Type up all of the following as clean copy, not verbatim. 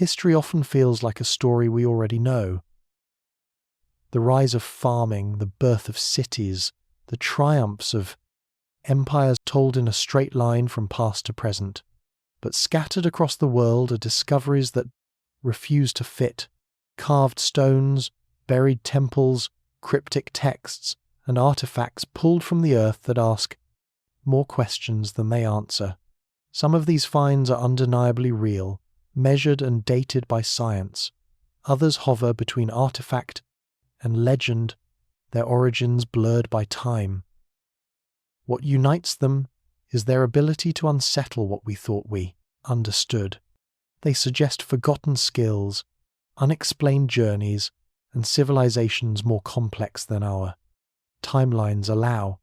history often feels like a story we already know. The rise of farming, the birth of cities, the triumphs of empires told in a straight line from past to present. But scattered across the world are discoveries that refuse to fit. Carved stones, buried temples, cryptic texts, and artifacts pulled from the earth that ask more questions than they answer. Some of these finds are undeniably real, measured and dated by science. Others hover between artifact and legend, their origins blurred by time. What unites them is their ability to unsettle what we thought we understood. They suggest forgotten skills, unexplained journeys, and civilizations more complex than our timelines allow.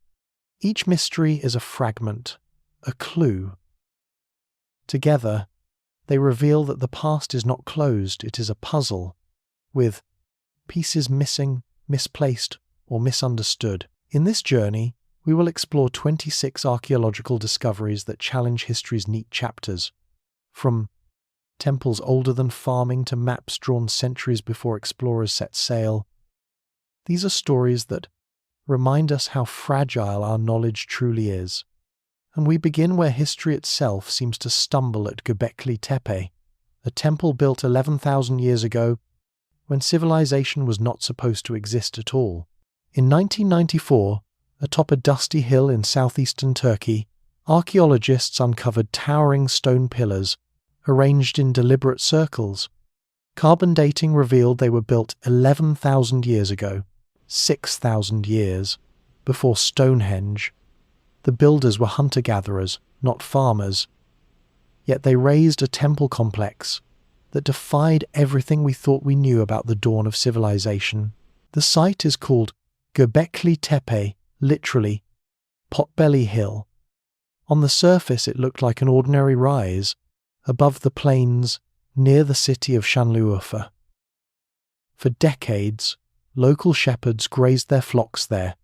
Each mystery is a fragment, a clue. Together, they reveal that the past is not closed, it is a puzzle, with pieces missing, misplaced, or misunderstood. In this journey, we will explore 26 archaeological discoveries that challenge history's neat chapters. From temples older than farming to maps drawn centuries before explorers set sail, these are stories that remind us how fragile our knowledge truly is. And we begin where history itself seems to stumble at Göbekli Tepe, a temple built 11,000 years ago when civilization was not supposed to exist at all. In 1994, atop a dusty hill in southeastern Turkey, archaeologists uncovered towering stone pillars arranged in deliberate circles. Carbon dating revealed they were built 11,000 years ago, 6,000 years before Stonehenge. The builders were hunter-gatherers, not farmers. Yet they raised a temple complex that defied everything we thought we knew about the dawn of civilization. The site is called Göbekli Tepe, literally, Potbelly Hill. On the surface it looked like an ordinary rise, above the plains near the city of Şanlıurfa. For decades, local shepherds grazed their flocks there,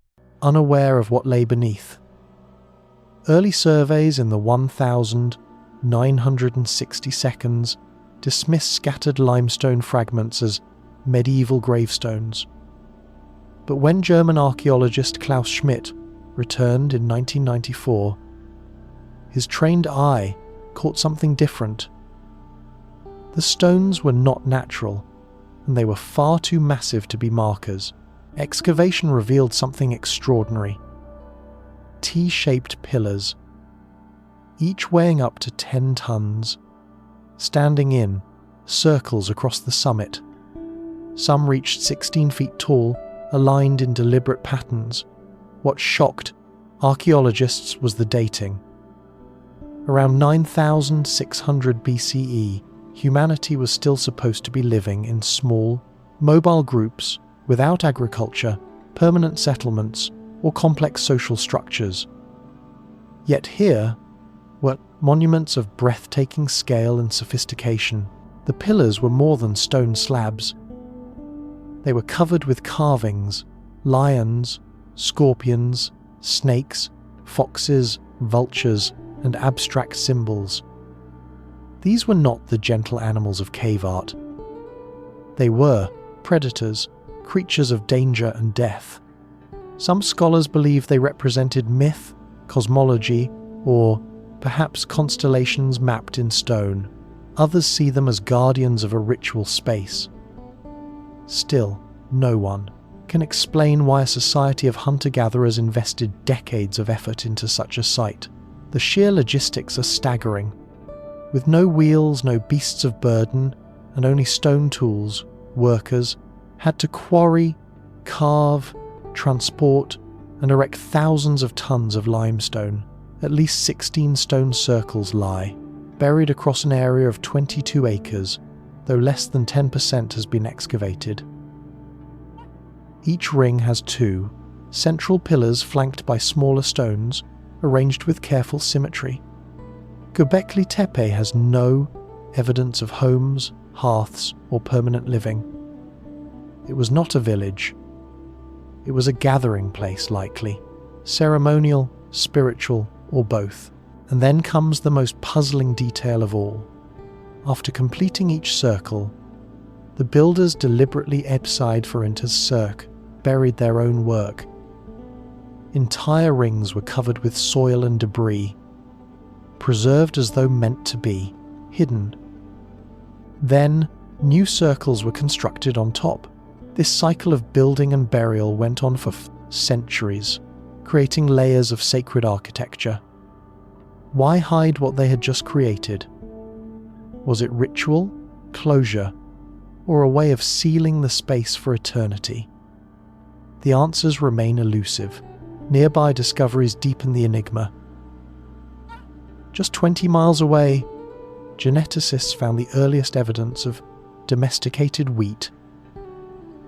unaware of what lay beneath. Early surveys in the 1,960 seconds dismissed scattered limestone fragments as medieval gravestones. But when German archaeologist Klaus Schmidt returned in 1994, his trained eye caught something different. The stones were not natural, and they were far too massive to be markers. Excavation revealed something extraordinary. T-shaped pillars, each weighing up to 10 tons, standing in circles across the summit. Some reached 16 feet tall, aligned in deliberate patterns. What shocked archaeologists was the dating. Around 9,600 BCE, humanity was still supposed to be living in small, mobile groups without agriculture, permanent settlements, or complex social structures. Yet here were monuments of breathtaking scale and sophistication. The pillars were more than stone slabs. They were covered with carvings, lions, scorpions, snakes, foxes, vultures, and abstract symbols. These were not the gentle animals of cave art. They were predators, creatures of danger and death. Some scholars believe they represented myth, cosmology, or perhaps constellations mapped in stone. Others see them as guardians of a ritual space. Still, no one can explain why a society of hunter-gatherers invested decades of effort into such a site. The sheer logistics are staggering. With no wheels, no beasts of burden, and only stone tools, workers had to quarry, carve, transport, and erect thousands of tons of limestone. At least 16 stone circles lie, buried across an area of 22 acres, though less than 10% has been excavated. Each ring has two central pillars flanked by smaller stones, arranged with careful symmetry. Göbekli Tepe has no evidence of homes, hearths, or permanent living. It was not a village. It was a gathering place, likely, ceremonial, spiritual, or both. And then comes the most puzzling detail of all. After completing each circle, the builders deliberately Ebside for Cirque buried their own work. Entire rings were covered with soil and debris, preserved as though meant to be, hidden. Then, new circles were constructed on top. This cycle of building and burial went on for centuries, creating layers of sacred architecture. Why hide what they had just created? Was it ritual, closure, or a way of sealing the space for eternity? The answers remain elusive. Nearby discoveries deepen the enigma. Just 20 miles away, geneticists found the earliest evidence of domesticated wheat,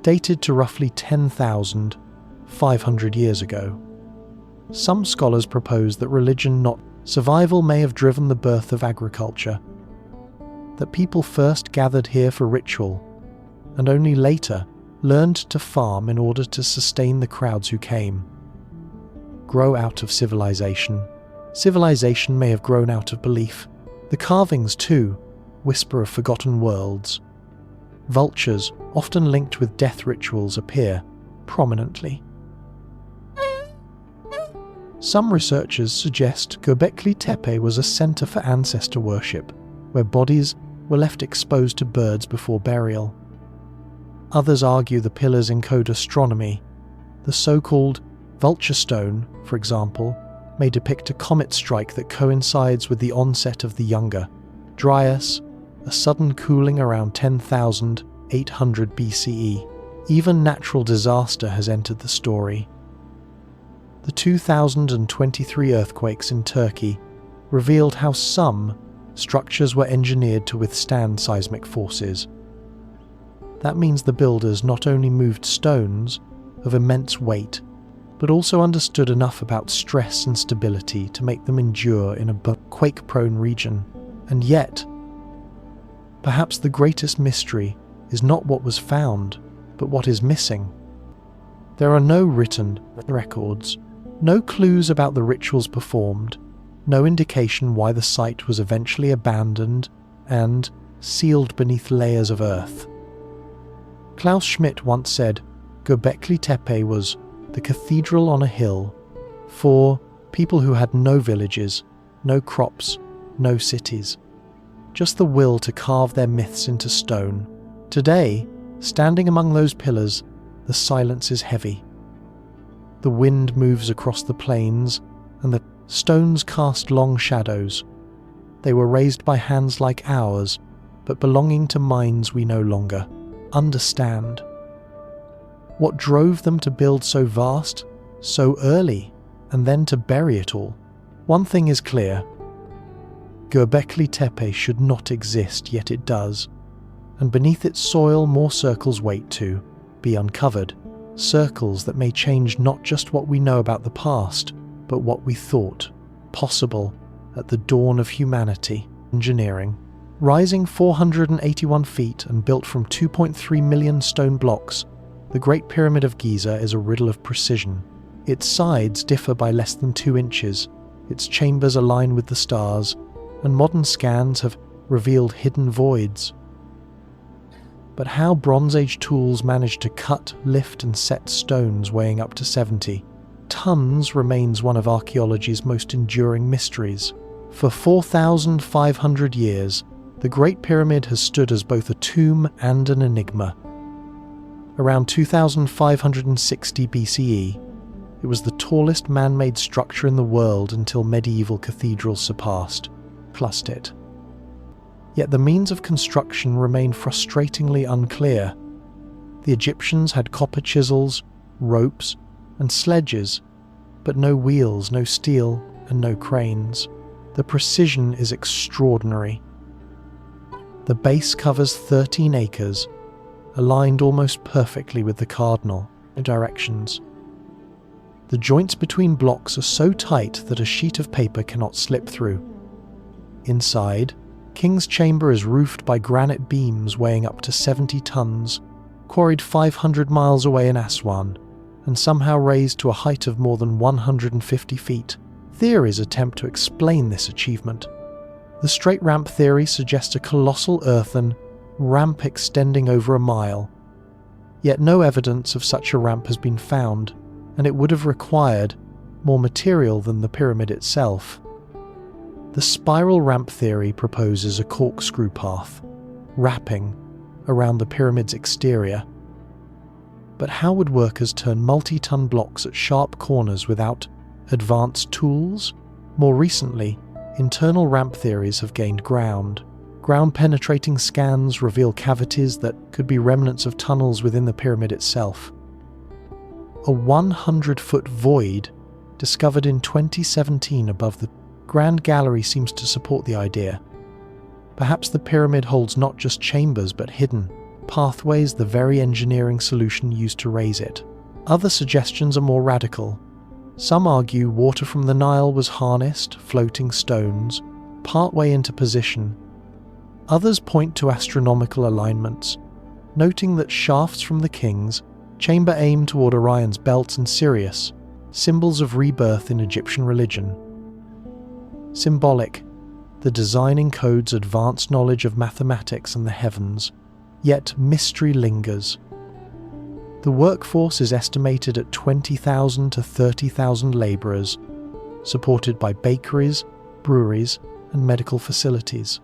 dated to roughly 10,500 years ago. Some scholars propose that religion, not survival, may have driven the birth of agriculture, that people first gathered here for ritual and only later learned to farm in order to sustain the crowds who came. Grow out of civilization. Civilization may have grown out of belief. The carvings, too, whisper of forgotten worlds. Vultures, often linked with death rituals, appear prominently. Some researchers suggest Göbekli Tepe was a center for ancestor worship, where bodies were left exposed to birds before burial. Others argue the pillars encode astronomy. The so-called vulture stone, for example, may depict a comet strike that coincides with the onset of the Younger Dryas, a sudden cooling around 10,800 BCE. Even natural disaster has entered the story. The 2023 earthquakes in Turkey revealed how some structures were engineered to withstand seismic forces. That means the builders not only moved stones of immense weight, but also understood enough about stress and stability to make them endure in a quake-prone region. And yet, perhaps the greatest mystery is not what was found, but what is missing. There are no written records, no clues about the rituals performed, no indication why the site was eventually abandoned and sealed beneath layers of earth. Klaus Schmidt once said, Göbekli Tepe was the cathedral on a hill for people who had no villages, no crops, no cities, just the will to carve their myths into stone. Today, standing among those pillars, the silence is heavy. The wind moves across the plains, and the stones cast long shadows. They were raised by hands like ours, but belonging to minds we no longer understand. What drove them to build so vast, so early, and then to bury it all? One thing is clear. Göbekli Tepe should not exist, yet it does, and beneath its soil more circles wait to be uncovered. Circles that may change not just what we know about the past, but what we thought possible at the dawn of humanity. Engineering. Rising 481 feet and built from 2.3 million stone blocks, the Great Pyramid of Giza is a riddle of precision. Its sides differ by less than 2 inches, its chambers align with the stars, and modern scans have revealed hidden voids. But how Bronze Age tools managed to cut, lift and set stones weighing up to 70 tons remains one of archaeology's most enduring mysteries. For 4,500 years, the Great Pyramid has stood as both a tomb and an enigma. Around 2560 BCE, it was the tallest man-made structure in the world until medieval cathedrals surpassed it. Yet the means of construction remain frustratingly unclear. The Egyptians had copper chisels, ropes, and sledges, but no wheels, no steel, and no cranes. The precision is extraordinary. The base covers 13 acres, aligned almost perfectly with the cardinal directions. The joints between blocks are so tight that a sheet of paper cannot slip through. Inside, King's Chamber is roofed by granite beams weighing up to 70 tons, quarried 500 miles away in Aswan, and somehow raised to a height of more than 150 feet. Theories attempt to explain this achievement. The straight ramp theory suggests a colossal earthen ramp extending over a mile, yet no evidence of such a ramp has been found, and it would have required more material than the pyramid itself. The spiral ramp theory proposes a corkscrew path, wrapping around the pyramid's exterior. But how would workers turn multi-ton blocks at sharp corners without advanced tools? More recently, internal ramp theories have gained ground. Ground-penetrating scans reveal cavities that could be remnants of tunnels within the pyramid itself. A 100-foot void discovered in 2017 above the Grand Gallery seems to support the idea. Perhaps the pyramid holds not just chambers but hidden pathways, the very engineering solution used to raise it. Other suggestions are more radical. Some argue water from the Nile was harnessed, floating stones, partway into position. Others point to astronomical alignments, noting that shafts from the king's chamber aim toward Orion's belt and Sirius, symbols of rebirth in Egyptian religion. Symbolic, the design encodes advanced knowledge of mathematics and the heavens, yet mystery lingers. The workforce is estimated at 20,000 to 30,000 labourers, supported by bakeries, breweries, and medical facilities.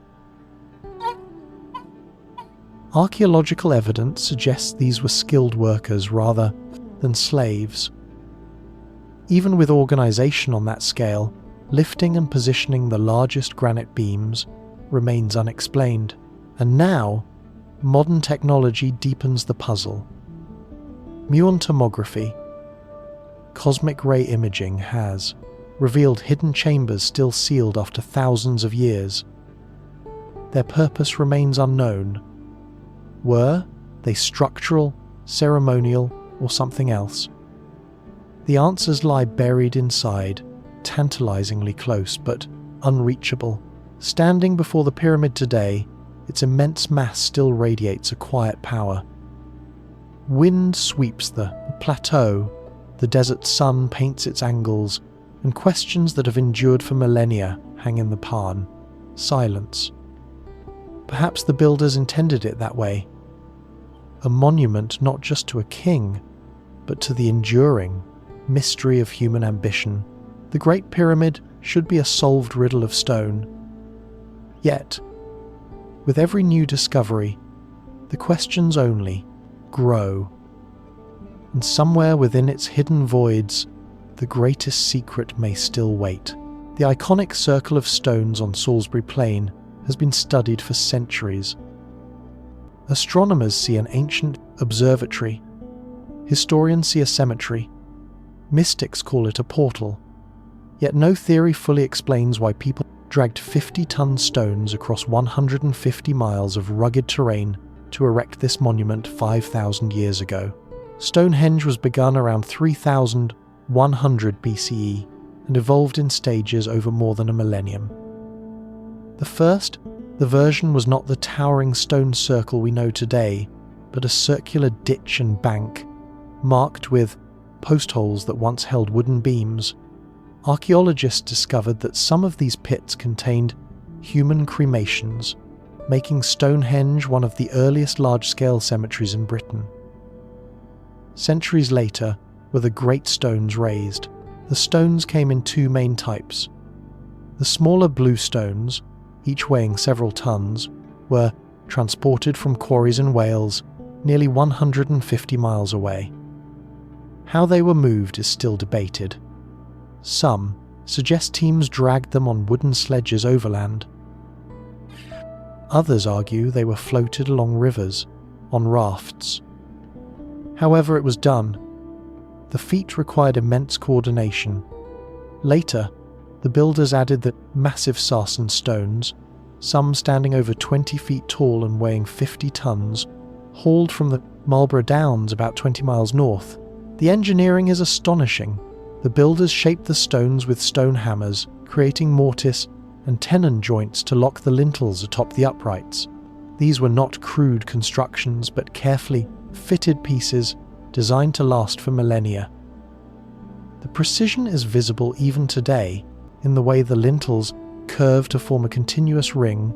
Archaeological evidence suggests these were skilled workers rather than slaves. Even with organisation on that scale, lifting and positioning the largest granite beams remains unexplained. And now, modern technology deepens the puzzle. Muon tomography, cosmic ray imaging, has revealed hidden chambers still sealed after thousands of years. Their purpose remains unknown. Were they structural, ceremonial, or something else? The answers lie buried inside, tantalizingly close but unreachable. Standing before the pyramid today, its immense mass still radiates a quiet power. Wind sweeps the plateau, the desert sun paints its angles, and questions that have endured for millennia hang in the pan. Silence. Perhaps the builders intended it that way. A monument not just to a king, but to the enduring mystery of human ambition. The Great Pyramid should be a solved riddle of stone. Yet, with every new discovery, the questions only grow. And somewhere within its hidden voids, the greatest secret may still wait. The iconic circle of stones on Salisbury Plain has been studied for centuries. Astronomers see an ancient observatory. Historians see a cemetery. Mystics call it a portal. Yet no theory fully explains why people dragged 50-ton stones across 150 miles of rugged terrain to erect this monument 5,000 years ago. Stonehenge was begun around 3,100 BCE and evolved in stages over more than a millennium. The version was not the towering stone circle we know today, but a circular ditch and bank, marked with post holes that once held wooden beams. Archaeologists discovered that some of these pits contained human cremations, making Stonehenge one of the earliest large-scale cemeteries in Britain. Centuries later were the great stones raised. The stones came in two main types. The smaller blue stones, each weighing several tons, were transported from quarries in Wales, nearly 150 miles away. How they were moved is still debated. Some suggest teams dragged them on wooden sledges overland. Others argue they were floated along rivers, on rafts. However it was done, the feat required immense coordination. Later, the builders added the massive sarsen stones, some standing over 20 feet tall and weighing 50 tons, hauled from the Marlborough Downs about 20 miles north. The engineering is astonishing. The builders shaped the stones with stone hammers, creating mortise and tenon joints to lock the lintels atop the uprights. These were not crude constructions, but carefully fitted pieces designed to last for millennia. The precision is visible even today in the way the lintels curve to form a continuous ring,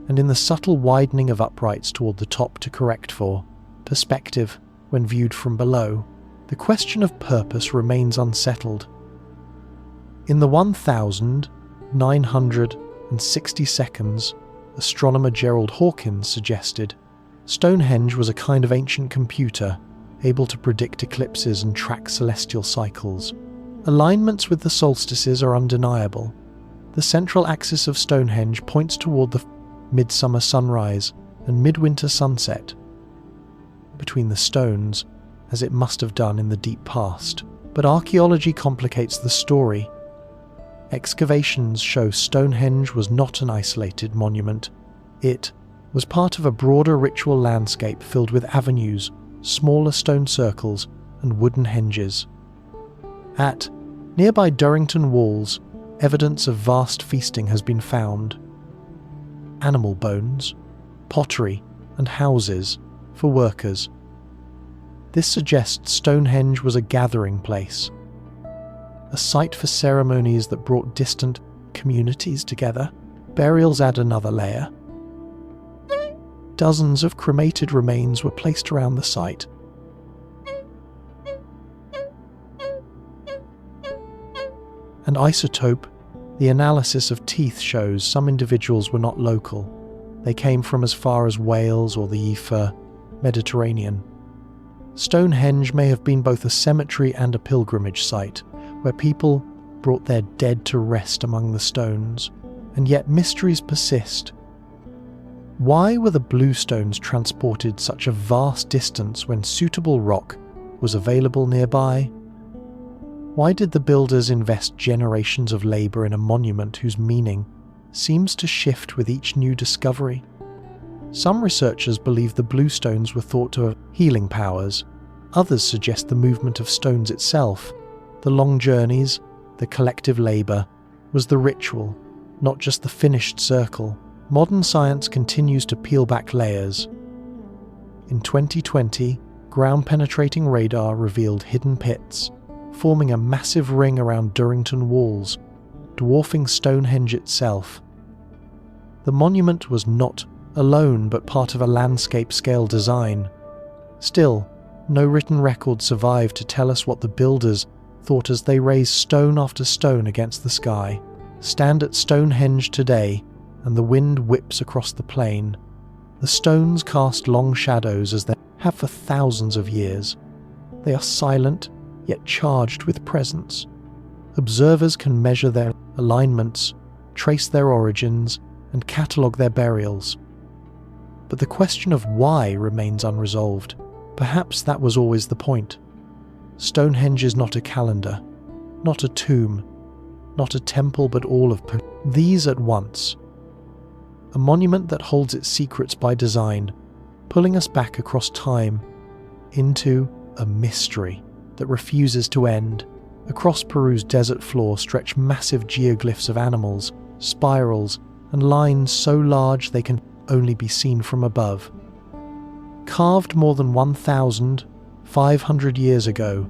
and in the subtle widening of uprights toward the top to correct for perspective when viewed from below, the question of purpose remains unsettled. In the 1,960 seconds, astronomer Gerald Hawkins suggested, Stonehenge was a kind of ancient computer able to predict eclipses and track celestial cycles. Alignments with the solstices are undeniable. The central axis of Stonehenge points toward the midsummer sunrise and midwinter sunset between the stones, as it must have done in the deep past. But archaeology complicates the story. Excavations show Stonehenge was not an isolated monument. It was part of a broader ritual landscape filled with avenues, smaller stone circles, and wooden henges. At nearby Durrington Walls, evidence of vast feasting has been found. Animal bones, pottery, and houses for workers. This suggests Stonehenge was a gathering place, a site for ceremonies that brought distant communities together. Burials add another layer. Dozens of cremated remains were placed around the site. And isotope, the analysis of teeth shows some individuals were not local. They came from as far as Wales or the Mediterranean. Stonehenge may have been both a cemetery and a pilgrimage site, where people brought their dead to rest among the stones. And yet mysteries persist. Why were the bluestones transported such a vast distance when suitable rock was available nearby? Why did the builders invest generations of labour in a monument whose meaning seems to shift with each new discovery? Some researchers believe the bluestones were thought to have healing powers. Others suggest the movement of stones itself, the long journeys, the collective labour, was the ritual, not just the finished circle. Modern science continues to peel back layers. In 2020, ground-penetrating radar revealed hidden pits, forming a massive ring around Durrington Walls, dwarfing Stonehenge itself. The monument was not alone but part of a landscape-scale design. Still, no written record survived to tell us what the builders thought as they raised stone after stone against the sky. Stand at Stonehenge today, and the wind whips across the plain. The stones cast long shadows as they have for thousands of years. They are silent, yet charged with presence. Observers can measure their alignments, trace their origins, and catalogue their burials. But the question of why remains unresolved. Perhaps that was always the point. Stonehenge is not a calendar, not a tomb, not a temple, but all of these at once. A monument that holds its secrets by design, pulling us back across time into a mystery that refuses to end. Across Peru's desert floor stretch massive geoglyphs of animals, spirals, and lines so large they can only be seen from above. Carved more than 1,500 years ago,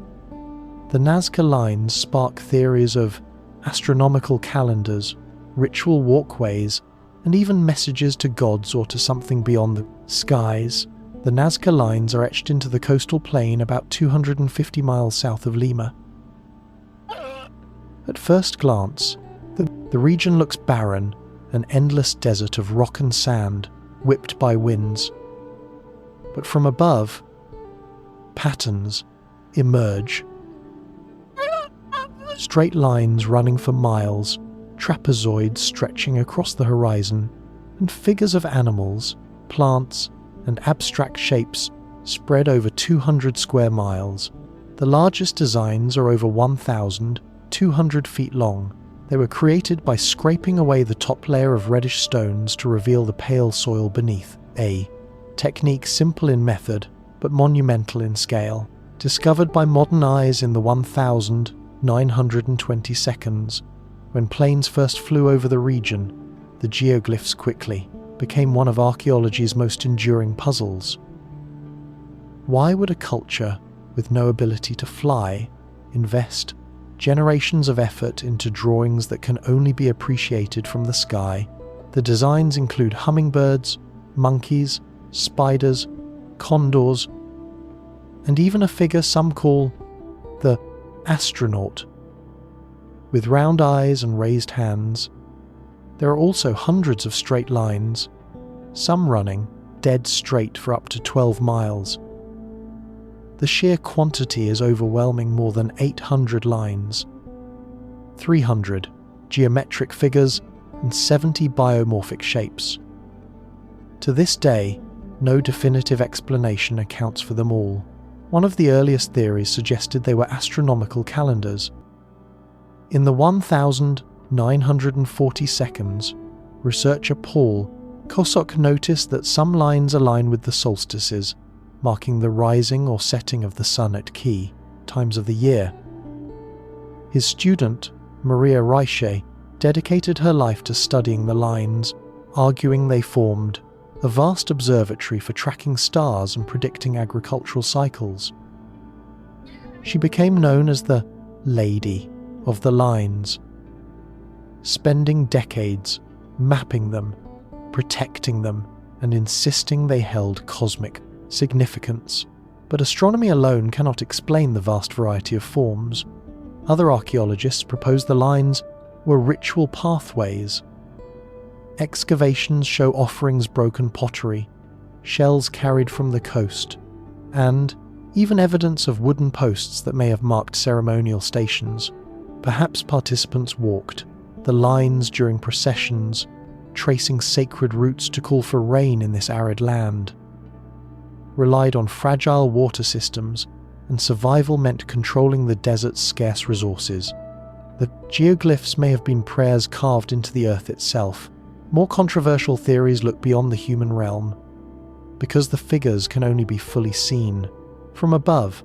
the Nazca lines spark theories of astronomical calendars, ritual walkways, and even messages to gods or to something beyond the skies. The Nazca lines are etched into the coastal plain about 250 miles south of Lima. At first glance, the region looks barren, an endless desert of rock and sand, whipped by winds. But from above, patterns emerge. Straight lines running for miles, trapezoids stretching across the horizon, and figures of animals, plants, and abstract shapes spread over 200 square miles. The largest designs are over 1,200 feet long. They were created by scraping away the top layer of reddish stones to reveal the pale soil beneath, a technique simple in method but monumental in scale. Discovered by modern eyes in the 1,920 seconds, when planes first flew over the region, the geoglyphs quickly became one of archaeology's most enduring puzzles. Why would a culture with no ability to fly invest generations of effort into drawings that can only be appreciated from the sky. The designs include hummingbirds, monkeys, spiders, condors, and even a figure some call the astronaut. With round eyes and raised hands, there are also hundreds of straight lines, some running dead straight for up to 12 miles. The sheer quantity is overwhelming: more than 800 lines, 300 geometric figures, and 70 biomorphic shapes. To this day, no definitive explanation accounts for them all. One of the earliest theories suggested they were astronomical calendars. In the 1,940 seconds, researcher Paul Kosok noticed that some lines align with the solstices, marking the rising or setting of the sun at key times of the year. His student, Maria Reiche, dedicated her life to studying the lines, arguing they formed a vast observatory for tracking stars and predicting agricultural cycles. She became known as the Lady of the Lines, spending decades mapping them, protecting them, and insisting they held cosmic significance. But astronomy alone cannot explain the vast variety of forms. Other archaeologists propose the lines were ritual pathways. Excavations show offerings, broken pottery, shells carried from the coast, and even evidence of wooden posts that may have marked ceremonial stations. Perhaps participants walked the lines during processions, tracing sacred routes to call for rain in this arid land. Relied on fragile water systems, and survival meant controlling the desert's scarce resources. The geoglyphs may have been prayers carved into the earth itself. More controversial theories look beyond the human realm. Because the figures can only be fully seen from above,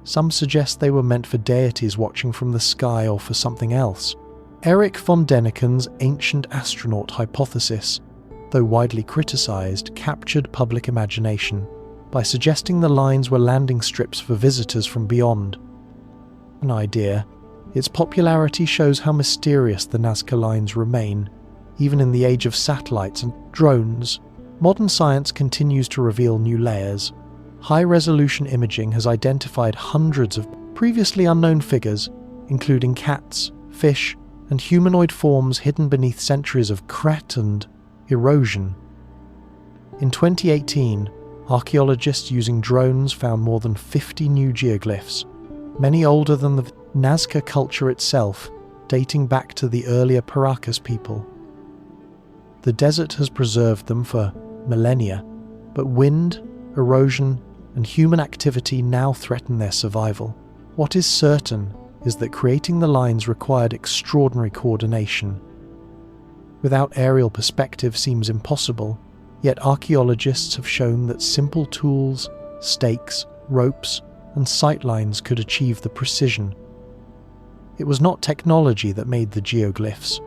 some suggest they were meant for deities watching from the sky or for something else. Erich von Däniken's ancient astronaut hypothesis, though widely criticized, captured public imagination by suggesting the lines were landing strips for visitors from beyond. An idea, its popularity shows how mysterious the Nazca lines remain. Even in the age of satellites and drones, modern science continues to reveal new layers. High-resolution imaging has identified hundreds of previously unknown figures, including cats, fish, and humanoid forms hidden beneath centuries of cret and erosion. In 2018, archaeologists using drones found more than 50 new geoglyphs, many older than the Nazca culture itself, dating back to the earlier Paracas people. The desert has preserved them for millennia, but wind, erosion, and human activity now threaten their survival. What is certain is that creating the lines required extraordinary coordination. Without aerial perspective seems impossible, yet archaeologists have shown that simple tools, stakes, ropes, and sightlines could achieve the precision. It was not technology that made the geoglyphs,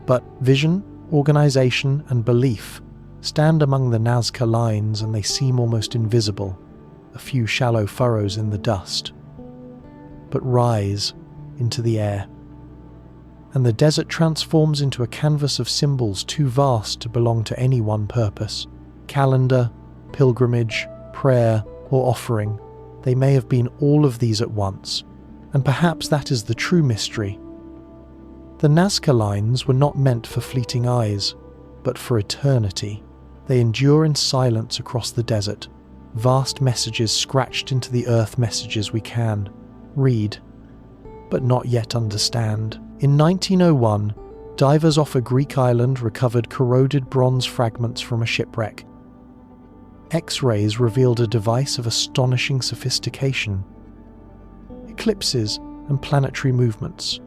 but vision, organization, and belief stand among the Nazca lines, and they seem almost invisible, a few shallow furrows in the dust, but rise into the air. And the desert transforms into a canvas of symbols too vast to belong to any one purpose. Calendar, pilgrimage, prayer, or offering. They may have been all of these at once, and perhaps that is the true mystery. The Nazca lines were not meant for fleeting eyes, but for eternity. They endure in silence across the desert, vast messages scratched into the earth, messages we can read, but not yet understand. In 1901, divers off a Greek island recovered corroded bronze fragments from a shipwreck. X-rays revealed a device of astonishing sophistication: eclipses and planetary movements.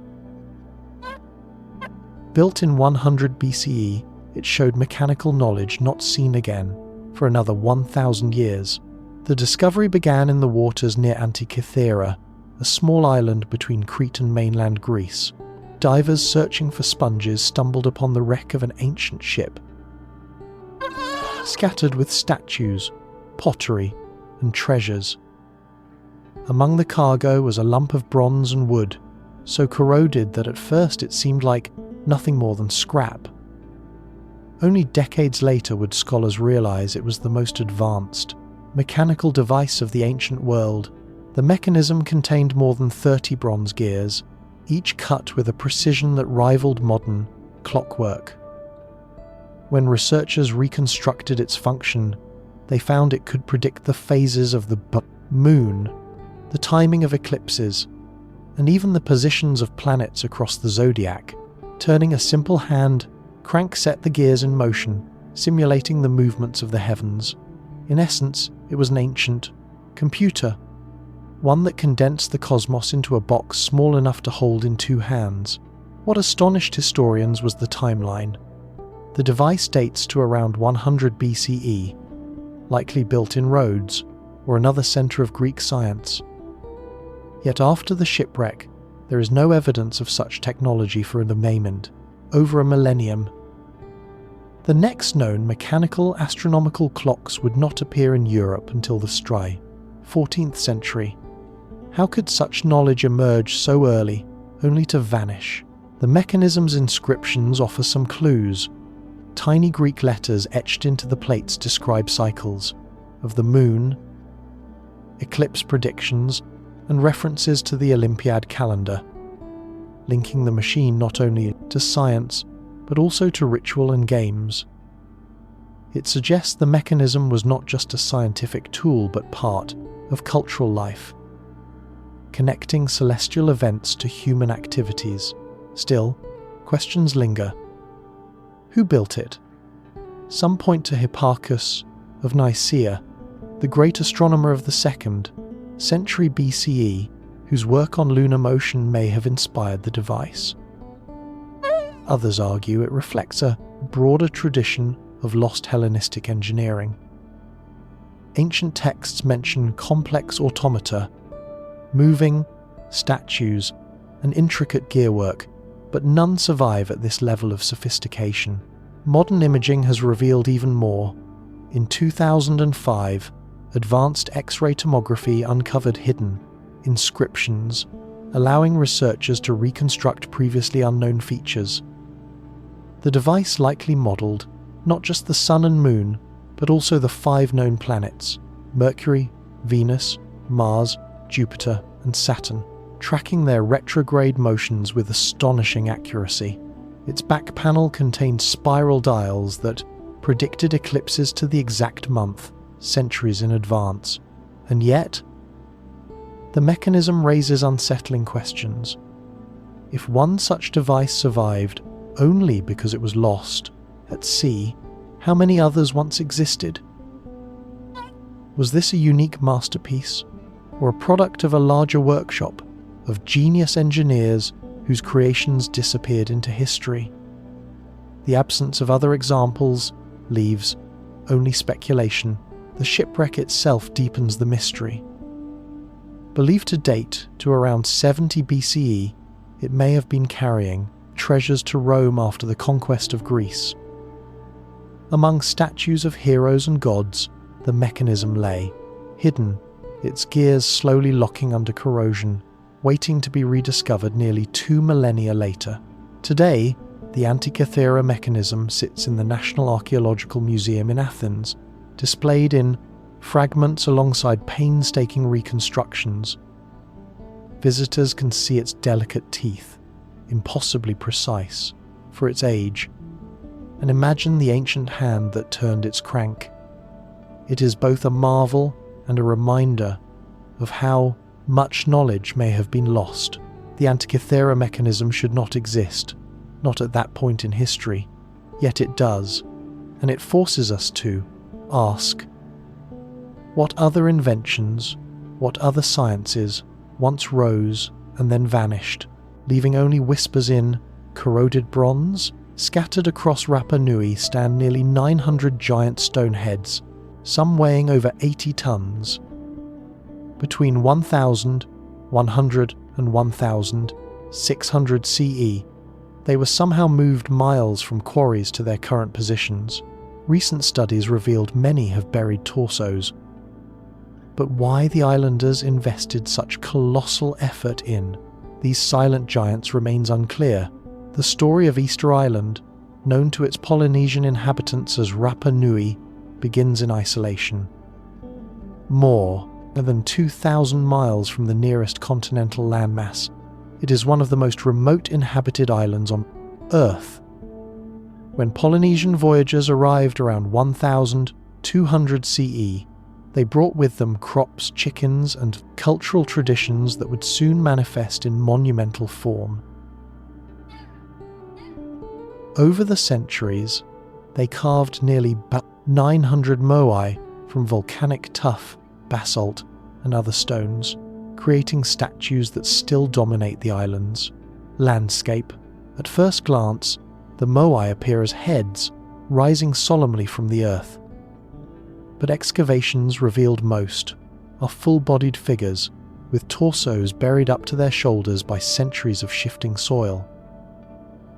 Built in 100 BCE, it showed mechanical knowledge not seen again for another 1,000 years. The discovery began in the waters near Antikythera, a small island between Crete and mainland Greece. Divers searching for sponges stumbled upon the wreck of an ancient ship, scattered with statues, pottery, and treasures. Among the cargo was a lump of bronze and wood, so corroded that at first it seemed like nothing more than scrap. Only decades later would scholars realize it was the most advanced mechanical device of the ancient world. The mechanism contained more than 30 bronze gears, each cut with a precision that rivaled modern clockwork. When researchers reconstructed its function, they found it could predict the phases of the moon, the timing of eclipses, and even the positions of planets across the zodiac. Turning a simple hand crank set the gears in motion, simulating the movements of the heavens. In essence, it was an ancient computer, one that condensed the cosmos into a box small enough to hold in two hands. What astonished historians was the timeline. The device dates to around 100 BCE, likely built in Rhodes or another center of Greek science. Yet after the shipwreck, there is no evidence of such technology for the mainland, over a millennium. The next known mechanical astronomical clocks would not appear in Europe until the 14th century. How could such knowledge emerge so early, only to vanish? The mechanism's inscriptions offer some clues. Tiny Greek letters etched into the plates describe cycles of the moon, eclipse predictions, and references to the Olympiad calendar, linking the machine not only to science, but also to ritual and games. It suggests the mechanism was not just a scientific tool, but part of cultural life, connecting celestial events to human activities. Still, questions linger. Who built it? Some point to Hipparchus of Nicaea, the great astronomer of the 2nd century BCE, whose work on lunar motion may have inspired the device. Others argue it reflects a broader tradition of lost Hellenistic engineering. Ancient texts mention complex automata, moving statues, and intricate gearwork, but none survive at this level of sophistication. Modern imaging has revealed even more. In 2005, advanced X-ray tomography uncovered hidden inscriptions, allowing researchers to reconstruct previously unknown features. The device likely modeled not just the Sun and Moon, but also the 5 known planets: Mercury, Venus, Mars, Jupiter, and Saturn, tracking their retrograde motions with astonishing accuracy. Its back panel contained spiral dials that predicted eclipses to the exact month, centuries in advance. And yet, the mechanism raises unsettling questions. If one such device survived only because it was lost at sea, how many others once existed? Was this a unique masterpiece, or a product of a larger workshop of genius engineers whose creations disappeared into history? The absence of other examples leaves only speculation. The shipwreck itself deepens the mystery. Believed to date to around 70 BCE, it may have been carrying treasures to Rome after the conquest of Greece. Among statues of heroes and gods, the mechanism lay, hidden, its gears slowly locking under corrosion, waiting to be rediscovered nearly 2 millennia later. Today, the Antikythera mechanism sits in the National Archaeological Museum in Athens, displayed in fragments alongside painstaking reconstructions. Visitors can see its delicate teeth, impossibly precise for its age, and imagine the ancient hand that turned its crank. It is both a marvel and a reminder of how much knowledge may have been lost. The Antikythera mechanism should not exist, not at that point in history, yet it does, and it forces us to ask, what other inventions, what other sciences once rose and then vanished, leaving only whispers in corroded bronze? Scattered across Rapa Nui stand nearly 900 giant stone heads, some weighing over 80 tons. Between 1100 and 1600 CE, they were somehow moved miles from quarries to their current positions. Recent studies revealed many have buried torsos. But why the islanders invested such colossal effort in these silent giants remains unclear. The story of Easter Island, known to its Polynesian inhabitants as Rapa Nui, begins in isolation. More than 2,000 miles from the nearest continental landmass, it is one of the most remote inhabited islands on Earth. When Polynesian voyagers arrived around 1200 CE, they brought with them crops, chickens, and cultural traditions that would soon manifest in monumental form. Over the centuries, they carved nearly 900 moai from volcanic tuff, basalt, and other stones, creating statues that still dominate the island's landscape. At first glance, the moai appear as heads rising solemnly from the earth. But excavations revealed most are full-bodied figures with torsos buried up to their shoulders by centuries of shifting soil,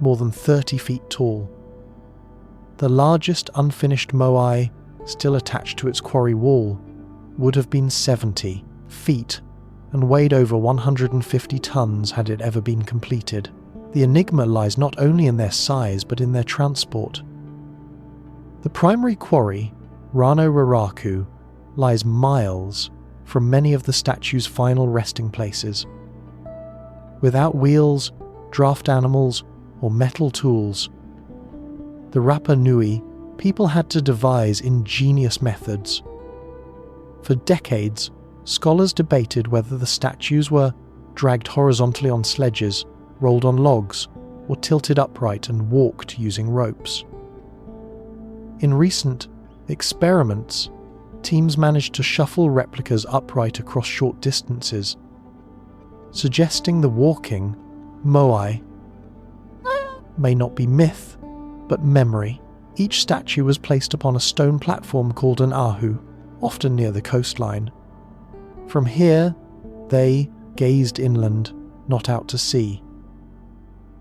more than 30 feet tall. The largest unfinished moai still attached to its quarry wall would have been 70 feet and weighed over 150 tons had it ever been completed. The enigma lies not only in their size but in their transport. The primary quarry, Rano Raraku, lies miles from many of the statue's final resting places. Without wheels, draft animals, or metal tools, the Rapa Nui people had to devise ingenious methods. For decades, scholars debated whether the statues were dragged horizontally on sledges, rolled on logs, or tilted upright and walked using ropes. In recent experiments, teams managed to shuffle replicas upright across short distances, suggesting the walking moai may not be myth, but memory. Each statue was placed upon a stone platform called an ahu, often near the coastline. From here, they gazed inland, not out to sea.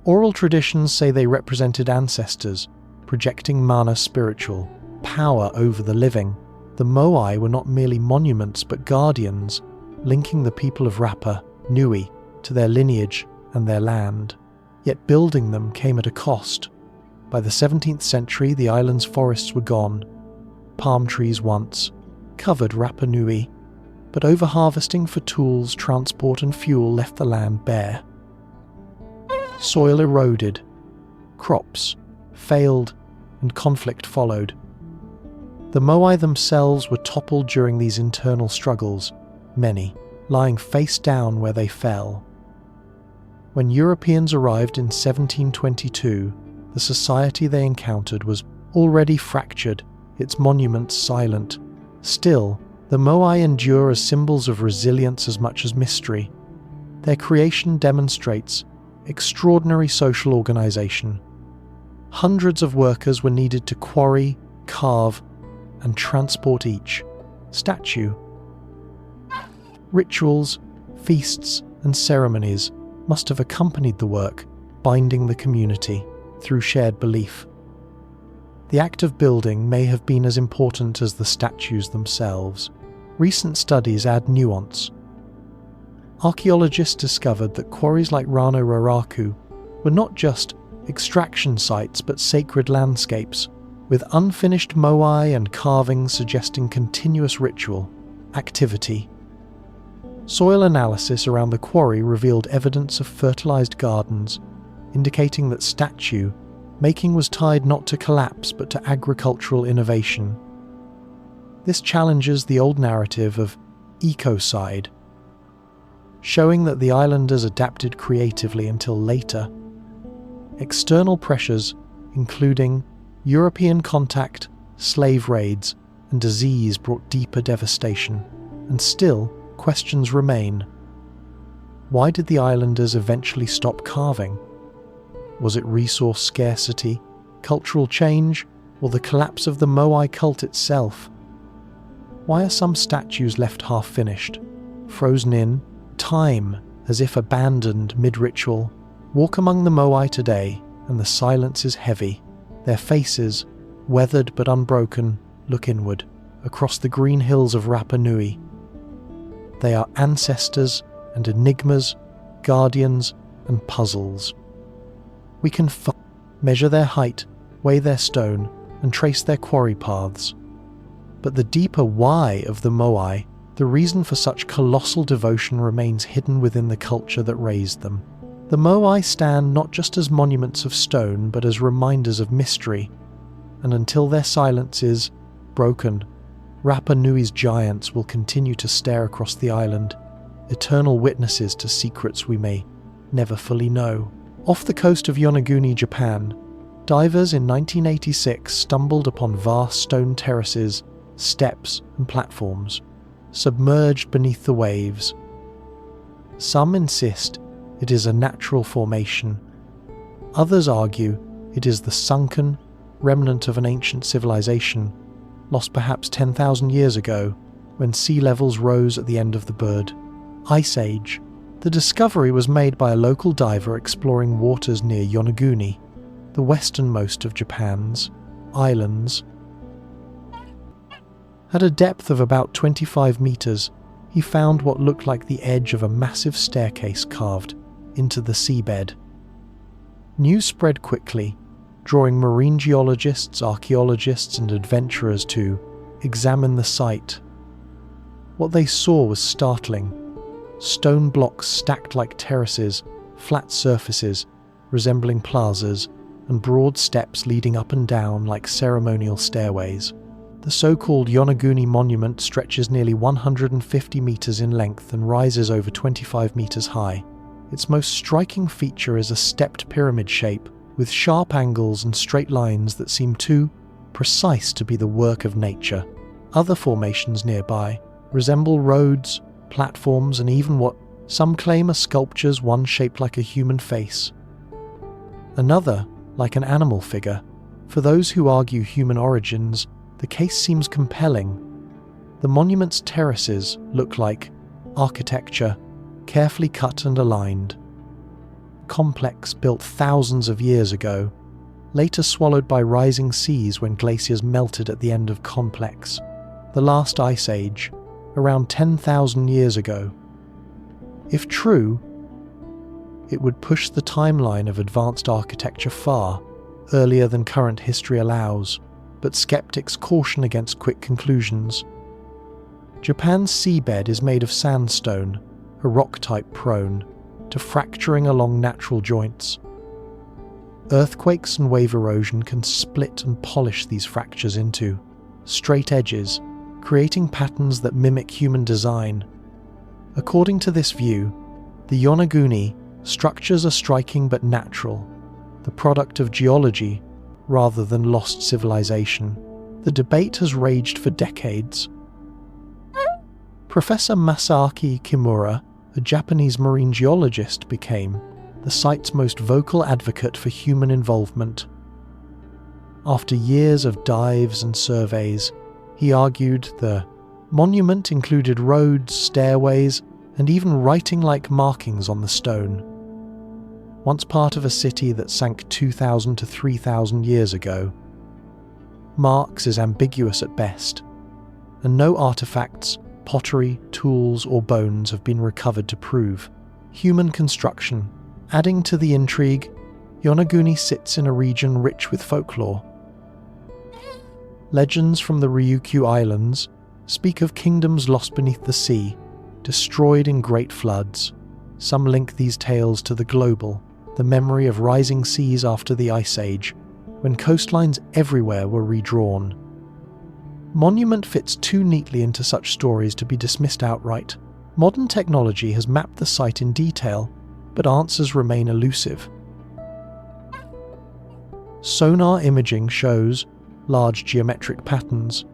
Oral traditions say they represented ancestors, projecting mana spiritual power over the living. The moai were not merely monuments but guardians, linking the people of Rapa Nui to their lineage and their land. Yet building them came at a cost. By the 17th century, the island's forests were gone. Palm trees once covered Rapa Nui, but overharvesting for tools, transport and fuel left the land bare. Soil eroded, crops failed, and conflict followed. The moai themselves were toppled during these internal struggles, many lying face down where they fell. When Europeans arrived in 1722, the society they encountered was already fractured, its monuments silent. Still, the moai endure as symbols of resilience as much as mystery. Their creation demonstrates extraordinary social organization. Hundreds of workers were needed to quarry, carve, and transport each statue. Rituals, feasts, and ceremonies must have accompanied the work, binding the community through shared belief. The act of building may have been as important as the statues themselves. Recent studies add nuance. Archaeologists discovered that quarries like Rano Raraku were not just extraction sites but sacred landscapes, with unfinished moai and carvings suggesting continuous ritual activity. Soil analysis around the quarry revealed evidence of fertilized gardens, indicating that statue making was tied not to collapse but to agricultural innovation. This challenges the old narrative of ecocide, showing that the islanders adapted creatively until later. External pressures, including European contact, slave raids, and disease, brought deeper devastation, and still questions remain. Why did the islanders eventually stop carving? Was it resource scarcity, cultural change, or the collapse of the moai cult itself? Why are some statues left half-finished, frozen in time as if abandoned mid-ritual? Walk among the moai today, and the silence is heavy. Their faces, weathered but unbroken, look inward, across the green hills of Rapa Nui. They are ancestors and enigmas guardians, and puzzles. We can measure their height, weigh their stone, and trace their quarry paths. But the deeper why of the Moai, the reason for such colossal devotion, remains hidden within the culture that raised them. The Moai stand not just as monuments of stone, but as reminders of mystery, and until their silence is broken, Rapa Nui's giants will continue to stare across the island, eternal witnesses to secrets we may never fully know. Off the coast of Yonaguni, Japan, divers in 1986 stumbled upon vast stone terraces, steps, and platforms, submerged beneath the waves. Some insist it is a natural formation. Others argue it is the sunken remnant of an ancient civilization, lost perhaps 10,000 years ago, when sea levels rose at the end of the Bird Ice Age. The discovery was made by a local diver exploring waters near Yonaguni, the westernmost of Japan's islands. At a depth of about 25 meters, he found what looked like the edge of a massive staircase carved into the seabed. News spread quickly, drawing marine geologists, archaeologists, and adventurers to examine the site. What they saw was startling. Stone blocks stacked like terraces, flat surfaces resembling plazas, and broad steps leading up and down like ceremonial stairways. The so-called Yonaguni monument stretches nearly 150 meters in length and rises over 25 meters high. Its most striking feature is a stepped pyramid shape, with sharp angles and straight lines that seem too precise to be the work of nature. Other formations nearby resemble roads, platforms, and even what some claim are sculptures, one shaped like a human face, another like an animal figure. For those who argue human origins, the case seems compelling. The monument's terraces look like architecture, carefully cut and aligned. Complex built thousands of years ago, later swallowed by rising seas when glaciers melted at the end of Complex, the last ice age, around 10,000 years ago. If true, it would push the timeline of advanced architecture far earlier than current history allows, but skeptics caution against quick conclusions. Japan's seabed is made of sandstone, a rock type prone to fracturing along natural joints. Earthquakes and wave erosion can split and polish these fractures into straight edges, creating patterns that mimic human design. According to this view, the Yonaguni structures are striking but natural, the product of geology rather than lost civilization. The debate has raged for decades. Professor Masaaki Kimura, a Japanese marine geologist, became the site's most vocal advocate for human involvement. After years of dives and surveys, he argued the monument included roads, stairways, and even writing-like markings on the stone. Once part of a city that sank 2,000 to 3,000 years ago, Marx is ambiguous at best, and no artifacts, pottery, tools, or bones have been recovered to prove human construction. Adding to the intrigue, Yonaguni sits in a region rich with folklore. Legends from the Ryukyu Islands speak of kingdoms lost beneath the sea, destroyed in great floods. Some link these tales to the global, the memory of rising seas after the Ice Age, when coastlines everywhere were redrawn. Monument fits too neatly into such stories to be dismissed outright. Modern technology has mapped the site in detail, but answers remain elusive. Sonar imaging shows large geometric patterns,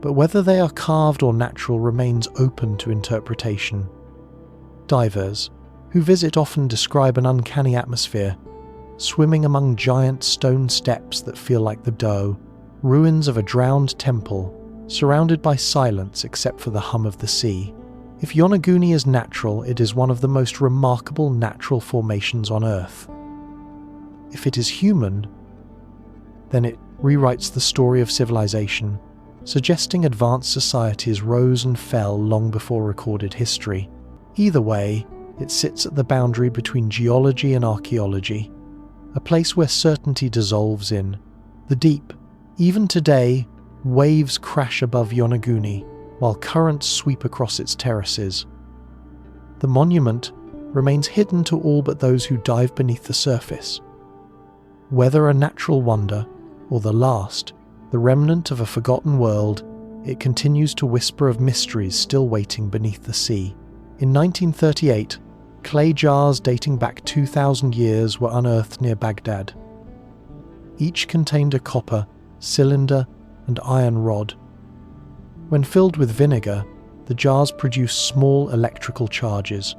but whether they are carved or natural remains open to interpretation. Divers who visit often describe an uncanny atmosphere, swimming among giant stone steps that feel like the dough, ruins of a drowned temple, surrounded by silence except for the hum of the sea. If Yonaguni is natural, it is one of the most remarkable natural formations on Earth. If it is human, then it rewrites the story of civilization, suggesting advanced societies rose and fell long before recorded history. Either way, It sits at the boundary between geology and archaeology, a place where certainty dissolves in the deep. Even today, waves crash above Yonaguni, while currents sweep across its terraces. The monument remains hidden to all but those who dive beneath the surface. Whether a natural wonder or the remnant of a forgotten world, it continues to whisper of mysteries still waiting beneath the sea. In 1938, clay jars dating back 2,000 years were unearthed near Baghdad. Each contained a copper, cylinder, and iron rod. When filled with vinegar, the jars produced small electrical charges.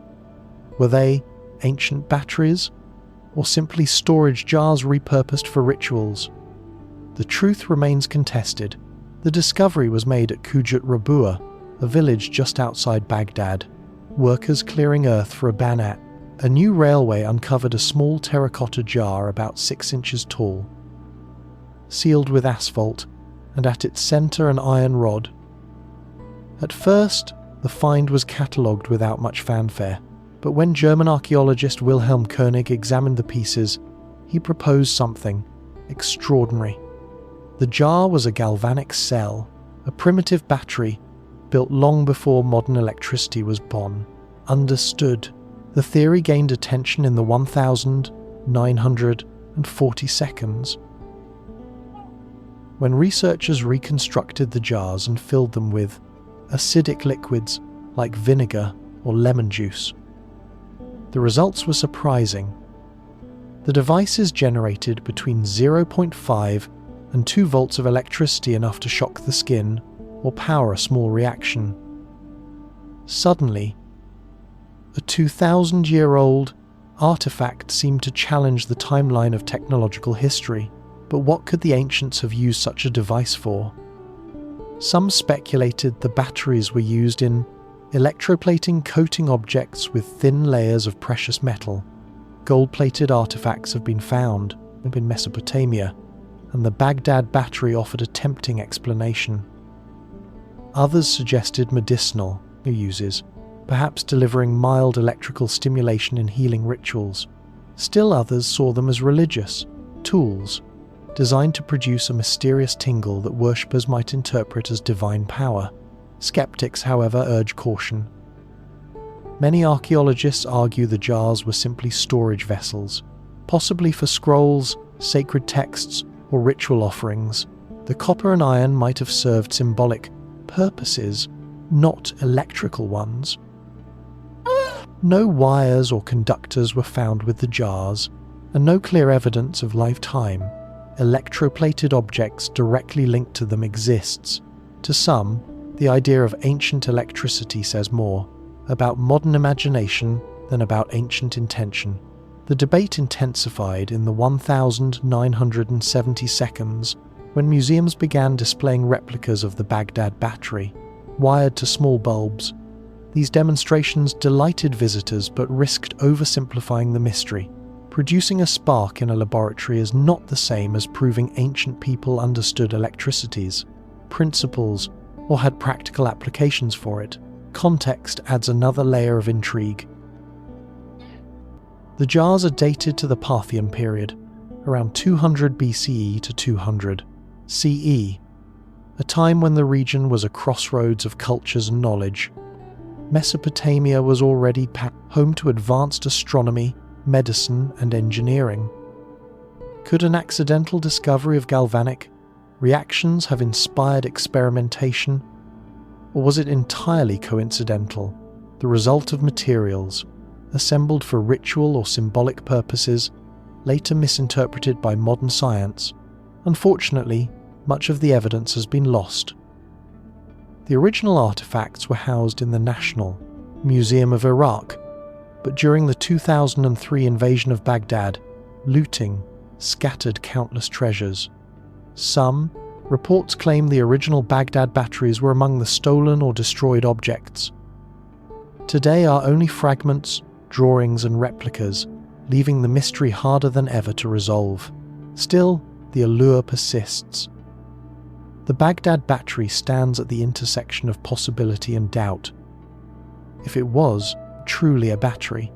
Were they ancient batteries, or simply storage jars repurposed for rituals? The truth remains contested. The discovery was made at Kujat Rabua, a village just outside Baghdad. Workers clearing earth for a banat. A new railway uncovered a small terracotta jar about 6 inches tall, sealed with asphalt, and at its centre an iron rod. At first, the find was catalogued without much fanfare, but when German archaeologist Wilhelm Koenig examined the pieces, he proposed something extraordinary. The jar was a galvanic cell, a primitive battery built long before modern electricity was born. Understood. The theory gained attention in the 1940 seconds, when researchers reconstructed the jars and filled them with acidic liquids like vinegar or lemon juice. The results were surprising. The devices generated between 0.5 and 2 volts of electricity, enough to shock the skin or power a small reaction. Suddenly, a 2,000-year-old artifact seemed to challenge the timeline of technological history. But what could the ancients have used such a device for? Some speculated the batteries were used in electroplating, coating objects with thin layers of precious metal. Gold-plated artifacts have been found in Mesopotamia, and the Baghdad battery offered a tempting explanation. Others suggested medicinal uses, perhaps delivering mild electrical stimulation in healing rituals. Still others saw them as religious tools, designed to produce a mysterious tingle that worshippers might interpret as divine power. Skeptics, however, urge caution. Many archaeologists argue the jars were simply storage vessels, possibly for scrolls, sacred texts, or ritual offerings. The copper and iron might have served symbolic purposes, not electrical ones. No wires or conductors were found with the jars, and no clear evidence of lifetime electroplated objects directly linked to them exists. To some, the idea of ancient electricity says more about modern imagination than about ancient intention. The debate intensified in the 1970 seconds when museums began displaying replicas of the Baghdad battery, wired to small bulbs. These demonstrations delighted visitors but risked oversimplifying the mystery. Producing a spark in a laboratory is not the same as proving ancient people understood electricity's principles or had practical applications for it. Context adds another layer of intrigue. The jars are dated to the Parthian period, around 200 BCE to 200 CE, a time when the region was a crossroads of cultures and knowledge. Mesopotamia was already home to advanced astronomy, medicine, and engineering. Could an accidental discovery of galvanic reactions have inspired experimentation, or was it entirely coincidental, the result of materials assembled for ritual or symbolic purposes, later misinterpreted by modern science? Unfortunately, much of the evidence has been lost. The original artifacts were housed in the National Museum of Iraq, but during the 2003 invasion of Baghdad, looting scattered countless treasures. Some reports claim the original Baghdad batteries were among the stolen or destroyed objects. Today are only fragments, drawings, and replicas, leaving the mystery harder than ever to resolve. Still, the allure persists. The Baghdad battery stands at the intersection of possibility and doubt. If it was truly a battery.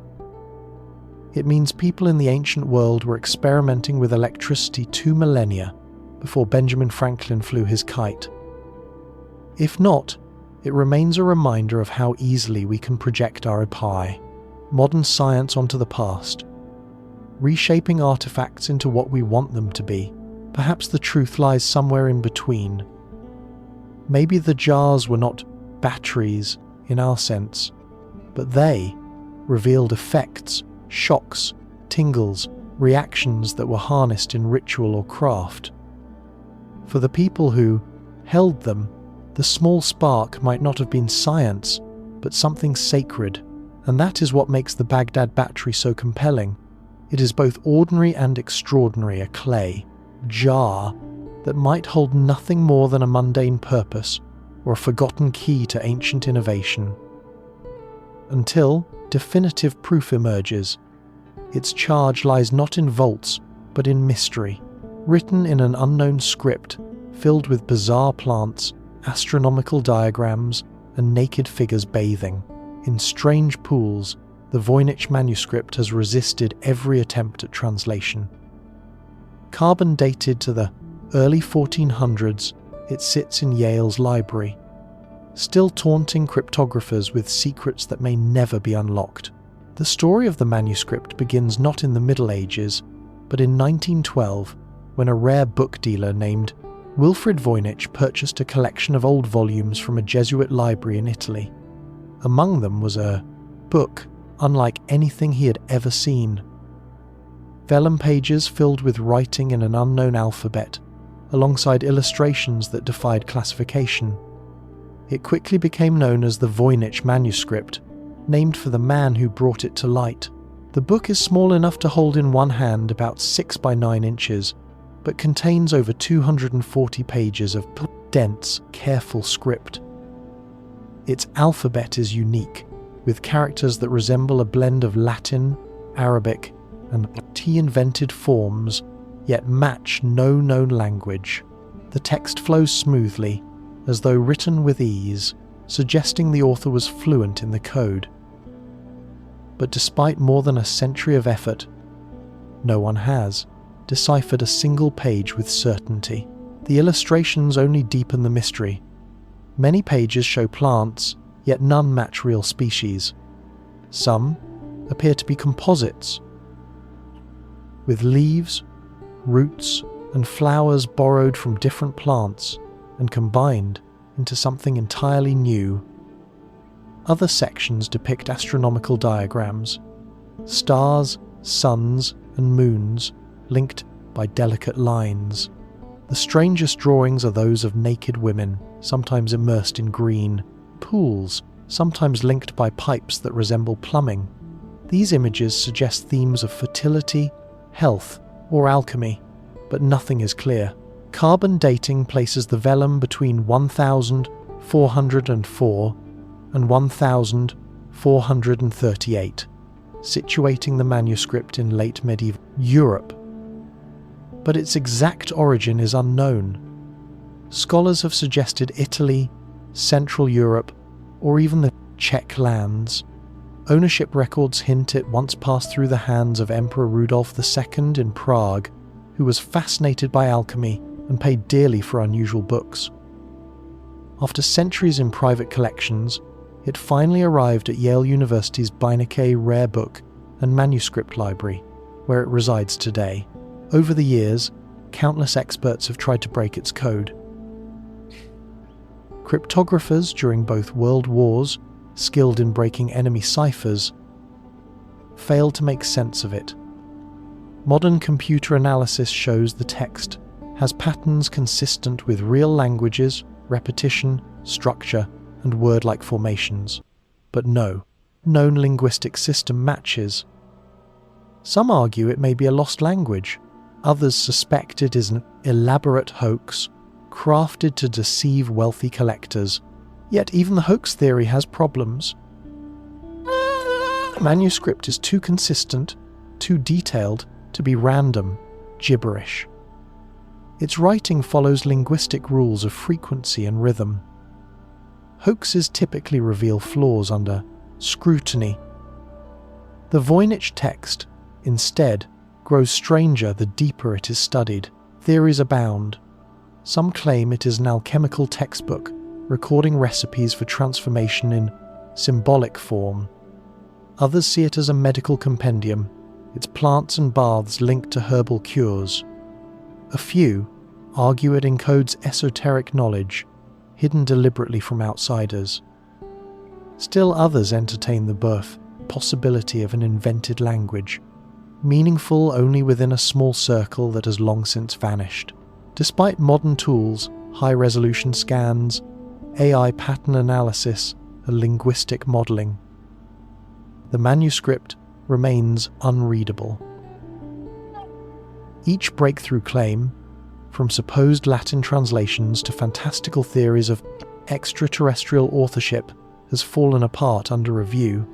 It means people in the ancient world were experimenting with electricity 2 millennia before Benjamin Franklin flew his kite. If not, it remains a reminder of how easily we can project our modern science onto the past, reshaping artifacts into what we want them to be. Perhaps the truth lies somewhere in between. Maybe the jars were not batteries in our sense, but they revealed effects, shocks, tingles, reactions that were harnessed in ritual or craft. For the people who held them, the small spark might not have been science, but something sacred, and that is what makes the Baghdad battery so compelling. It is both ordinary and extraordinary, a clay jar that might hold nothing more than a mundane purpose or a forgotten key to ancient innovation. Until definitive proof emerges, its charge lies not in vaults, but in mystery, written in an unknown script filled with bizarre plants, astronomical diagrams, and naked figures bathing. In strange pools, the Voynich manuscript has resisted every attempt at translation. Carbon dated to the early 1400s, it sits in Yale's library, still taunting cryptographers with secrets that may never be unlocked. The story of the manuscript begins not in the Middle Ages, but in 1912, when a rare book dealer named Wilfrid Voynich purchased a collection of old volumes from a Jesuit library in Italy. Among them was a book unlike anything he had ever seen. Vellum pages filled with writing in an unknown alphabet, alongside illustrations that defied classification. It quickly became known as the Voynich manuscript, named for the man who brought it to light. The book is small enough to hold in one hand, about 6 by 9 inches, but contains over 240 pages of dense, careful script. Its alphabet is unique, with characters that resemble a blend of Latin, Arabic, and invented forms, yet match no known language. The text flows smoothly, as though written with ease, suggesting the author was fluent in the code. But despite more than a century of effort, no one has deciphered a single page with certainty. The illustrations only deepen the mystery. Many pages show plants, yet none match real species. Some appear to be composites, with leaves, roots, and flowers borrowed from different plants and combined into something entirely new. Other sections depict astronomical diagrams, stars, suns, and moons linked by delicate lines. The strangest drawings are those of naked women, sometimes immersed in green, pools, sometimes linked by pipes that resemble plumbing. These images suggest themes of fertility, health, or alchemy, but nothing is clear. Carbon dating places the vellum between 1404 and 1438, situating the manuscript in late medieval Europe. But its exact origin is unknown. Scholars have suggested Italy, Central Europe, or even the Czech lands. Ownership records hint it once passed through the hands of Emperor Rudolf II in Prague, who was fascinated by alchemy and paid dearly for unusual books. After centuries in private collections, it finally arrived at Yale University's Beinecke Rare Book and Manuscript Library, where it resides today. Over the years, countless experts have tried to break its code. Cryptographers during both world wars, skilled in breaking enemy ciphers, failed to make sense of it. Modern computer analysis shows the text has patterns consistent with real languages, repetition, structure, and word-like formations. But no known linguistic system matches. Some argue it may be a lost language. Others suspect it is an elaborate hoax crafted to deceive wealthy collectors. Yet even the hoax theory has problems. The manuscript is too consistent, too detailed to be random gibberish. Its writing follows linguistic rules of frequency and rhythm. Hoaxes typically reveal flaws under scrutiny The Voynich text, instead, grows stranger the deeper it is studied. Theories abound. Some claim it is an alchemical textbook, recording recipes for transformation in symbolic form. Others see it as a medical compendium, its plants and baths linked to herbal cures. A few argue it encodes esoteric knowledge, hidden deliberately from outsiders. Still others entertain the possibility of an invented language, meaningful only within a small circle that has long since vanished. Despite modern tools, high-resolution scans, AI pattern analysis, and linguistic modelling, the manuscript remains unreadable. Each breakthrough claim, from supposed Latin translations to fantastical theories of extraterrestrial authorship, has fallen apart under review.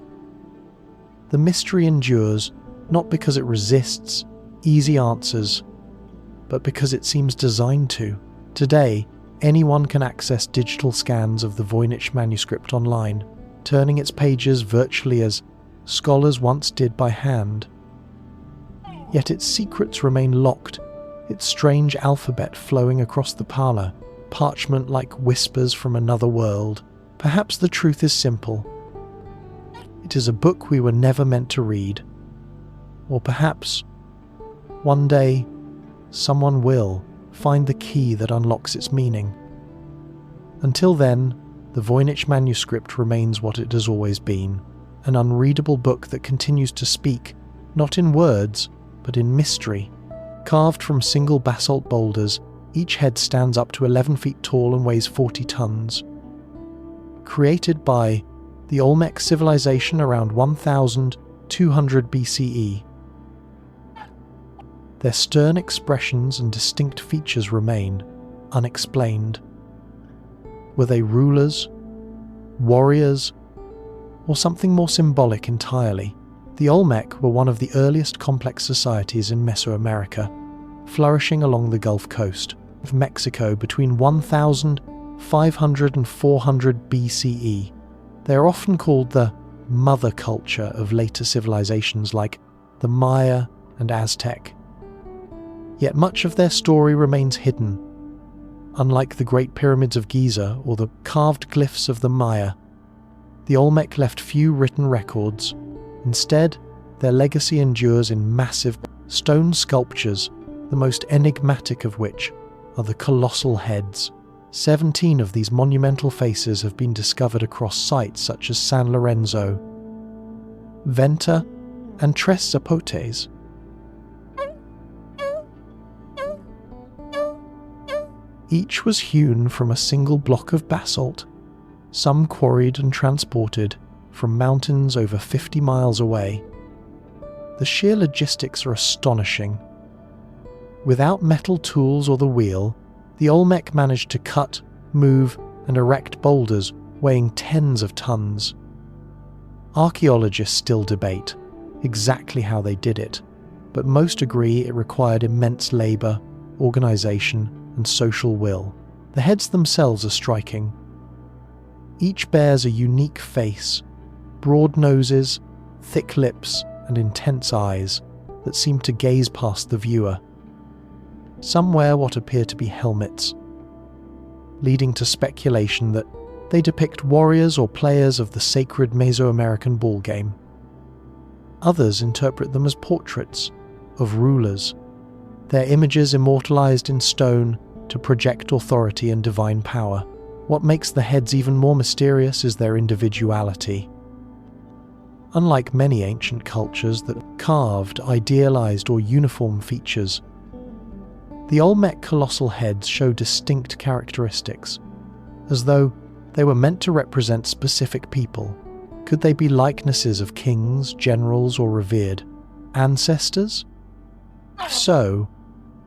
The mystery endures not because it resists easy answers, but because it seems designed to. Today, anyone can access digital scans of the Voynich manuscript online, turning its pages virtually as scholars once did by hand. Yet its secrets remain locked, its strange alphabet flowing across the parlour, parchment like whispers from another world. Perhaps the truth is simple. It is a book we were never meant to read. Or perhaps, one day, someone will find the key that unlocks its meaning. Until then, the Voynich manuscript remains what it has always been, an unreadable book that continues to speak, not in words, but in mystery. Carved from single basalt boulders, each head stands up to 11 feet tall and weighs 40 tons. Created by the Olmec civilization around 1200 BCE. Their stern expressions and distinct features remain unexplained. Were they rulers, warriors, or something more symbolic entirely? The Olmec were one of the earliest complex societies in Mesoamerica, flourishing along the Gulf Coast of Mexico between 1500 and 400 BCE. They are often called the mother culture of later civilizations like the Maya and Aztec. Yet much of their story remains hidden. Unlike the Great Pyramids of Giza or the carved glyphs of the Maya, the Olmec left few written records. Instead, their legacy endures in massive stone sculptures, the most enigmatic of which are the colossal heads. 17 of these monumental faces have been discovered across sites such as San Lorenzo, Venta, and Tres Zapotes. Each was hewn from a single block of basalt, some quarried and transported from mountains over 50 miles away. The sheer logistics are astonishing. Without metal tools or the wheel, the Olmec managed to cut, move, and erect boulders weighing tens of tons. Archaeologists still debate exactly how they did it, but most agree it required immense labour, organisation, and social will. The heads themselves are striking. Each bears a unique face, broad noses, thick lips, and intense eyes that seem to gaze past the viewer. Some wear what appear to be helmets, leading to speculation that they depict warriors or players of the sacred Mesoamerican ball game. Others interpret them as portraits of rulers, their images immortalized in stone to project authority and divine power. What makes the heads even more mysterious is their individuality. Unlike many ancient cultures that carved, idealized, or uniform features, the Olmec colossal heads show distinct characteristics, as though they were meant to represent specific people. Could they be likenesses of kings, generals, or revered ancestors? If so,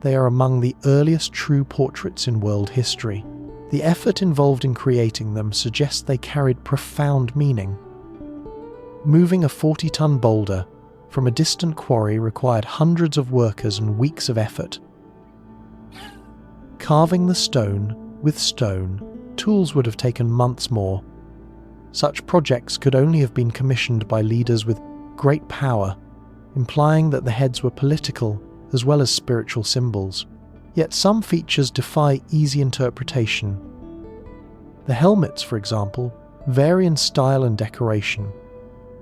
they are among the earliest true portraits in world history. The effort involved in creating them suggests they carried profound meaning. Moving a 40-ton boulder from a distant quarry required hundreds of workers and weeks of effort. Carving the stone with stone, tools would have taken months more. Such projects could only have been commissioned by leaders with great power, implying that the heads were political as well as spiritual symbols. Yet some features defy easy interpretation. The helmets, for example, vary in style and decoration.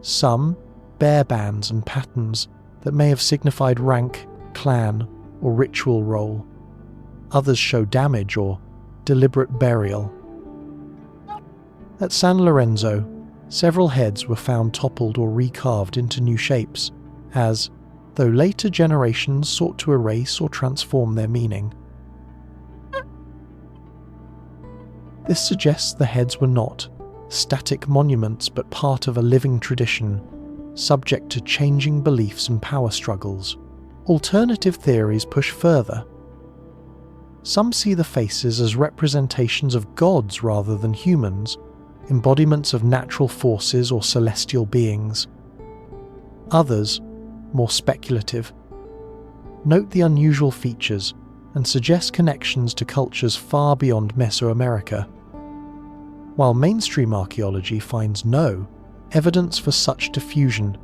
Some bear bands and patterns that may have signified rank, clan, or ritual role. Others show damage or deliberate burial. At San Lorenzo, several heads were found toppled or recarved into new shapes, as though later generations sought to erase or transform their meaning. This suggests the heads were not static monuments but part of a living tradition, subject to changing beliefs and power struggles. Alternative theories push further. Some see the faces as representations of gods rather than humans, embodiments of natural forces or celestial beings. Others, more speculative, note the unusual features and suggest connections to cultures far beyond Mesoamerica. While mainstream archaeology finds no evidence for such diffusion,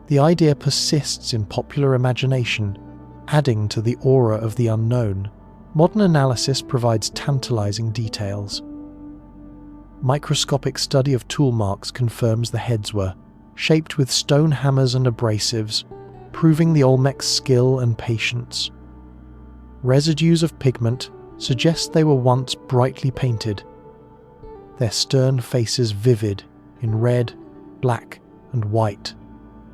the idea persists in popular imagination, adding to the aura of the unknown. Modern analysis provides tantalizing details. Microscopic study of tool marks confirms the heads were shaped with stone hammers and abrasives, proving the Olmec's skill and patience. Residues of pigment suggest they were once brightly painted, their stern faces vivid in red, black, and white.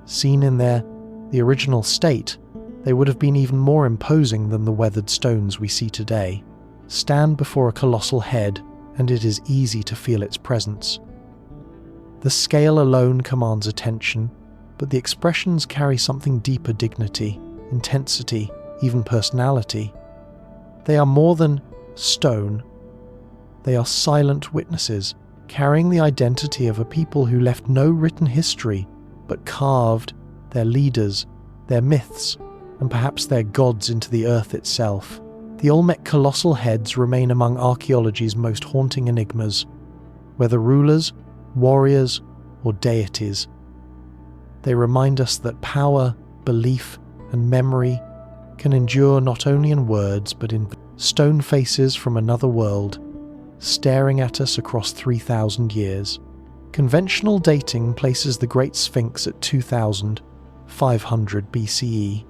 Seen in the original state, they would have been even more imposing than the weathered stones we see today. Stand before a colossal head, and it is easy to feel its presence. The scale alone commands attention, but the expressions carry something deeper: dignity, intensity, even personality. They are more than stone. They are silent witnesses, carrying the identity of a people who left no written history, but carved their leaders, their myths, and perhaps their gods into the earth itself. The Olmec colossal heads remain among archaeology's most haunting enigmas, whether rulers, warriors, or deities. They remind us that power, belief, and memory can endure not only in words but in stone faces from another world, staring at us across 3,000 years. Conventional dating places the Great Sphinx at 2,500 BCE.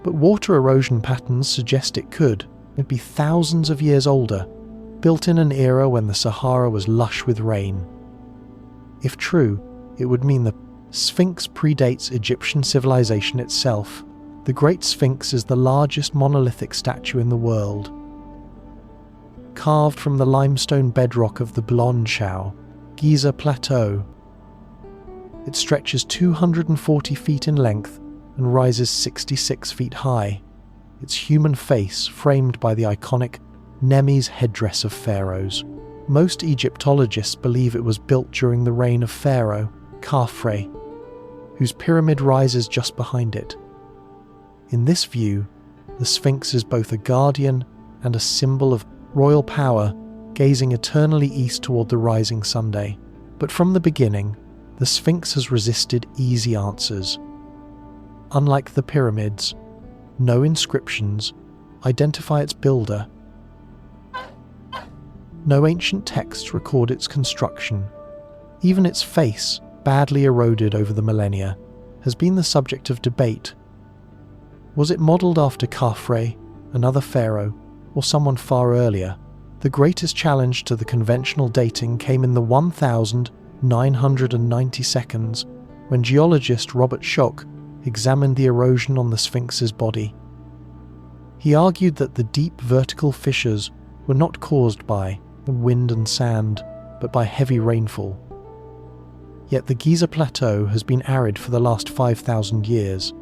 But water erosion patterns suggest it could be thousands of years older, built in an era when the Sahara was lush with rain. If true, it would mean the Sphinx predates Egyptian civilization itself. The Great Sphinx is the largest monolithic statue in the world. Carved from the limestone bedrock of the Blonchau, Giza Plateau. It stretches 240 feet in length and rises 66 feet high, its human face framed by the iconic Nemes headdress of pharaohs. Most Egyptologists believe it was built during the reign of Pharaoh Khafre, whose pyramid rises just behind it. In this view, the Sphinx is both a guardian and a symbol of royal power, gazing eternally east toward the rising Sunday. But from the beginning, the Sphinx has resisted easy answers. Unlike the pyramids, no inscriptions identify its builder. No ancient texts record its construction. Even its face, badly eroded over the millennia, has been the subject of debate. Was it modelled after Khafre, another pharaoh, or someone far earlier? The greatest challenge to the conventional dating came in the 1,990 seconds, when geologist Robert Schoch examined the erosion on the Sphinx's body. He argued that the deep vertical fissures were not caused by wind and sand, but by heavy rainfall. Yet the Giza Plateau has been arid for the last 5,000 years.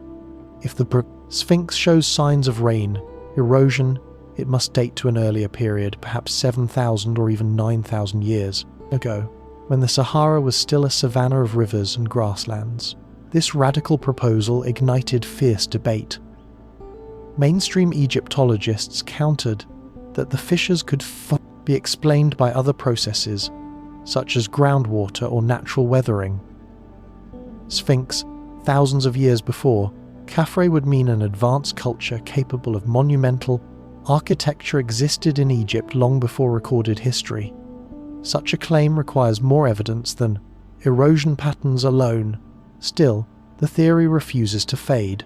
If the Sphinx shows signs of rain, erosion, it must date to an earlier period, perhaps 7,000 or even 9,000 years ago, when the Sahara was still a savanna of rivers and grasslands. This radical proposal ignited fierce debate. Mainstream Egyptologists countered that the fissures could be explained by other processes, such as groundwater or natural weathering. Sphinx thousands of years before, Khafre would mean an advanced culture capable of monumental architecture existed in Egypt long before recorded history. Such a claim requires more evidence than erosion patterns alone. Still, the theory refuses to fade.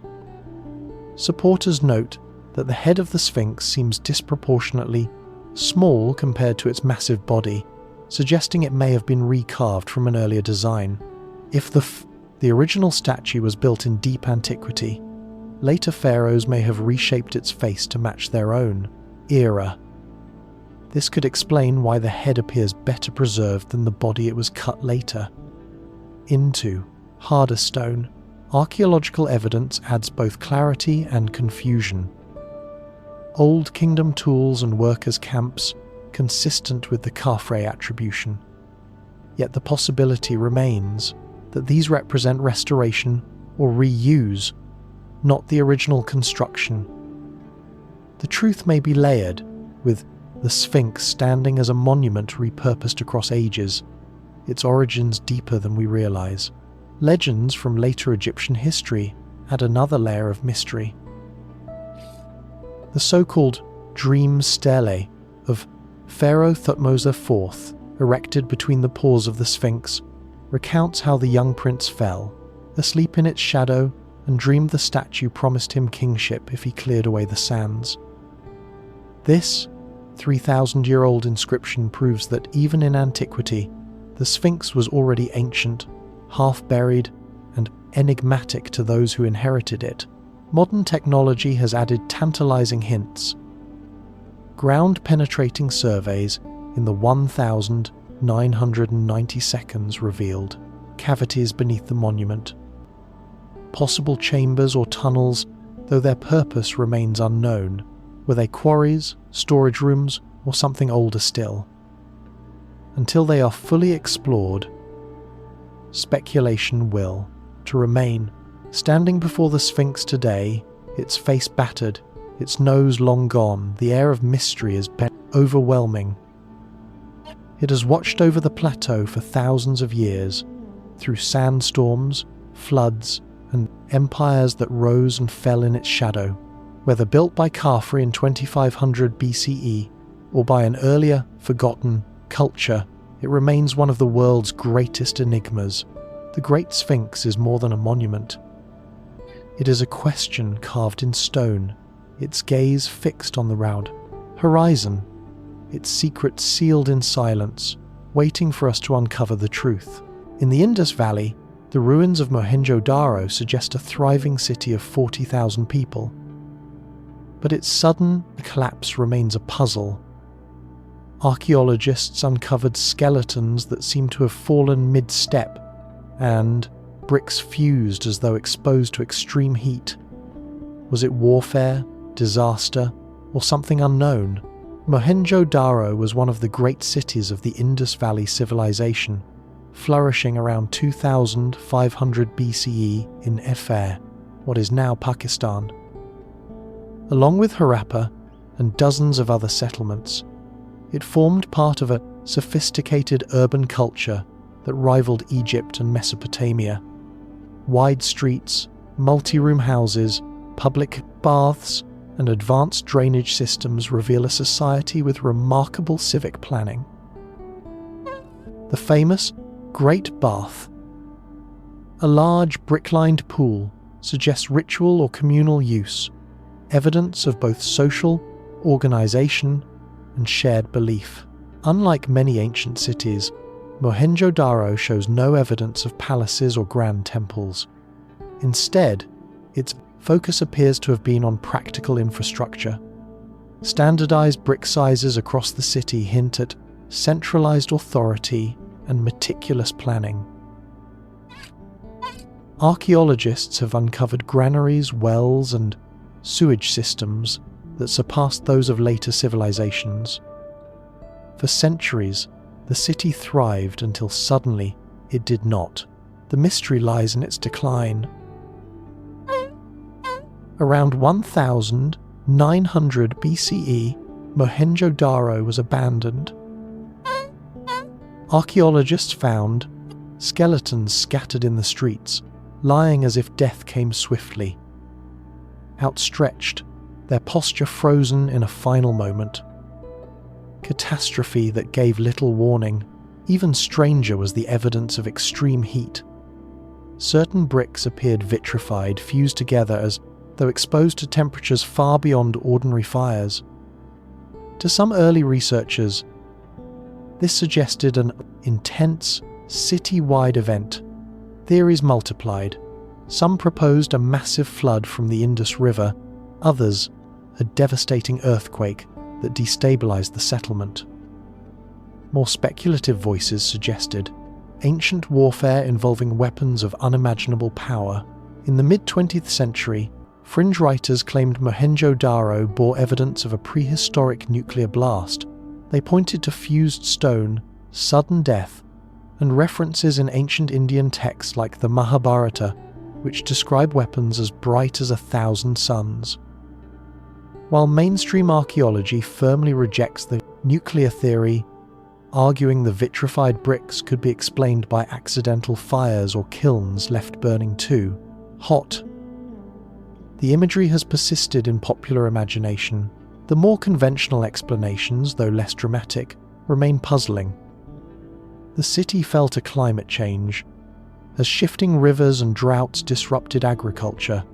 Supporters note that the head of the Sphinx seems disproportionately small compared to its massive body, suggesting it may have been recarved from an earlier design. If the original statue was built in deep antiquity, later pharaohs may have reshaped its face to match their own era. This could explain why the head appears better preserved than the body it was cut later into. Harder stone. Archaeological evidence adds both clarity and confusion. Old Kingdom tools and workers' camps consistent with the Khafre attribution. Yet the possibility remains that these represent restoration or reuse, not the original construction. The truth may be layered, with the Sphinx standing as a monument repurposed across ages, its origins deeper than we realize. Legends from later Egyptian history add another layer of mystery. The so-called dream stele of Pharaoh Thutmose IV, erected between the paws of the Sphinx, recounts how the young prince fell, asleep in its shadow, and dreamed the statue promised him kingship if he cleared away the sands. This 3,000-year-old inscription proves that even in antiquity, the Sphinx was already ancient, half-buried, and enigmatic to those who inherited it. Modern technology has added tantalizing hints. Ground-penetrating surveys in the 1,990 seconds revealed cavities beneath the monument. Possible chambers or tunnels, though their purpose remains unknown. Were they quarries, storage rooms, or something older still? Until they are fully explored, speculation will remain. Standing before the Sphinx today, its face battered, its nose long gone, the air of mystery has been overwhelming. It has watched over the plateau for thousands of years, through sandstorms, floods, and empires that rose and fell in its shadow. Whether built by Khafre in 2500 BCE or by an earlier, forgotten culture, it remains one of the world's greatest enigmas. The Great Sphinx is more than a monument. It is a question carved in stone, its gaze fixed on the round horizon, its secret sealed in silence, waiting for us to uncover the truth. In the Indus Valley, the ruins of Mohenjo-Daro suggest a thriving city of 40,000 people. But its sudden collapse remains a puzzle. Archaeologists uncovered skeletons that seem to have fallen mid-step, and bricks fused as though exposed to extreme heat. Was it warfare, disaster, or something unknown? Mohenjo-Daro was one of the great cities of the Indus Valley civilization, flourishing around 2500 BCE in Efare, what is now Pakistan. Along with Harappa and dozens of other settlements, it formed part of a sophisticated urban culture that rivaled Egypt and Mesopotamia. Wide streets, multi-room houses, public baths, and advanced drainage systems reveal a society with remarkable civic planning. The famous Great Bath, a large brick-lined pool, suggests ritual or communal use, evidence of both social organization and shared belief. Unlike many ancient cities, Mohenjo-Daro shows no evidence of palaces or grand temples. Instead, its focus appears to have been on practical infrastructure. Standardized brick sizes across the city hint at centralized authority and meticulous planning. Archaeologists have uncovered granaries, wells, and sewage systems that surpassed those of later civilizations. For centuries, the city thrived until suddenly it did not. The mystery lies in its decline. Around 1900 BCE, Mohenjo-Daro was abandoned. Archaeologists found skeletons scattered in the streets, lying as if death came swiftly. Outstretched, their posture frozen in a final moment. Catastrophe that gave little warning. Even stranger was the evidence of extreme heat. Certain bricks appeared vitrified, fused together as though exposed to temperatures far beyond ordinary fires. To some early researchers, this suggested an intense, city-wide event. Theories multiplied. Some proposed a massive flood from the Indus River, others a devastating earthquake that destabilized the settlement. More speculative voices suggested ancient warfare involving weapons of unimaginable power. In the mid-20th century, fringe writers claimed Mohenjo-Daro bore evidence of a prehistoric nuclear blast. They pointed to fused stone, sudden death, and references in ancient Indian texts like the Mahabharata, which describe weapons as bright as 1,000 suns. While mainstream archaeology firmly rejects the nuclear theory, arguing the vitrified bricks could be explained by accidental fires or kilns left burning too hot, the imagery has persisted in popular imagination. The more conventional explanations, though less dramatic, remain puzzling. The city fell to climate change, as shifting rivers and droughts disrupted agriculture.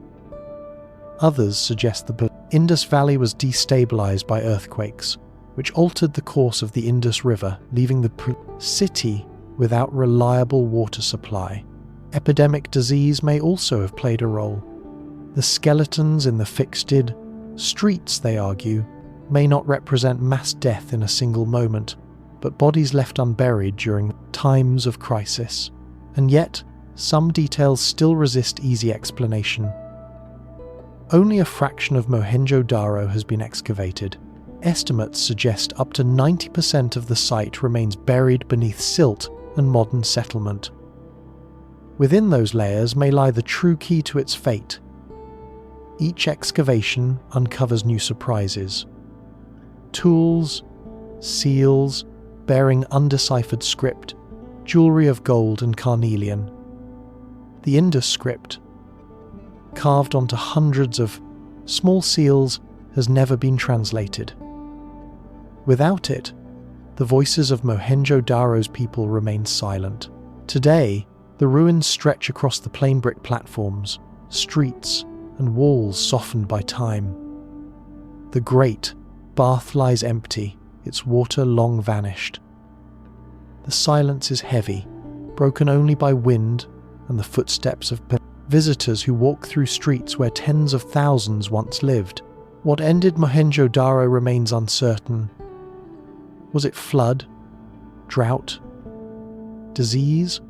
Others suggest the Indus Valley was destabilized by earthquakes, which altered the course of the Indus River, leaving the city without reliable water supply. Epidemic disease may also have played a role. The skeletons in the fixed streets, they argue, may not represent mass death in a single moment, but bodies left unburied during times of crisis. And yet, some details still resist easy explanation. Only a fraction of Mohenjo-Daro has been excavated. Estimates suggest up to 90% of the site remains buried beneath silt and modern settlement. Within those layers may lie the true key to its fate. Each excavation uncovers new surprises. Tools, seals, bearing undeciphered script, jewelry of gold and carnelian. The Indus script, carved onto hundreds of small seals, has never been translated. Without it, the voices of Mohenjo-Daro's people remain silent. Today, the ruins stretch across the plain brick platforms, streets, and walls softened by time. The great bath lies empty, its water long vanished. The silence is heavy, broken only by wind and the footsteps of visitors who walk through streets where tens of thousands once lived. What ended Mohenjo-Daro remains uncertain. Was it flood, drought, disease,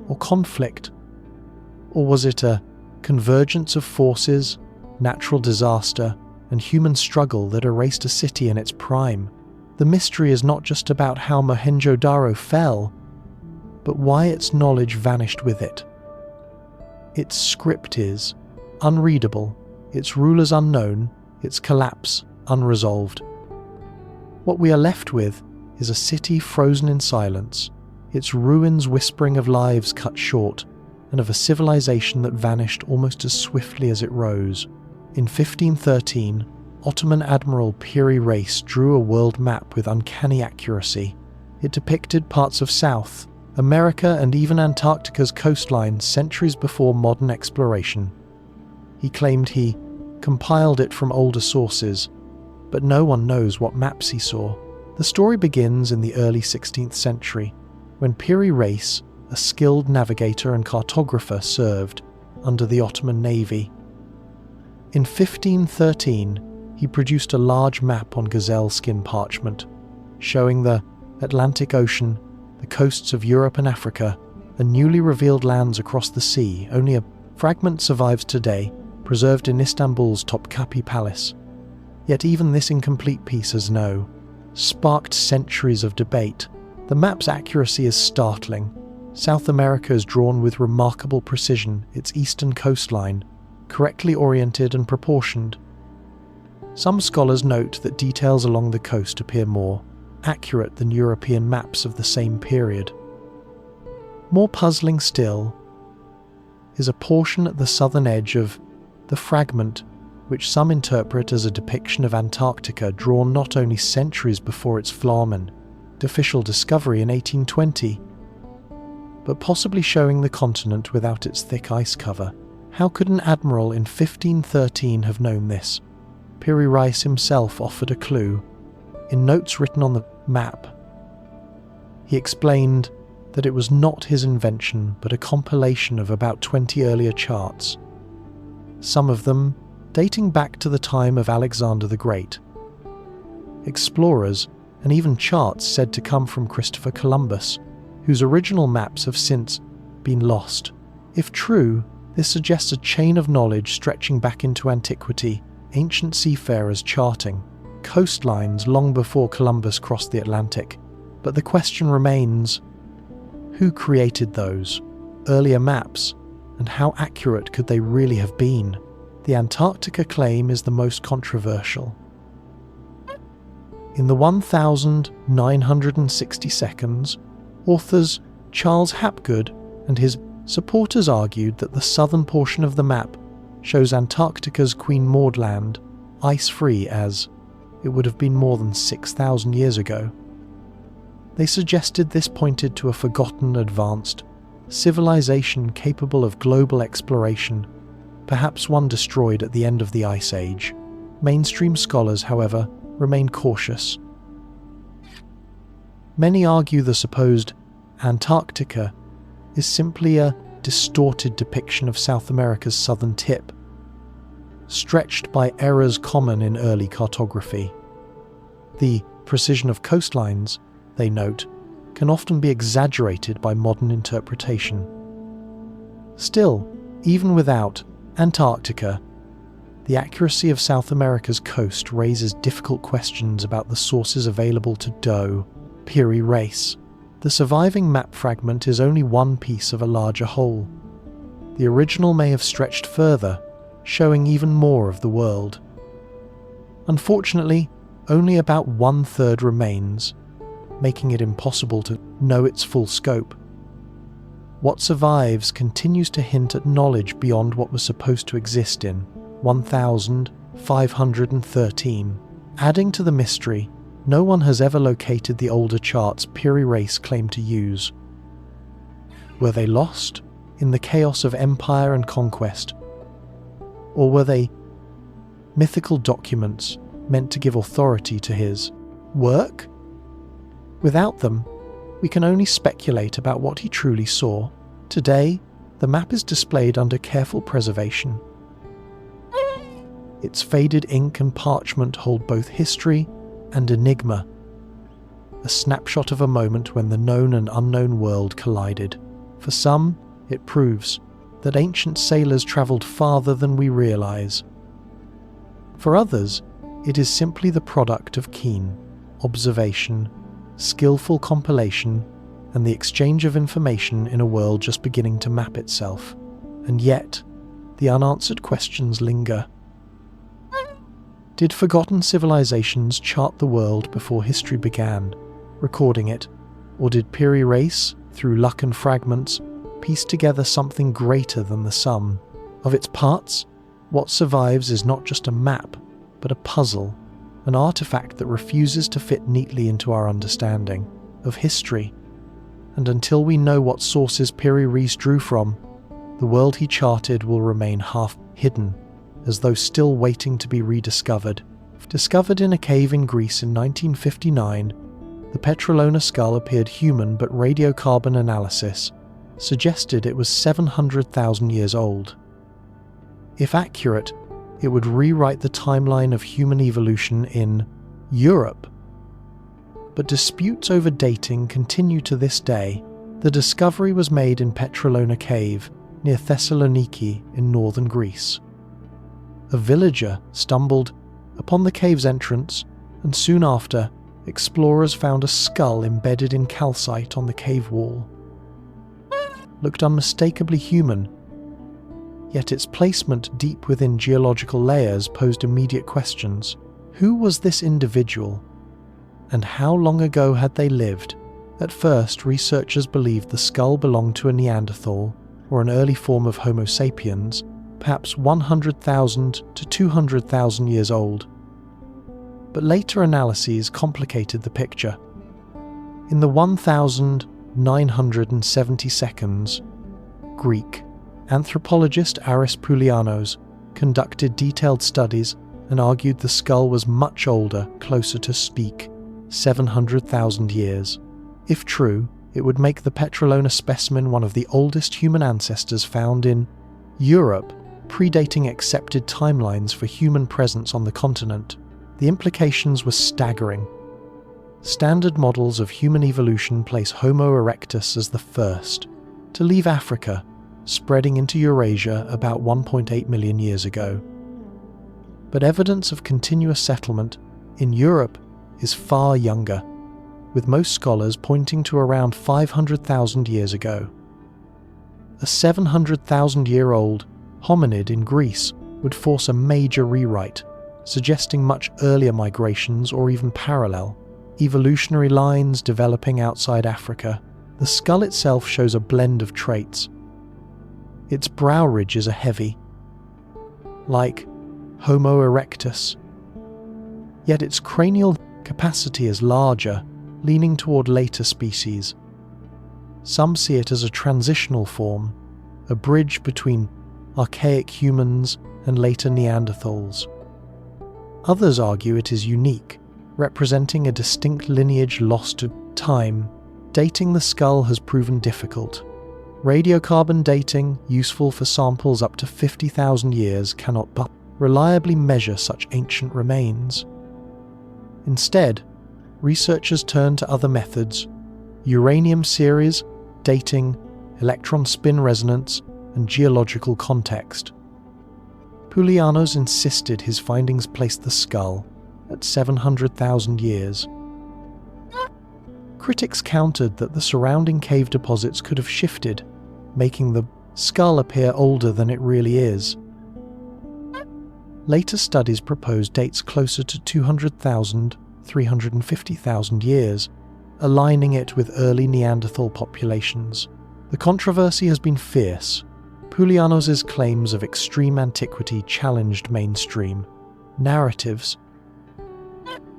or conflict? Or was it a convergence of forces, natural disaster, and human struggle that erased a city in its prime? The mystery is not just about how Mohenjo-Daro fell, but why its knowledge vanished with it. Its script is unreadable, its rulers unknown, its collapse unresolved. What we are left with is a city frozen in silence, its ruins whispering of lives cut short, and of a civilization that vanished almost as swiftly as it rose. In 1513, Ottoman Admiral Piri Reis drew a world map with uncanny accuracy. It depicted parts of South America and even Antarctica's coastline centuries before modern exploration. He claimed he compiled it from older sources, but no one knows what maps he saw. The story begins in the early 16th century, when Piri Reis, a skilled navigator and cartographer, served under the Ottoman Navy. In 1513, he produced a large map on gazelle skin parchment, showing the Atlantic Ocean, the coasts of Europe and Africa, and newly revealed lands across the sea. Only a fragment survives today, preserved in Istanbul's Topkapi Palace. Yet even this incomplete piece has sparked centuries of debate. The map's accuracy is startling. South America is drawn with remarkable precision, its eastern coastline correctly oriented and proportioned. Some scholars note that details along the coast appear more accurate than European maps of the same period. More puzzling still, is a portion at the southern edge of the fragment, which some interpret as a depiction of Antarctica drawn not only centuries before its Flamen official discovery in 1820, but possibly showing the continent without its thick ice cover. How could an admiral in 1513 have known this? Piri Reis himself offered a clue. In notes written on the map, he explained that it was not his invention but a compilation of about 20 earlier charts, some of them dating back to the time of Alexander the Great. Explorers and even charts said to come from Christopher Columbus, whose original maps have since been lost. If true, this suggests a chain of knowledge stretching back into antiquity, ancient seafarers charting coastlines long before Columbus crossed the Atlantic. But the question remains, who created those earlier maps, and how accurate could they really have been? The Antarctica claim is the most controversial. In the 1,960 seconds, authors Charles Hapgood and his supporters argued that the southern portion of the map shows Antarctica's Queen Maud Land ice-free as it would have been more than 6,000 years ago. They suggested this pointed to a forgotten, advanced civilization capable of global exploration, perhaps one destroyed at the end of the Ice Age. Mainstream scholars, however, remain cautious. Many argue the supposed Antarctica is simply a distorted depiction of South America's southern tip, stretched by errors common in early cartography. The precision of coastlines, they note, can often be exaggerated by modern interpretation. Still, even without Antarctica, the accuracy of South America's coast raises difficult questions about the sources available to Piri Reis. The surviving map fragment is only one piece of a larger whole. The original may have stretched further, showing even more of the world. Unfortunately, only about 1/3 remains, making it impossible to know its full scope. What survives continues to hint at knowledge beyond what was supposed to exist in 1513. Adding to the mystery, no one has ever located the older charts Piri Reis claimed to use. Were they lost in the chaos of empire and conquest? Or were they mythical documents meant to give authority to his work? Without them, we can only speculate about what he truly saw. Today, the map is displayed under careful preservation. Its faded ink and parchment hold both history and enigma, a snapshot of a moment when the known and unknown world collided. For some, it proves that ancient sailors travelled farther than we realise. For others, it is simply the product of keen observation, skillful compilation, and the exchange of information in a world just beginning to map itself. And yet, the unanswered questions linger. Did forgotten civilizations chart the world before history began, recording it, or did Piri Reis, through luck and fragments, piece together something greater than the sum of its parts? What survives is not just a map, but a puzzle, an artifact that refuses to fit neatly into our understanding of history. And until we know what sources Piri Reis drew from, the world he charted will remain half hidden, as though still waiting to be rediscovered. Discovered in a cave in Greece in 1959, the Petrolona skull appeared human, but radiocarbon analysis suggested it was 700,000 years old. If accurate, it would rewrite the timeline of human evolution in Europe. But disputes over dating continue to this day. The discovery was made in Petrolona Cave, near Thessaloniki in northern Greece. A villager stumbled upon the cave's entrance, and soon after, explorers found a skull embedded in calcite on the cave wall. Looked unmistakably human, yet its placement deep within geological layers posed immediate questions. Who was this individual, and how long ago had they lived? At first, researchers believed the skull belonged to a Neanderthal or an early form of Homo sapiens, perhaps 100,000 to 200,000 years old. But later analyses complicated the picture. In the 1972 Greek anthropologist Aris Poulianos conducted detailed studies and argued the skull was much older, closer to 700,000 years. If true, it would make the Petrolona specimen one of the oldest human ancestors found in Europe, predating accepted timelines for human presence on the continent. The implications were staggering. Standard models of human evolution place Homo erectus as the first to leave Africa, spreading into Eurasia about 1.8 million years ago. But evidence of continuous settlement in Europe is far younger, with most scholars pointing to around 500,000 years ago. A 700,000-year-old hominid in Greece would force a major rewrite, suggesting much earlier migrations or even parallel evolutionary lines developing outside Africa. The skull itself shows a blend of traits. Its brow ridges are heavy, like Homo erectus, yet its cranial capacity is larger, leaning toward later species. Some see it as a transitional form, a bridge between archaic humans and later Neanderthals. Others argue it is unique, representing a distinct lineage lost to time. Dating the skull has proven difficult. Radiocarbon dating, useful for samples up to 50,000 years, cannot but reliably measure such ancient remains. Instead, researchers turn to other methods: uranium series, dating, electron spin resonance, and geological context. Poulianos insisted his findings placed the skull at 700,000 years. Critics countered that the surrounding cave deposits could have shifted, making the skull appear older than it really is. Later studies proposed dates closer to 200,000, 350,000 years, aligning it with early Neanderthal populations. The controversy has been fierce. Poulianos' claims of extreme antiquity challenged mainstream narratives,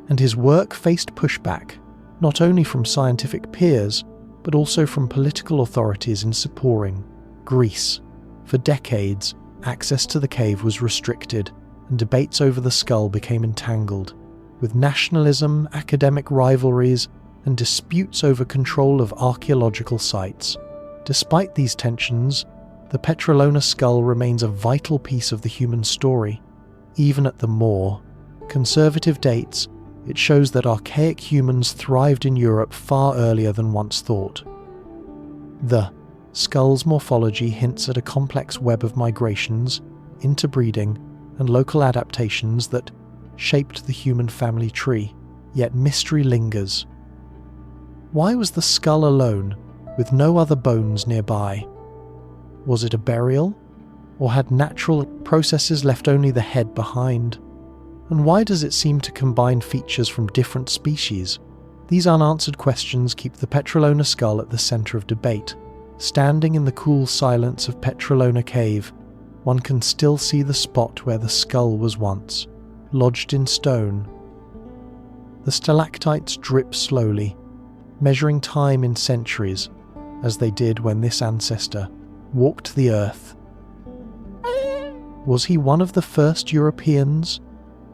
and his work faced pushback, not only from scientific peers, but also from political authorities in supporting Greece. For decades, access to the cave was restricted, and debates over the skull became entangled, with nationalism, academic rivalries, and disputes over control of archaeological sites. Despite these tensions, the Petrolona skull remains a vital piece of the human story. Even at the more conservative dates, it shows that archaic humans thrived in Europe far earlier than once thought. The skull's morphology hints at a complex web of migrations, interbreeding, and local adaptations that shaped the human family tree, yet mystery lingers. Why was the skull alone, with no other bones nearby? Was it a burial, or had natural processes left only the head behind? And why does it seem to combine features from different species? These unanswered questions keep the Petrolona skull at the center of debate. Standing in the cool silence of Petrolona Cave, one can still see the spot where the skull was once, lodged in stone. The stalactites drip slowly, measuring time in centuries, as they did when this ancestor walked the earth. Was he one of the first Europeans?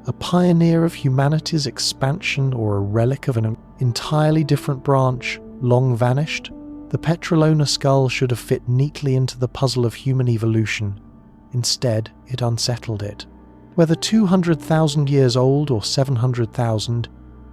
A pioneer of humanity's expansion, or a relic of an entirely different branch, long vanished? The Petrolona skull should have fit neatly into the puzzle of human evolution. Instead, it unsettled it. Whether 200,000 years old or 700,000,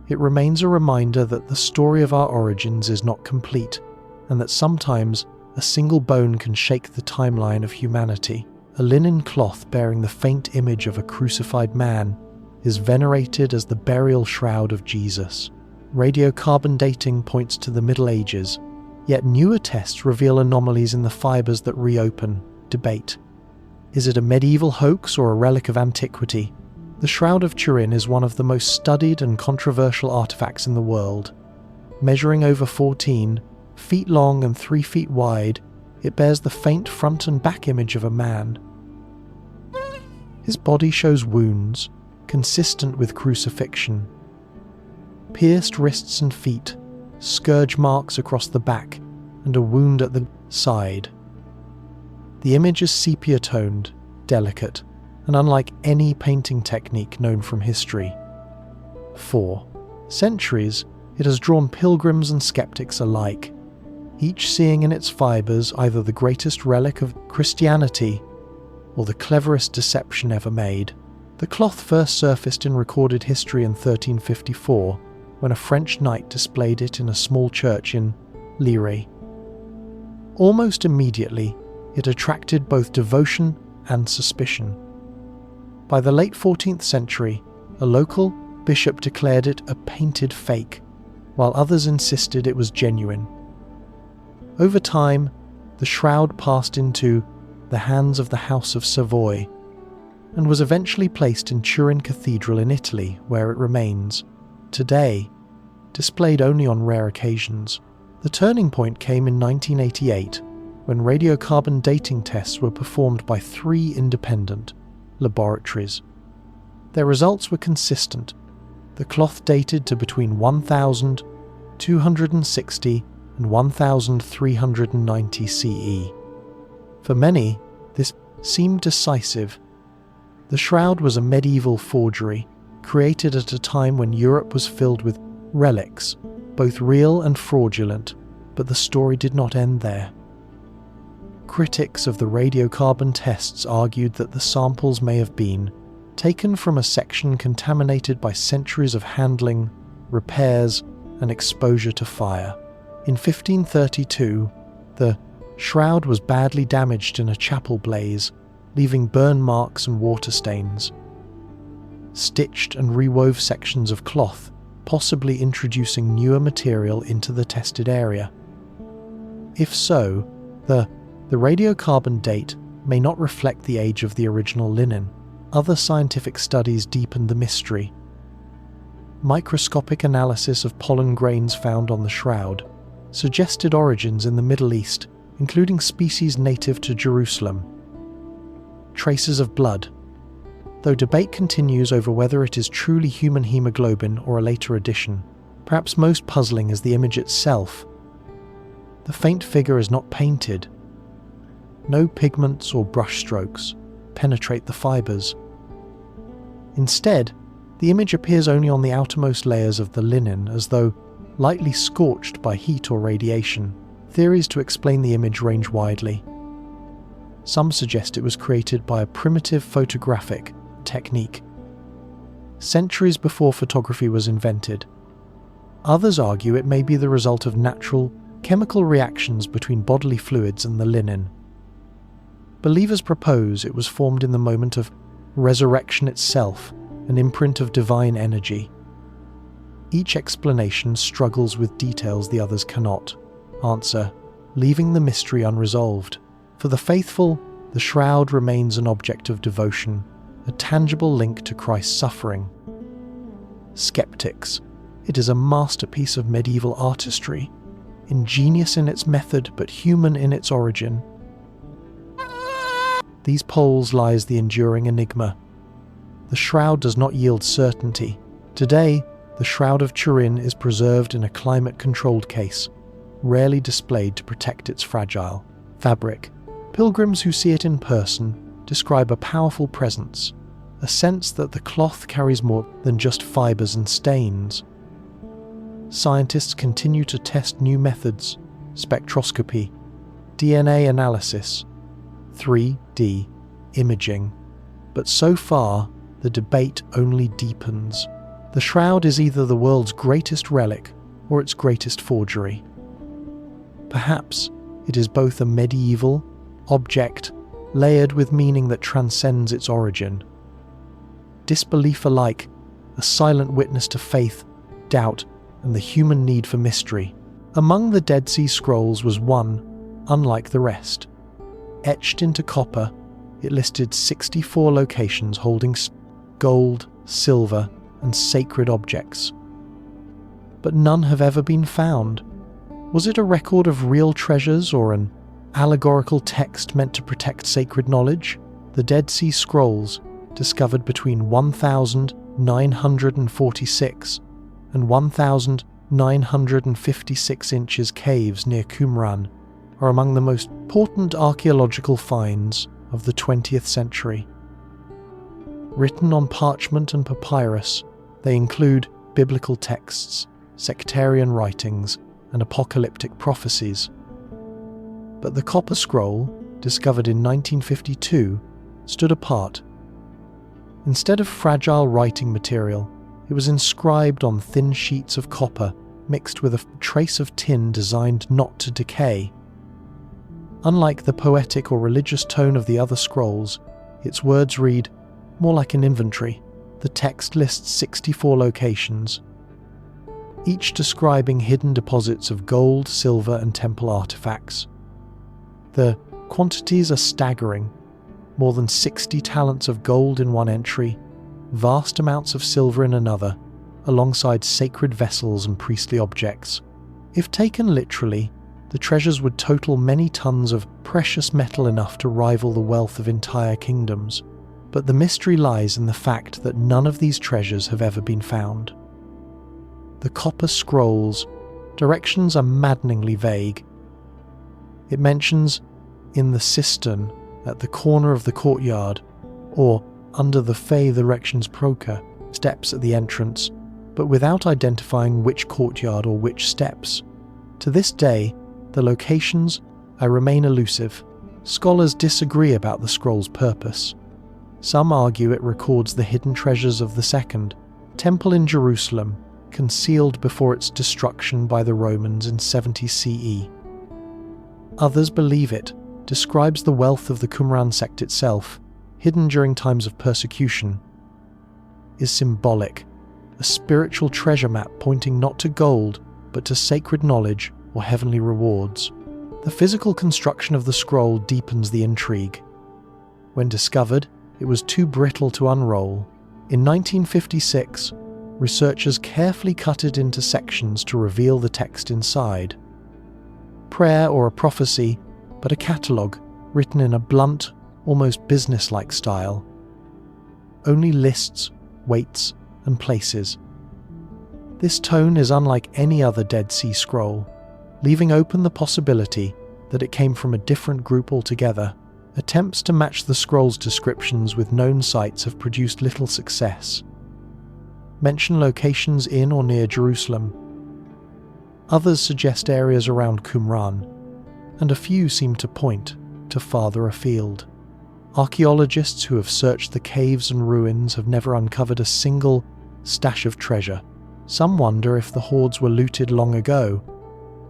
it remains a reminder that the story of our origins is not complete, and that sometimes a single bone can shake the timeline of humanity. A linen cloth bearing the faint image of a crucified man is venerated as the burial shroud of Jesus. Radiocarbon dating points to the Middle Ages, yet newer tests reveal anomalies in the fibers that reopen debate. Is it a medieval hoax or a relic of antiquity? The Shroud of Turin is one of the most studied and controversial artifacts in the world. Measuring over 14 feet long and 3 feet wide, It bears the faint front and back image of a man. His body shows wounds, consistent with crucifixion. Pierced wrists and feet, scourge marks across the back, and a wound at the side. The image is sepia-toned, delicate, and unlike any painting technique known from history. For centuries, it has drawn pilgrims and skeptics alike, each seeing in its fibres either the greatest relic of Christianity or the cleverest deception ever made. The cloth first surfaced in recorded history in 1354, when a French knight displayed it in a small church in Lire. Almost immediately, it attracted both devotion and suspicion. By the late 14th century, a local bishop declared it a painted fake, while others insisted it was genuine. Over time, the shroud passed into the hands of the House of Savoy and was eventually placed in Turin Cathedral in Italy, where it remains, today, displayed only on rare occasions. The turning point came in 1988, when radiocarbon dating tests were performed by 3 independent laboratories. Their results were consistent. The cloth dated to between 1260 and 1390 CE. For many, this seemed decisive. The shroud was a medieval forgery, created at a time when Europe was filled with relics, both real and fraudulent, but the story did not end there. Critics of the radiocarbon tests argued that the samples may have been taken from a section contaminated by centuries of handling, repairs, and exposure to fire. In 1532, the shroud was badly damaged in a chapel blaze, leaving burn marks and water stains. Stitched and rewove sections of cloth, possibly introducing newer material into the tested area. If so, the radiocarbon date may not reflect the age of the original linen. Other scientific studies deepened the mystery. Microscopic analysis of pollen grains found on the shroud suggested origins in the Middle East, including species native to Jerusalem. Traces of blood. Though debate continues over whether it is truly human hemoglobin or a later addition, perhaps most puzzling is the image itself. The faint figure is not painted. No pigments or brushstrokes penetrate the fibres. Instead, the image appears only on the outermost layers of the linen, as though lightly scorched by heat or radiation. Theories to explain the image range widely. Some suggest it was created by a primitive photographic technique, centuries before photography was invented. Others argue it may be the result of natural chemical reactions between bodily fluids and the linen. Believers propose it was formed in the moment of resurrection itself, an imprint of divine energy. Each explanation struggles with details the others cannot answer, leaving the mystery unresolved. For the faithful, the shroud remains an object of devotion, a tangible link to Christ's suffering. Skeptics, it is a masterpiece of medieval artistry, ingenious in its method but human in its origin. These poles lies the enduring enigma. The shroud does not yield certainty. Today, the Shroud of Turin is preserved in a climate-controlled case, rarely displayed to protect its fragile fabric. Pilgrims who see it in person describe a powerful presence, a sense that the cloth carries more than just fibres and stains. Scientists continue to test new methods, spectroscopy, DNA analysis, 3D imaging, but so far the debate only deepens. The shroud is either the world's greatest relic or its greatest forgery. Perhaps it is both a medieval object layered with meaning that transcends its origin. Disbelief alike, a silent witness to faith, doubt, and the human need for mystery. Among the Dead Sea Scrolls was one, unlike the rest. Etched into copper, it listed 64 locations holding gold, silver, and sacred objects. But none have ever been found. Was it a record of real treasures or an allegorical text meant to protect sacred knowledge, the Dead Sea Scrolls, discovered between 1,946 and 1,956 inches caves near Qumran, are among the most important archaeological finds of the 20th century. Written on parchment and papyrus, they include biblical texts, sectarian writings, and apocalyptic prophecies. But the copper scroll, discovered in 1952, stood apart. Instead of fragile writing material, it was inscribed on thin sheets of copper mixed with a trace of tin designed not to decay. Unlike the poetic or religious tone of the other scrolls, its words read more like an inventory. The text lists 64 locations, each describing hidden deposits of gold, silver, and temple artifacts. The quantities are staggering: more than 60 talents of gold in one entry, vast amounts of silver in another, alongside sacred vessels and priestly objects. If taken literally, the treasures would total many tons of precious metal enough to rival the wealth of entire kingdoms. But the mystery lies in the fact that none of these treasures have ever been found. The copper scroll's directions are maddeningly vague. It mentions in the cistern at the corner of the courtyard, or under the Fey directions proca, steps at the entrance, but without identifying which courtyard or which steps. To this day, the locations remain elusive. Scholars disagree about the scroll's purpose. Some argue it records the hidden treasures of the Second Temple in Jerusalem, concealed before its destruction by the Romans in 70 CE. Others believe it describes the wealth of the Qumran sect itself, hidden during times of persecution, is symbolic, a spiritual treasure map pointing not to gold, but to sacred knowledge or heavenly rewards. The physical construction of the scroll deepens the intrigue. When discovered, it was too brittle to unroll. In 1956, researchers carefully cut it into sections to reveal the text inside. Prayer or a prophecy, but a catalogue written in a blunt, almost business-like style. Only lists, weights, and places. This tone is unlike any other Dead Sea Scroll, leaving open the possibility that it came from a different group altogether. Attempts to match the scroll's descriptions with known sites have produced little success. Mention locations in or near Jerusalem. Others suggest areas around Qumran, and a few seem to point to farther afield. Archaeologists who have searched the caves and ruins have never uncovered a single stash of treasure. Some wonder if the hoards were looted long ago,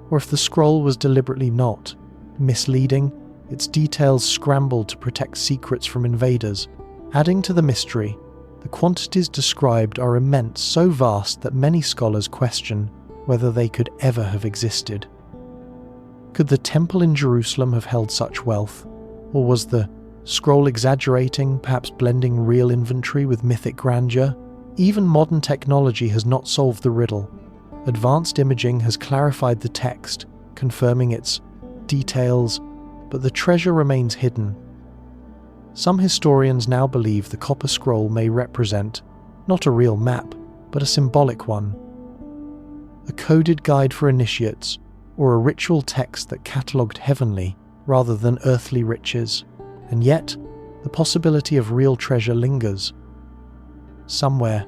or if the scroll was deliberately not misleading, its details scrambled to protect secrets from invaders. Adding to the mystery, the quantities described are immense, so vast that many scholars question whether they could ever have existed. Could the temple in Jerusalem have held such wealth, or was the scroll exaggerating, perhaps blending real inventory with mythic grandeur? Even modern technology has not solved the riddle. Advanced imaging has clarified the text, confirming its details, but the treasure remains hidden. Some historians now believe the copper scroll may represent not a real map, but a symbolic one. A coded guide for initiates, or a ritual text that catalogued heavenly rather than earthly riches. And yet, the possibility of real treasure lingers. Somewhere,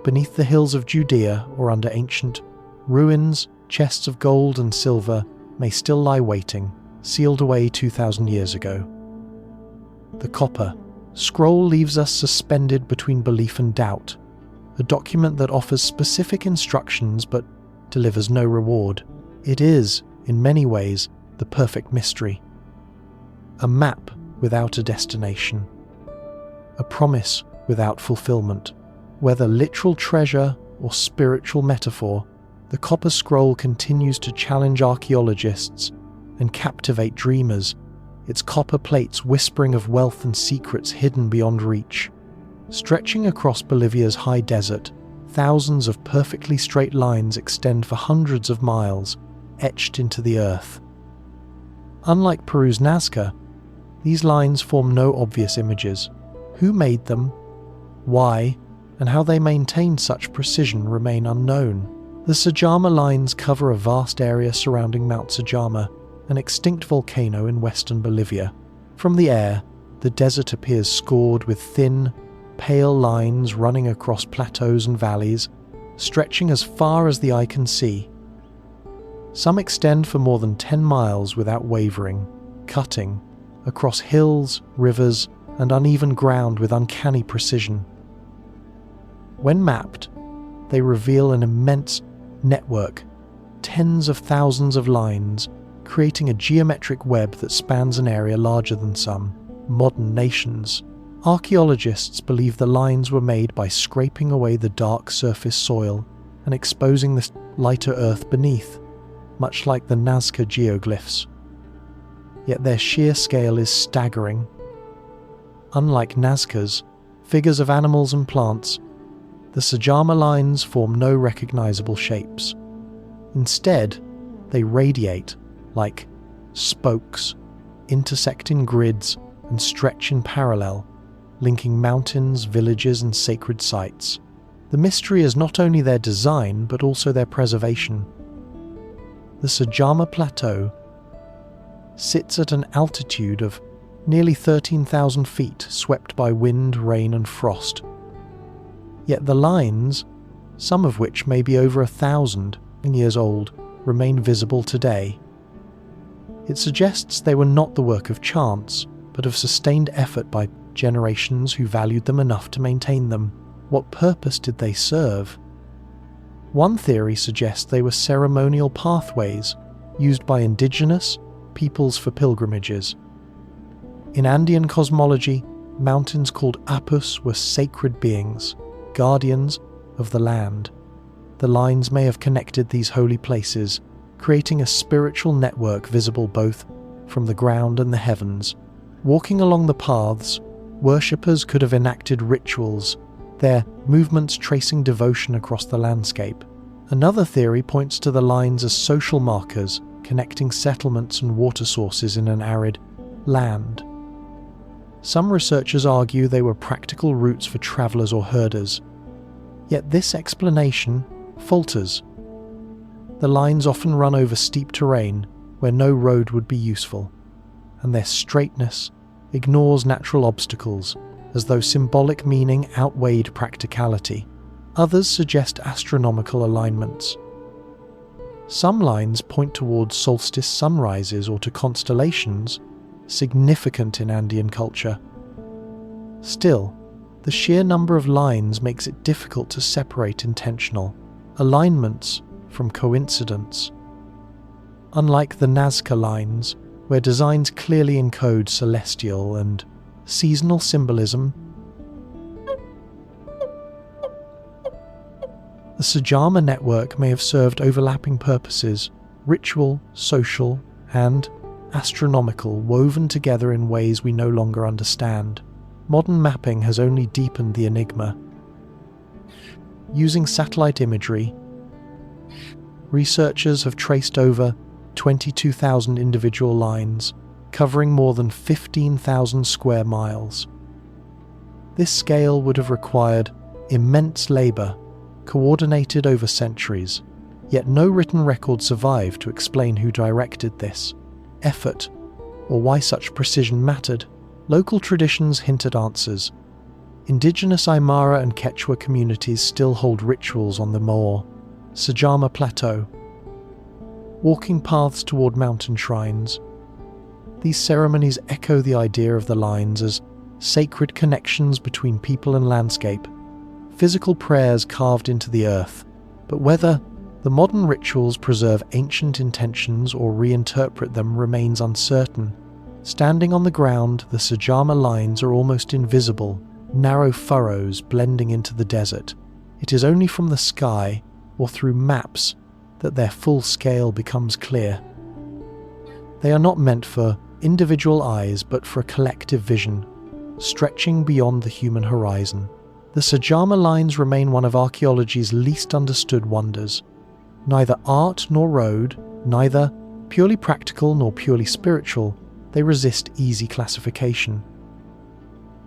beneath the hills of Judea or under ancient ruins, chests of gold and silver may still lie waiting, sealed away 2,000 years ago. The copper scroll leaves us suspended between belief and doubt, a document that offers specific instructions but delivers no reward. It is, in many ways, the perfect mystery. A map without a destination. A promise without fulfillment. Whether literal treasure or spiritual metaphor, the copper scroll continues to challenge archaeologists and captivate dreamers, its copper plates whispering of wealth and secrets hidden beyond reach. Stretching across Bolivia's high desert, thousands of perfectly straight lines extend for hundreds of miles, etched into the earth. Unlike Peru's Nazca, these lines form no obvious images. Who made them, why, and how they maintained such precision remain unknown. The Sajama lines cover a vast area surrounding Mount Sajama, an extinct volcano in western Bolivia. From the air, the desert appears scored with thin, pale lines running across plateaus and valleys, stretching as far as the eye can see. Some extend for more than 10 miles without wavering, cutting across hills, rivers, and uneven ground with uncanny precision. When mapped, they reveal an immense network, tens of thousands of lines, creating a geometric web that spans an area larger than some modern nations. Archaeologists believe the lines were made by scraping away the dark surface soil and exposing the lighter earth beneath, much like the Nazca geoglyphs. Yet their sheer scale is staggering. Unlike Nazca's figures of animals and plants, the Sajama lines form no recognizable shapes. Instead, they radiate like spokes, intersect in grids, and stretch in parallel, linking mountains, villages, and sacred sites. The mystery is not only their design, but also their preservation. The Sajama Plateau sits at an altitude of nearly 13,000 feet, swept by wind, rain, and frost. Yet the lines, some of which may be over 1,000 years old, remain visible today. It suggests they were not the work of chance, but of sustained effort by generations who valued them enough to maintain them. What purpose did they serve? One theory suggests they were ceremonial pathways used by indigenous peoples for pilgrimages. In Andean cosmology, mountains called apus were sacred beings, guardians of the land. The lines may have connected these holy places, creating a spiritual network visible both from the ground and the heavens. Walking along the paths, worshippers could have enacted rituals, their movements tracing devotion across the landscape. Another theory points to the lines as social markers, connecting settlements and water sources in an arid land. Some researchers argue they were practical routes for travelers or herders. Yet this explanation falters. The lines often run over steep terrain where no road would be useful, and their straightness ignores natural obstacles, as though symbolic meaning outweighed practicality. Others suggest astronomical alignments. Some lines point towards solstice sunrises or to constellations, significant in Andean culture. Still, the sheer number of lines makes it difficult to separate intentional alignments from coincidence. Unlike the Nazca lines, where designs clearly encode celestial and seasonal symbolism, the Sajama network may have served overlapping purposes, ritual, social, and astronomical, woven together in ways we no longer understand. Modern mapping has only deepened the enigma. Using satellite imagery, researchers have traced over 22,000 individual lines, covering more than 15,000 square miles. This scale would have required immense labour, coordinated over centuries, yet no written record survived to explain who directed this effort or why such precision mattered. Local traditions hint at answers. Indigenous Aymara and Quechua communities still hold rituals on the more Sajama Plateau, walking paths toward mountain shrines. These ceremonies echo the idea of the lines as sacred connections between people and landscape, physical prayers carved into the earth. But whether the modern rituals preserve ancient intentions or reinterpret them remains uncertain. Standing on the ground, the Sajama lines are almost invisible, narrow furrows blending into the desert. It is only from the sky or through maps that their full scale becomes clear. They are not meant for individual eyes, but for a collective vision, stretching beyond the human horizon. The Sajama lines remain one of archaeology's least understood wonders. Neither art nor road, neither purely practical nor purely spiritual, they resist easy classification.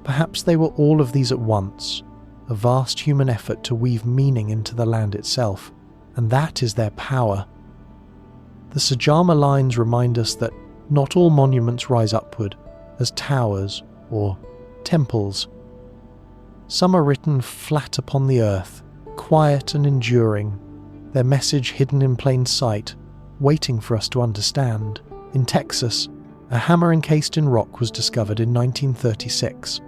Perhaps they were all of these at once, a vast human effort to weave meaning into the land itself, and that is their power. The Sajama lines remind us that not all monuments rise upward as towers or temples. Some are written flat upon the earth, quiet and enduring, their message hidden in plain sight, waiting for us to understand. In Texas, a hammer encased in rock was discovered in 1936.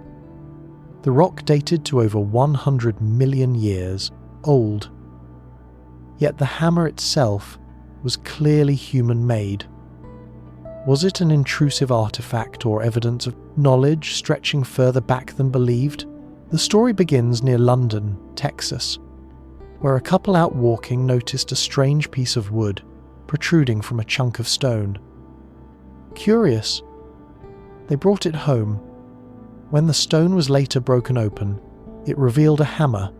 The rock dated to over 100 million years old. Yet the hammer itself was clearly human-made. Was it an intrusive artifact or evidence of knowledge stretching further back than believed? The story begins near London, Texas, where a couple out walking noticed a strange piece of wood protruding from a chunk of stone. Curious, they brought it home. When the stone was later broken open, it revealed a hammer,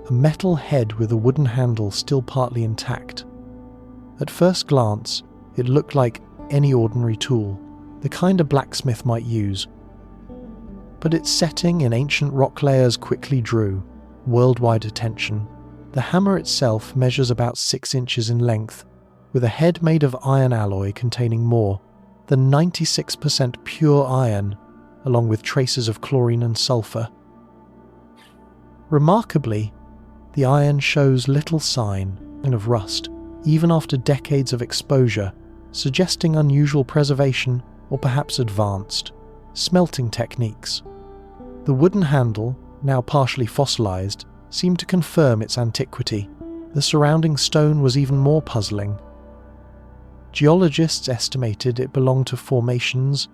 a metal head with a wooden handle still partly intact. At first glance, it looked like any ordinary tool, the kind a blacksmith might use. But its setting in ancient rock layers quickly drew worldwide attention. The hammer itself measures about 6 inches in length, with a head made of iron alloy containing more than 96% pure iron, along with traces of chlorine and sulfur. Remarkably, the iron shows little sign of rust, even after decades of exposure, suggesting unusual preservation or perhaps advanced smelting techniques. The wooden handle, now partially fossilized, seemed to confirm its antiquity. The surrounding stone was even more puzzling. Geologists estimated it belonged to formations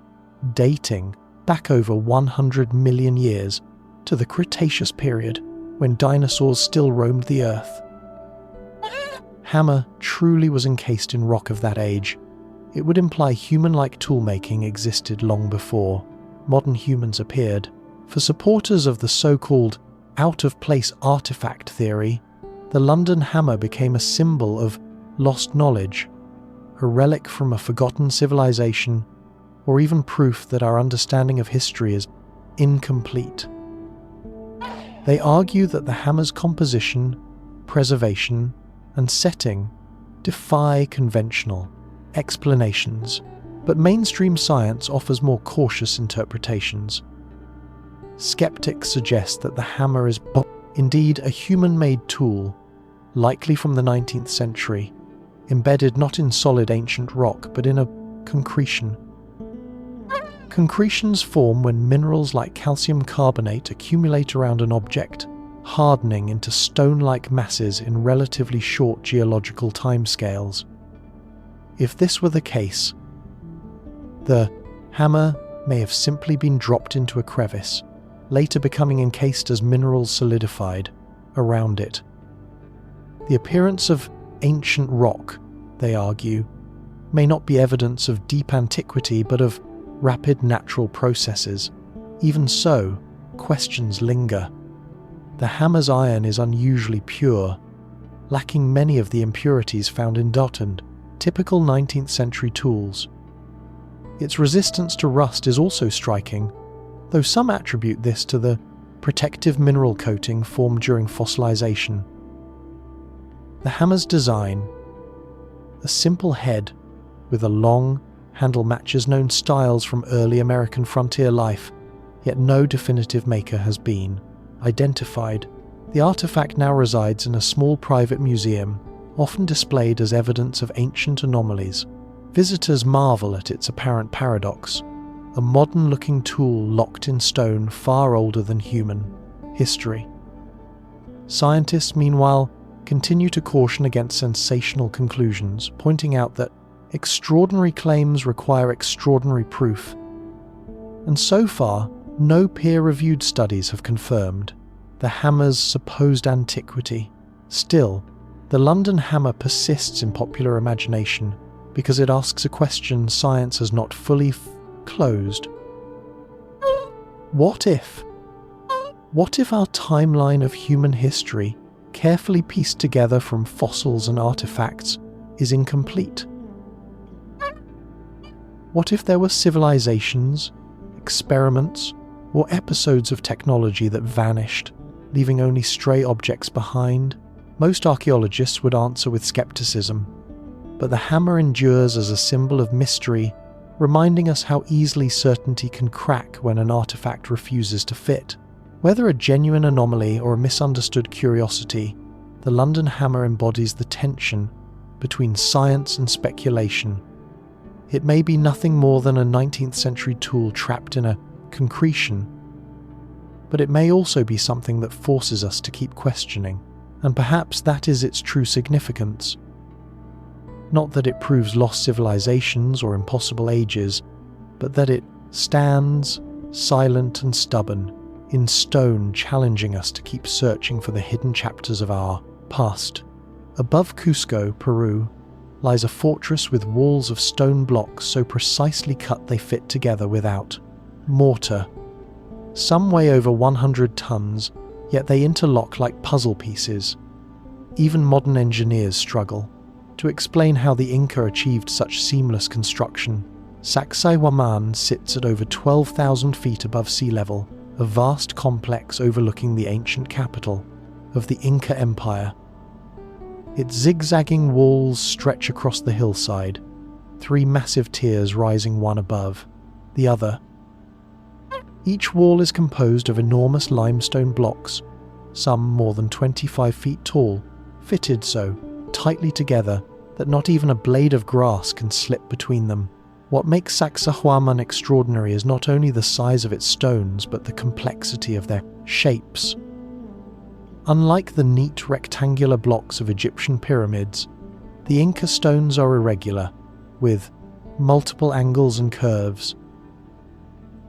dating back over 100 million years to the Cretaceous period, when dinosaurs still roamed the earth. Hammer truly was encased in rock of that age. It would imply human-like toolmaking existed long before modern humans appeared. For supporters of the so-called out-of-place artifact theory, the London hammer became a symbol of lost knowledge, a relic from a forgotten civilization, or even proof that our understanding of history is incomplete. They argue that the hammer's composition, preservation, and setting defy conventional explanations, but mainstream science offers more cautious interpretations. Skeptics suggest that the hammer is indeed a human-made tool, likely from the 19th century, embedded not in solid ancient rock but in a concretion. Concretions form when minerals like calcium carbonate accumulate around an object, hardening into stone-like masses in relatively short geological timescales. If this were the case, the hammer may have simply been dropped into a crevice, later becoming encased as minerals solidified around it. The appearance of ancient rock, they argue, may not be evidence of deep antiquity but of rapid natural processes. Even so, questions linger. The hammer's iron is unusually pure, lacking many of the impurities found in and typical 19th century tools. Its resistance to rust is also striking, though some attribute this to the protective mineral coating formed during fossilization. The hammer's design, a simple head with a long handle, matches known styles from early American frontier life, yet no definitive maker has been identified. The artifact now resides in a small private museum, often displayed as evidence of ancient anomalies. Visitors marvel at its apparent paradox, a modern-looking tool locked in stone far older than human history. Scientists, meanwhile, continue to caution against sensational conclusions, pointing out that extraordinary claims require extraordinary proof. And so far, no peer-reviewed studies have confirmed the hammer's supposed antiquity. Still, the London hammer persists in popular imagination because it asks a question science has not fully closed. What if? What if our timeline of human history, carefully pieced together from fossils and artifacts, is incomplete? What if there were civilizations, experiments, or episodes of technology that vanished, leaving only stray objects behind? Most archaeologists would answer with skepticism, but the hammer endures as a symbol of mystery, reminding us how easily certainty can crack when an artifact refuses to fit. Whether a genuine anomaly or a misunderstood curiosity, the London hammer embodies the tension between science and speculation. It may be nothing more than a 19th century tool trapped in a concretion, but it may also be something that forces us to keep questioning, and perhaps that is its true significance. Not that it proves lost civilizations or impossible ages, but that it stands, silent and stubborn, in stone, challenging us to keep searching for the hidden chapters of our past. Above Cusco, Peru, lies a fortress with walls of stone blocks so precisely cut they fit together without mortar. Some weigh over 100 tons, yet they interlock like puzzle pieces. Even modern engineers struggle to explain how the Inca achieved such seamless construction. Sacsayhuaman sits at over 12,000 feet above sea level, a vast complex overlooking the ancient capital of the Inca Empire. Its zigzagging walls stretch across the hillside, 3 massive tiers rising one above the other. Each wall is composed of enormous limestone blocks, some more than 25 feet tall, fitted so tightly together that not even a blade of grass can slip between them. What makes Sacsayhuaman extraordinary is not only the size of its stones, but the complexity of their shapes. Unlike the neat rectangular blocks of Egyptian pyramids, the Inca stones are irregular, with multiple angles and curves.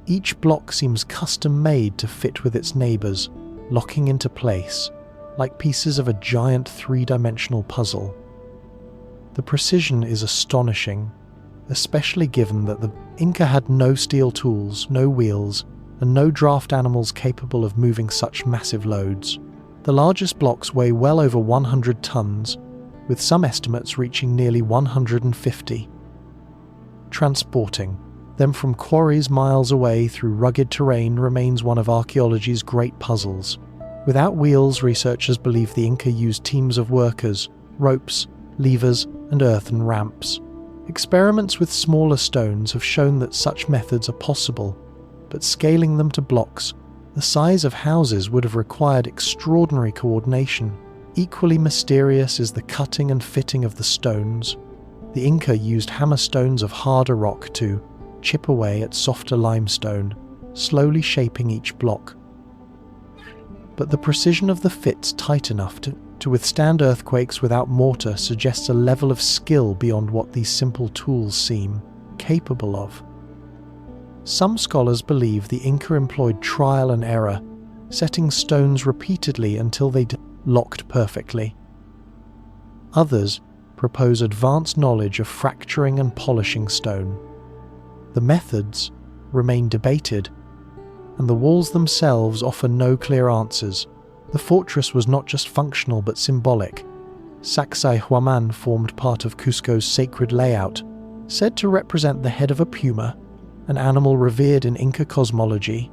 Each block seems custom-made to fit with its neighbours, locking into place, like pieces of a giant 3-dimensional puzzle. The precision is astonishing, especially given that the Inca had no steel tools, no wheels, and no draft animals capable of moving such massive loads. The largest blocks weigh well over 100 tons, with some estimates reaching nearly 150. Transporting them from quarries miles away through rugged terrain remains one of archaeology's great puzzles. Without wheels, researchers believe the Inca used teams of workers, ropes, levers, and earthen ramps. Experiments with smaller stones have shown that such methods are possible, but scaling them to blocks the size of houses would have required extraordinary coordination. Equally mysterious is the cutting and fitting of the stones. The Inca used hammerstones of harder rock to chip away at softer limestone, slowly shaping each block. But the precision of the fits tight enough to withstand earthquakes without mortar suggests a level of skill beyond what these simple tools seem capable of. Some scholars believe the Inca employed trial and error, setting stones repeatedly until they locked perfectly. Others propose advanced knowledge of fracturing and polishing stone. The methods remain debated, and the walls themselves offer no clear answers. The fortress was not just functional but symbolic. Sacsayhuaman formed part of Cusco's sacred layout, said to represent the head of a puma, an animal revered in Inca cosmology.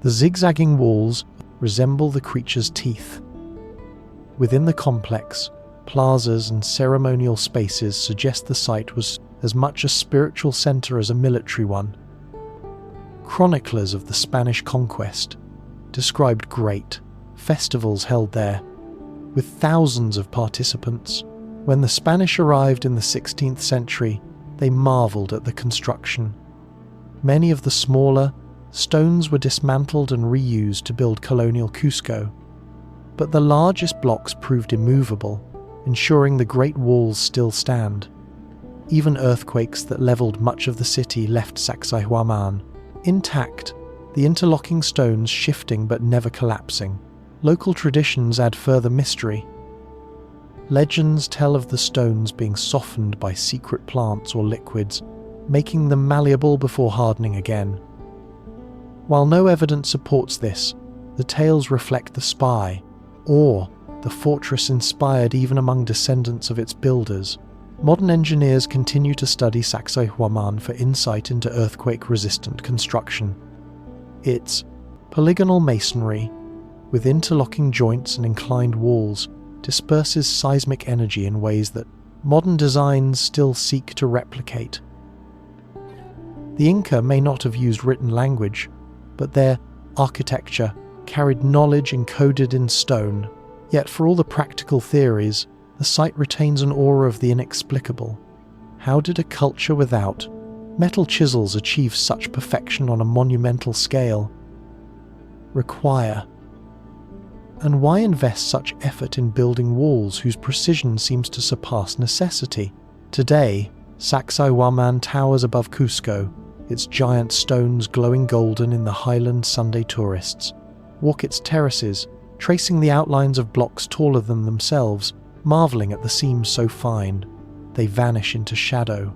The zigzagging walls resemble the creature's teeth. Within the complex, plazas and ceremonial spaces suggest the site was as much a spiritual center as a military one. Chroniclers of the Spanish conquest described great festivals held there, with thousands of participants. When the Spanish arrived in the 16th century, they marveled at the construction. Many of the smaller stones were dismantled and reused to build colonial Cusco, but the largest blocks proved immovable, ensuring the great walls still stand. Even earthquakes that leveled much of the city left Sacsayhuaman intact, the interlocking stones shifting but never collapsing. Local traditions add further mystery. Legends tell of the stones being softened by secret plants or liquids, making them malleable before hardening again. While no evidence supports this, the tales reflect the spy, awe, the fortress inspired even among descendants of its builders. Modern engineers continue to study Sacsayhuaman for insight into earthquake-resistant construction. Its polygonal masonry, with interlocking joints and inclined walls, disperses seismic energy in ways that modern designs still seek to replicate. The Inca may not have used written language, but their architecture carried knowledge encoded in stone. Yet for all the practical theories, the site retains an aura of the inexplicable. How did a culture without metal chisels achieve such perfection on a monumental scale? Require. And why invest such effort in building walls whose precision seems to surpass necessity? Today, Sacsayhuaman towers above Cusco, its giant stones glowing golden in the highland Sunday tourists walk its terraces, tracing the outlines of blocks taller than themselves, marvelling at the seams so fine they vanish into shadow.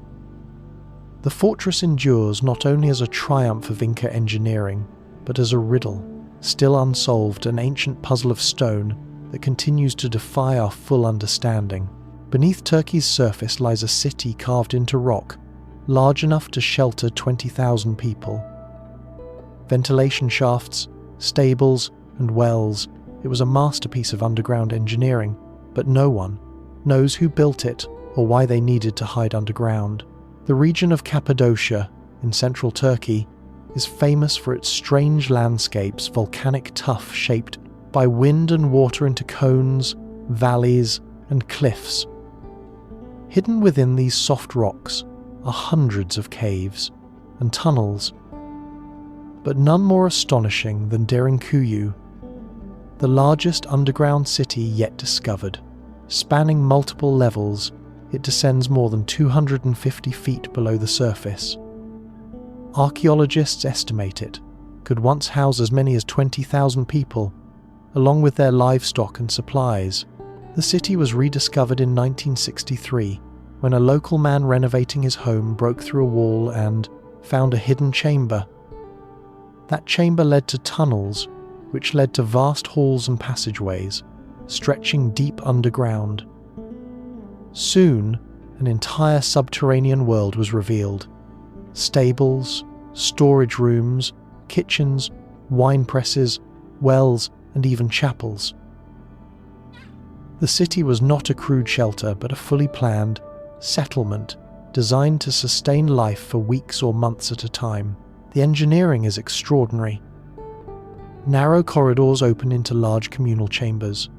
The fortress endures not only as a triumph of Inca engineering, but as a riddle, still unsolved, an ancient puzzle of stone that continues to defy our full understanding. Beneath Turkey's surface lies a city carved into rock, large enough to shelter 20,000 people. Ventilation shafts, stables, and wells. It was a masterpiece of underground engineering, but no one knows who built it or why they needed to hide underground. The region of Cappadocia, in central Turkey, is famous for its strange landscapes, volcanic tuff shaped by wind and water into cones, valleys, and cliffs. Hidden within these soft rocks are hundreds of caves and tunnels, but none more astonishing than Derinkuyu, the largest underground city yet discovered. Spanning multiple levels, it descends more than 250 feet below the surface. Archaeologists estimate it could once house as many as 20,000 people, along with their livestock and supplies. The city was rediscovered in 1963, when a local man renovating his home broke through a wall and found a hidden chamber. That chamber led to tunnels, which led to vast halls and passageways, stretching deep underground. Soon, an entire subterranean world was revealed. Stables, storage rooms, kitchens, wine presses, wells, and even chapels. The city was not a crude shelter, but a fully planned settlement designed to sustain life for weeks or months at a time. The engineering is extraordinary. Narrow corridors open into large communal chambers.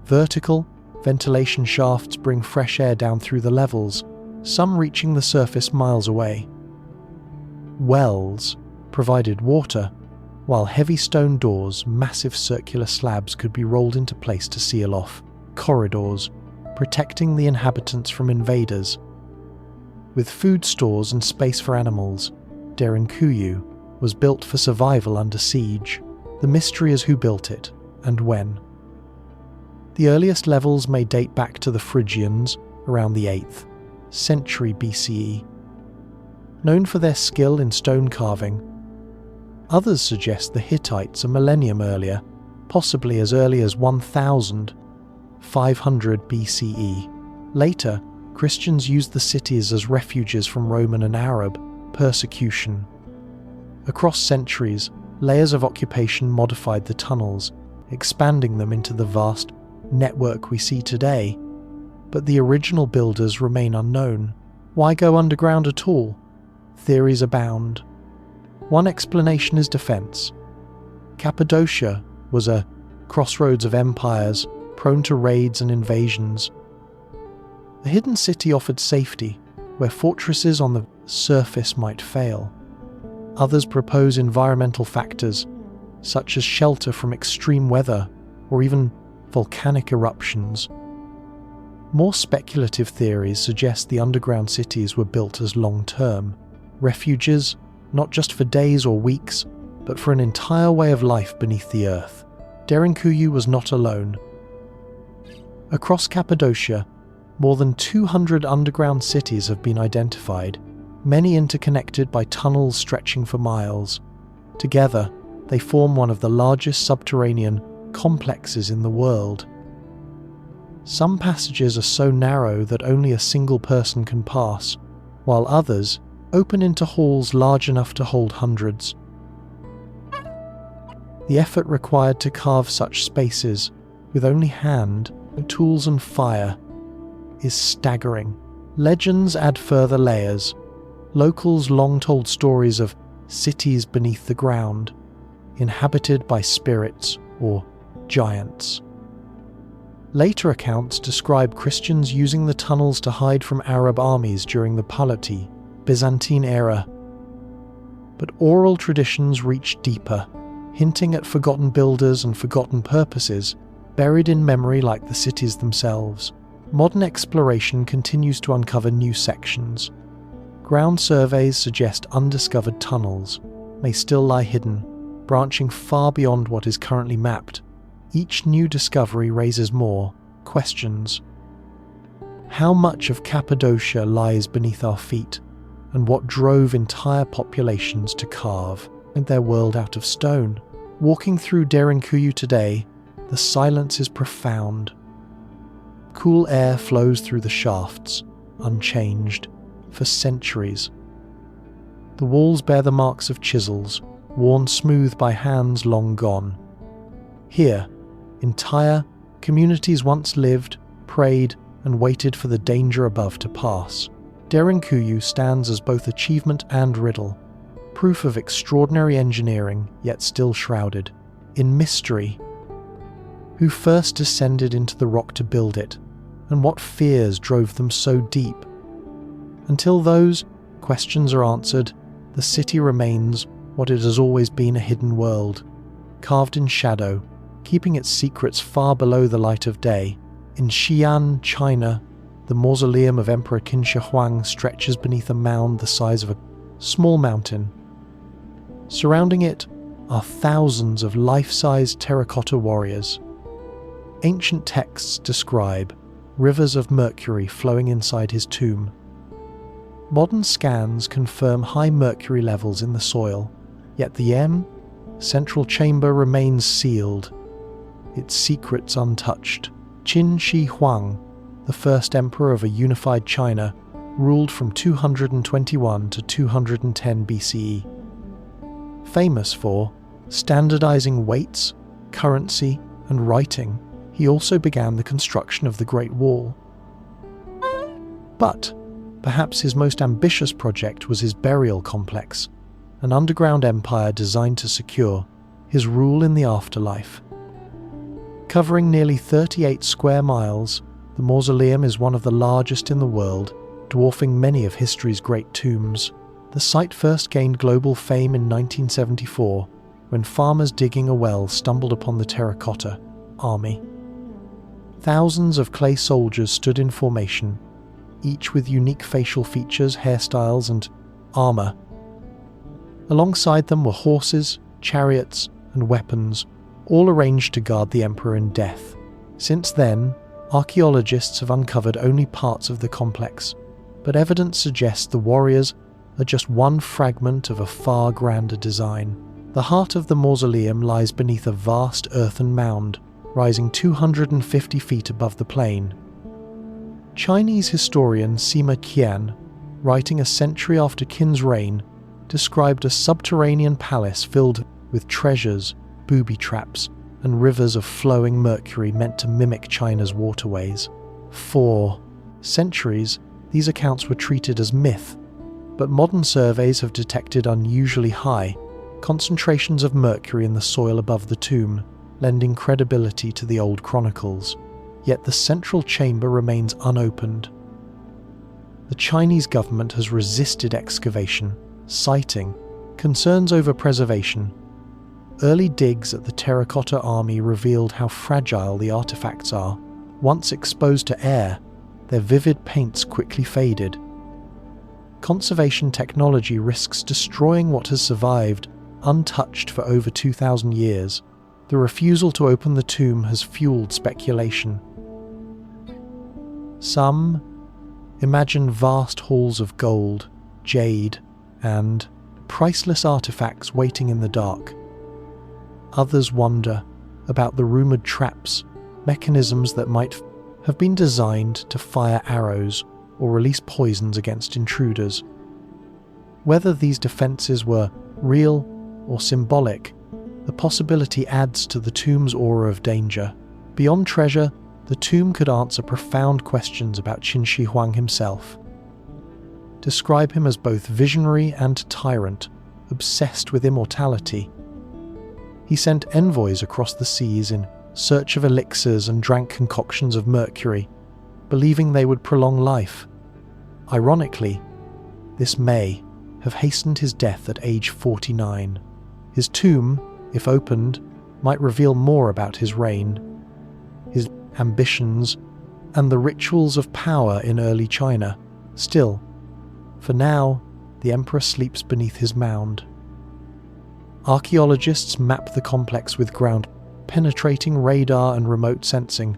Vertical ventilation shafts bring fresh air down through the levels, some reaching the surface miles away. Wells provided water, while heavy stone doors, massive circular slabs, could be rolled into place to seal off corridors, protecting the inhabitants from invaders. With food stores and space for animals, Derinkuyu was built for survival under siege. The mystery is who built it and when. The earliest levels may date back to the Phrygians around the 8th century BCE. Known for their skill in stone carving, others suggest the Hittites a millennium earlier, possibly as early as 1500 BCE. Later, Christians used the cities as refuges from Roman and Arab persecution. Across centuries, layers of occupation modified the tunnels, expanding them into the vast network we see today. But the original builders remain unknown. Why go underground at all? Theories abound. One explanation is defense. Cappadocia was a crossroads of empires, prone to raids and invasions. The hidden city offered safety, where fortresses on the surface might fail. Others propose environmental factors, such as shelter from extreme weather or even volcanic eruptions. More speculative theories suggest the underground cities were built as long-term refuges, not just for days or weeks, but for an entire way of life beneath the earth. Derinkuyu was not alone. Across Cappadocia, more than 200 underground cities have been identified, many interconnected by tunnels stretching for miles. Together, they form one of the largest subterranean complexes in the world. Some passages are so narrow that only a single person can pass, while others open into halls large enough to hold hundreds. The effort required to carve such spaces with only hand, tools and fire is staggering. Legends add further layers. Locals long told stories of cities beneath the ground, inhabited by spirits or giants. Later accounts describe Christians using the tunnels to hide from Arab armies during the Pahlavi, Byzantine era. But oral traditions reach deeper, hinting at forgotten builders and forgotten purposes, buried in memory like the cities themselves. Modern exploration continues to uncover new sections. Ground surveys suggest undiscovered tunnels may still lie hidden, branching far beyond what is currently mapped. Each new discovery raises more questions. How much of Cappadocia lies beneath our feet, and what drove entire populations to carve their world out of stone? Walking through Derinkuyu today, the silence is profound. Cool air flows through the shafts, unchanged, for centuries. The walls bear the marks of chisels, worn smooth by hands long gone. Here, entire communities once lived, prayed, and waited for the danger above to pass. Derinkuyu stands as both achievement and riddle, proof of extraordinary engineering, yet still shrouded in mystery. Who first descended into the rock to build it, and what fears drove them so deep? Until those questions are answered, the city remains what it has always been, a hidden world, carved in shadow, keeping its secrets far below the light of day. In Xi'an, China, the mausoleum of Emperor Qin Shi Huang stretches beneath a mound the size of a small mountain. Surrounding it are thousands of life-sized terracotta warriors. Ancient texts describe rivers of mercury flowing inside his tomb. Modern scans confirm high mercury levels in the soil, yet the central chamber remains sealed, its secrets untouched. Qin Shi Huang, the first emperor of a unified China, ruled from 221 to 210 BCE. Famous for standardizing weights, currency, and writing, he also began the construction of the Great Wall. But perhaps his most ambitious project was his burial complex, an underground empire designed to secure his rule in the afterlife. Covering nearly 38 square miles, the mausoleum is one of the largest in the world, dwarfing many of history's great tombs. The site first gained global fame in 1974, when farmers digging a well stumbled upon the terracotta army. Thousands of clay soldiers stood in formation, each with unique facial features, hairstyles, and armor. Alongside them were horses, chariots, and weapons, all arranged to guard the emperor in death. Since then, archaeologists have uncovered only parts of the complex, but evidence suggests the warriors are just one fragment of a far grander design. The heart of the mausoleum lies beneath a vast earthen mound, rising 250 feet above the plain. Chinese historian Sima Qian, writing a century after Qin's reign, described a subterranean palace filled with treasures, booby traps, and rivers of flowing mercury meant to mimic China's waterways. For centuries, these accounts were treated as myth, but modern surveys have detected unusually high concentrations of mercury in the soil above the tomb, lending credibility to the old chronicles. Yet the central chamber remains unopened. The Chinese government has resisted excavation, citing concerns over preservation. Early digs at the terracotta army revealed how fragile the artifacts are. Once exposed to air, their vivid paints quickly faded. Conservation technology risks destroying what has survived untouched for over 2,000 years. The refusal to open the tomb has fueled speculation. Some imagine vast halls of gold, jade, and priceless artifacts waiting in the dark. Others wonder about the rumoured traps, mechanisms that might have been designed to fire arrows or release poisons against intruders. Whether these defenses were real or symbolic, the possibility adds to the tomb's aura of danger. Beyond treasure, the tomb could answer profound questions about Qin Shi Huang himself. Describe him as both visionary and tyrant, obsessed with immortality. He sent envoys across the seas in search of elixirs and drank concoctions of mercury, believing they would prolong life. Ironically, this may have hastened his death at age 49. His tomb, if opened, might reveal more about his reign, his ambitions, and the rituals of power in early China. Still, for now, the emperor sleeps beneath his mound. Archaeologists map the complex with ground-penetrating radar and remote sensing,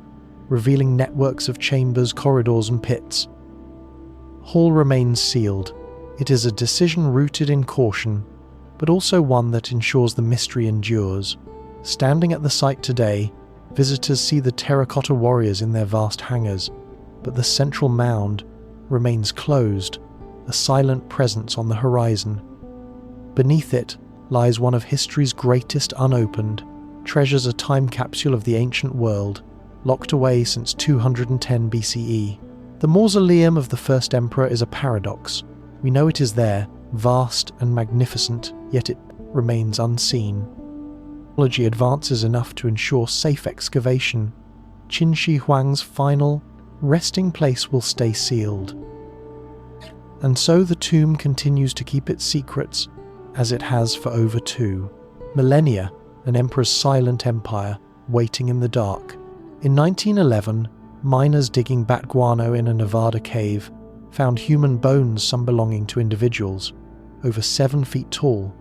revealing networks of chambers, corridors, and pits. Hall remains sealed. It is a decision rooted in caution, but also one that ensures the mystery endures. Standing at the site today, visitors see the terracotta warriors in their vast hangars, but the central mound remains closed, a silent presence on the horizon. Beneath it lies one of history's greatest unopened treasures, a time capsule of the ancient world, locked away since 210 BCE. The mausoleum of the first emperor is a paradox. We know it is there, vast and magnificent, yet it remains unseen. Technology advances enough to ensure safe excavation. Qin Shi Huang's final resting place will stay sealed. And so the tomb continues to keep its secrets, as it has for over 2 millennia, an emperor's silent empire waiting in the dark. In 1911, miners digging bat guano in a Nevada cave found human bones, some belonging to individuals, over 7 feet tall.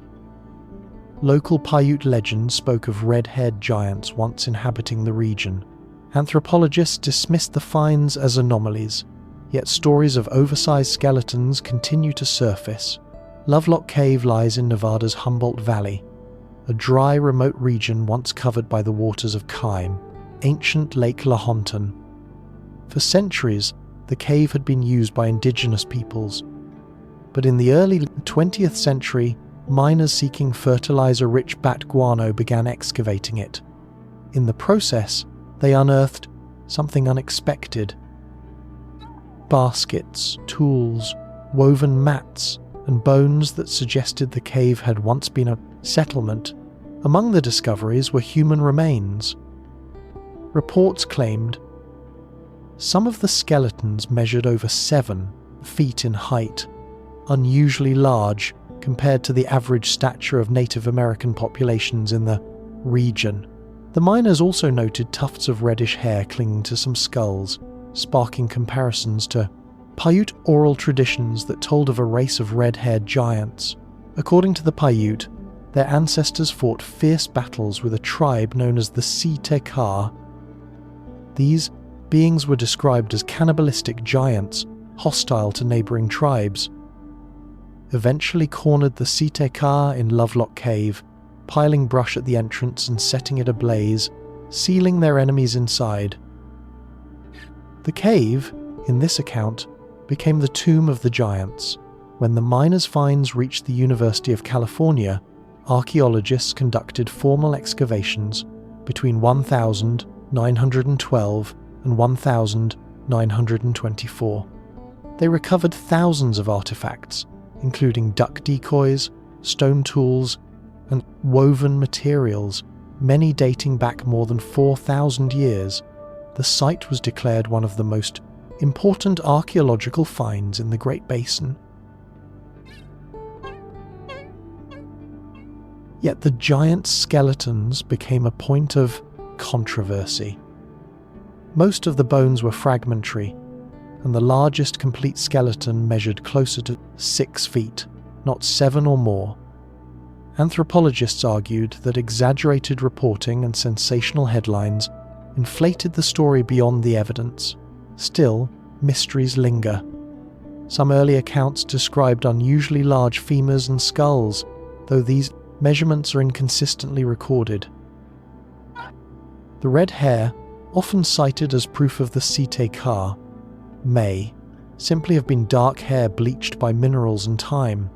Local Paiute legends spoke of red-haired giants once inhabiting the region. Anthropologists dismissed the finds as anomalies, yet stories of oversized skeletons continue to surface. Lovelock Cave lies in Nevada's Humboldt Valley, a dry, remote region once covered by the waters of Kyme, ancient Lake Lahontan. For centuries, the cave had been used by indigenous peoples, but in the early 20th century, miners seeking fertilizer-rich bat guano began excavating it. In the process, they unearthed something unexpected. Baskets, tools, woven mats, and bones that suggested the cave had once been a settlement. Among the discoveries were human remains. Reports claimed some of the skeletons measured over 7 feet in height, unusually large compared to the average stature of Native American populations in the region. The miners also noted tufts of reddish hair clinging to some skulls, sparking comparisons to Paiute oral traditions that told of a race of red-haired giants. According to the Paiute, their ancestors fought fierce battles with a tribe known as the Si-Te-Ka. These beings were described as cannibalistic giants, hostile to neighboring tribes. Eventually cornered the Si-Te-Ka in Lovelock Cave, piling brush at the entrance and setting it ablaze, sealing their enemies inside. The cave, in this account, became the tomb of the giants. When the miners' finds reached the University of California, archaeologists conducted formal excavations between 1912 and 1924. They recovered thousands of artifacts, including duck decoys, stone tools, and woven materials, many dating back more than 4,000 years. The site was declared one of the most important archaeological finds in the Great Basin. Yet the giant skeletons became a point of controversy. Most of the bones were fragmentary, and the largest complete skeleton measured closer to 6 feet, not 7 or more. Anthropologists argued that exaggerated reporting and sensational headlines inflated the story beyond the evidence. Still, mysteries linger. Some early accounts described unusually large femurs and skulls, though these measurements are inconsistently recorded. The red hair, often cited as proof of the Site Ka, may simply have been dark hair bleached by minerals and time.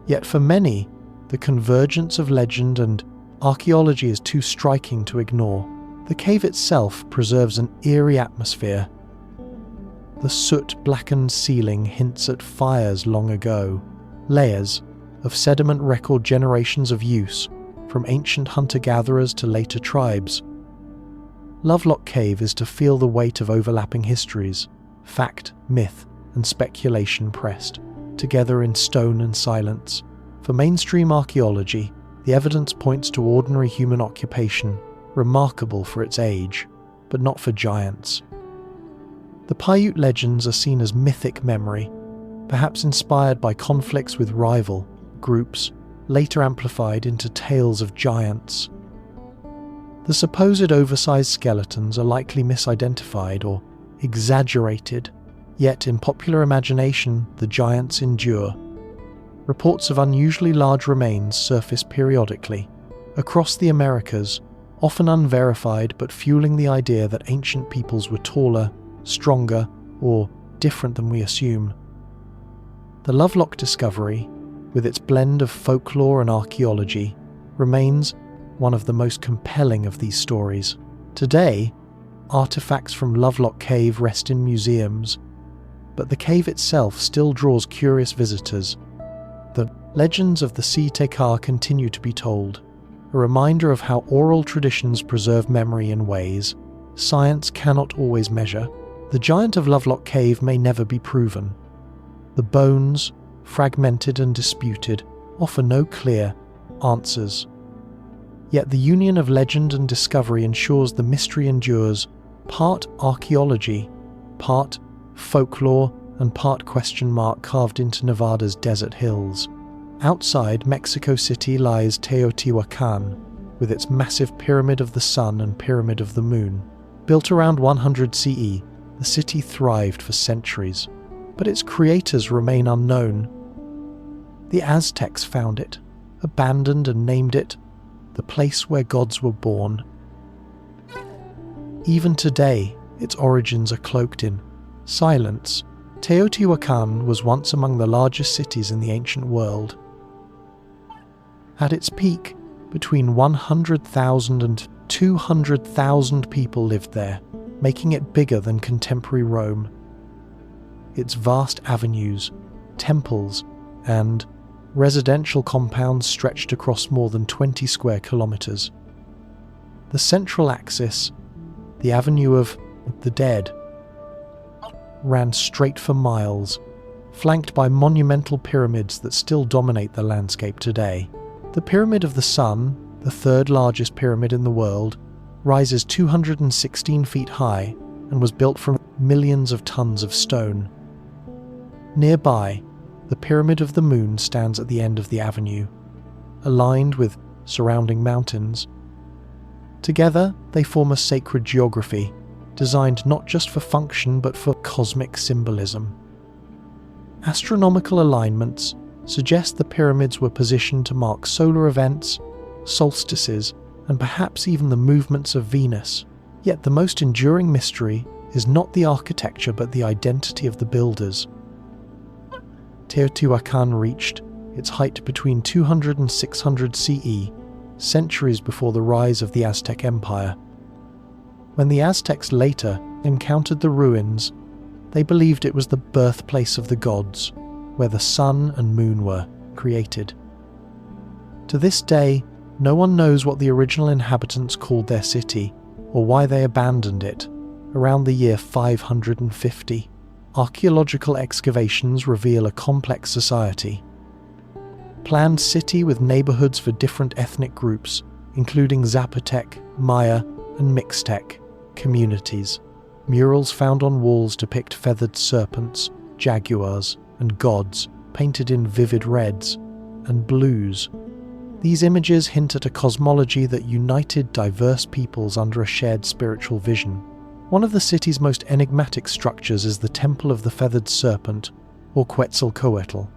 Yet for many, the convergence of legend and archaeology is too striking to ignore. The cave itself preserves an eerie atmosphere. The soot-blackened ceiling hints at fires long ago. Layers of sediment record generations of use, from ancient hunter-gatherers to later tribes. Lovelock Cave is to feel the weight of overlapping histories, fact, myth, and speculation pressed together in stone and silence. For mainstream archaeology, the evidence points to ordinary human occupation, remarkable for its age, but not for giants. The Paiute legends are seen as mythic memory, perhaps inspired by conflicts with rival groups, later amplified into tales of giants. The supposed oversized skeletons are likely misidentified or exaggerated, yet in popular imagination the giants endure. Reports of unusually large remains surface periodically across the Americas, often unverified but fueling the idea that ancient peoples were taller, stronger, or different than we assume. The Lovelock discovery, with its blend of folklore and archaeology, remains one of the most compelling of these stories. Today, artifacts from Lovelock Cave rest in museums, but the cave itself still draws curious visitors. The legends of the Site Ka continue to be told, a reminder of how oral traditions preserve memory in ways science cannot always measure. The giant of Lovelock Cave may never be proven. The bones, fragmented and disputed, offer no clear answers. Yet the union of legend and discovery ensures the mystery endures, part archaeology, part folklore, and part question mark carved into Nevada's desert hills. Outside Mexico City lies Teotihuacan, with its massive Pyramid of the Sun and Pyramid of the Moon. Built around 100 CE, the city thrived for centuries, but its creators remain unknown. The Aztecs found it, abandoned and named it the place where gods were born. Even today, its origins are cloaked in silence. Teotihuacan was once among the largest cities in the ancient world. At its peak, between 100,000 and 200,000 people lived there, making it bigger than contemporary Rome. Its vast avenues, temples, and residential compounds stretched across more than 20 square kilometers. The central axis, the Avenue of the Dead, ran straight for miles, flanked by monumental pyramids that still dominate the landscape today. The Pyramid of the Sun, the third largest pyramid in the world, rises 216 feet high and was built from millions of tons of stone. Nearby, the Pyramid of the Moon stands at the end of the avenue, aligned with surrounding mountains. Together, they form a sacred geography, designed not just for function but for cosmic symbolism. Astronomical alignments suggest the pyramids were positioned to mark solar events, solstices, and perhaps even the movements of Venus. Yet the most enduring mystery is not the architecture but the identity of the builders. Teotihuacan reached its height between 200 and 600 CE, centuries before the rise of the Aztec Empire. When the Aztecs later encountered the ruins, they believed it was the birthplace of the gods, where the sun and moon were created. To this day, no one knows what the original inhabitants called their city, or why they abandoned it. Around the year 550, archaeological excavations reveal a complex society. Planned city with neighborhoods for different ethnic groups, including Zapotec, Maya, and Mixtec communities. Murals found on walls depict feathered serpents, jaguars, and gods, painted in vivid reds and blues. These images hint at a cosmology that united diverse peoples under a shared spiritual vision. One of the city's most enigmatic structures is the Temple of the Feathered Serpent, or Quetzalcoatl.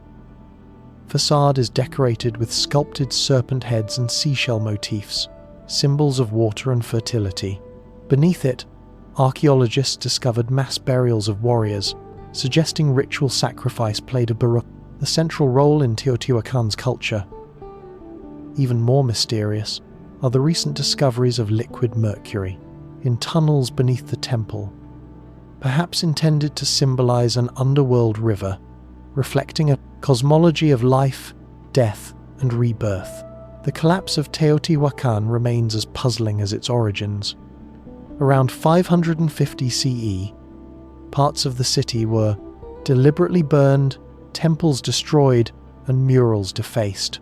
Facade is decorated with sculpted serpent heads and seashell motifs, symbols of water and fertility. Beneath it, archaeologists discovered mass burials of warriors, suggesting ritual sacrifice played a central role in Teotihuacan's culture. Even more mysterious are the recent discoveries of liquid mercury in tunnels beneath the temple, perhaps intended to symbolize an underworld river, reflecting a cosmology of life, death, and rebirth. The collapse of Teotihuacan remains as puzzling as its origins. Around 550 CE, parts of the city were deliberately burned, temples destroyed, and murals defaced.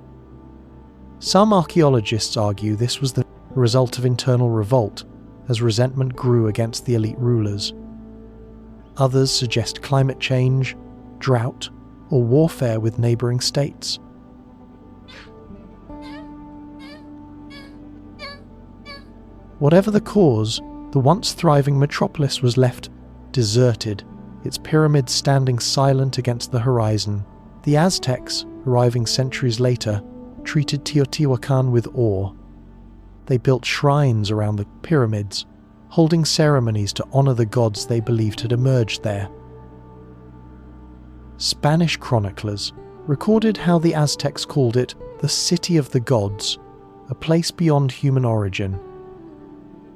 Some archaeologists argue this was the result of internal revolt, as resentment grew against the elite rulers. Others suggest climate change, drought, or warfare with neighboring states. Whatever the cause, the once thriving metropolis was left deserted, its pyramids standing silent against the horizon. The Aztecs, arriving centuries later, treated Teotihuacan with awe. They built shrines around the pyramids, holding ceremonies to honor the gods they believed had emerged there. Spanish chroniclers recorded how the Aztecs called it the City of the Gods, a place beyond human origin.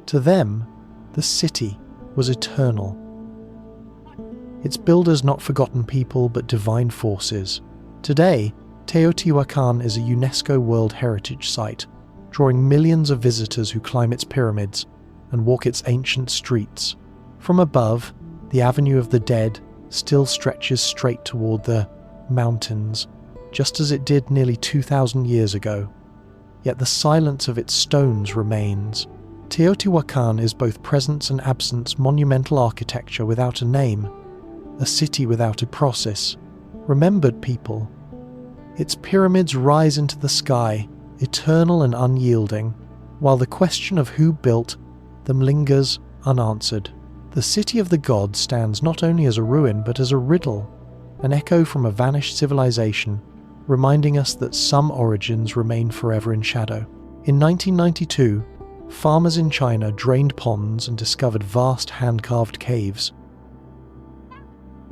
To them, the city was eternal. Its builders not forgotten people but divine forces. Today, Teotihuacan is a UNESCO World Heritage Site, drawing millions of visitors who climb its pyramids and walk its ancient streets. From above, the Avenue of the Dead still stretches straight toward the mountains, just as it did nearly 2,000 years ago. Yet the silence of its stones remains. Teotihuacan is both presence and absence, monumental architecture without a name, a city without a process, remembered people. Its pyramids rise into the sky, eternal and unyielding, while the question of who built them lingers unanswered. The City of the Gods stands not only as a ruin but as a riddle, an echo from a vanished civilization, reminding us that some origins remain forever in shadow. In 1992, farmers in China drained ponds and discovered vast hand-carved caves.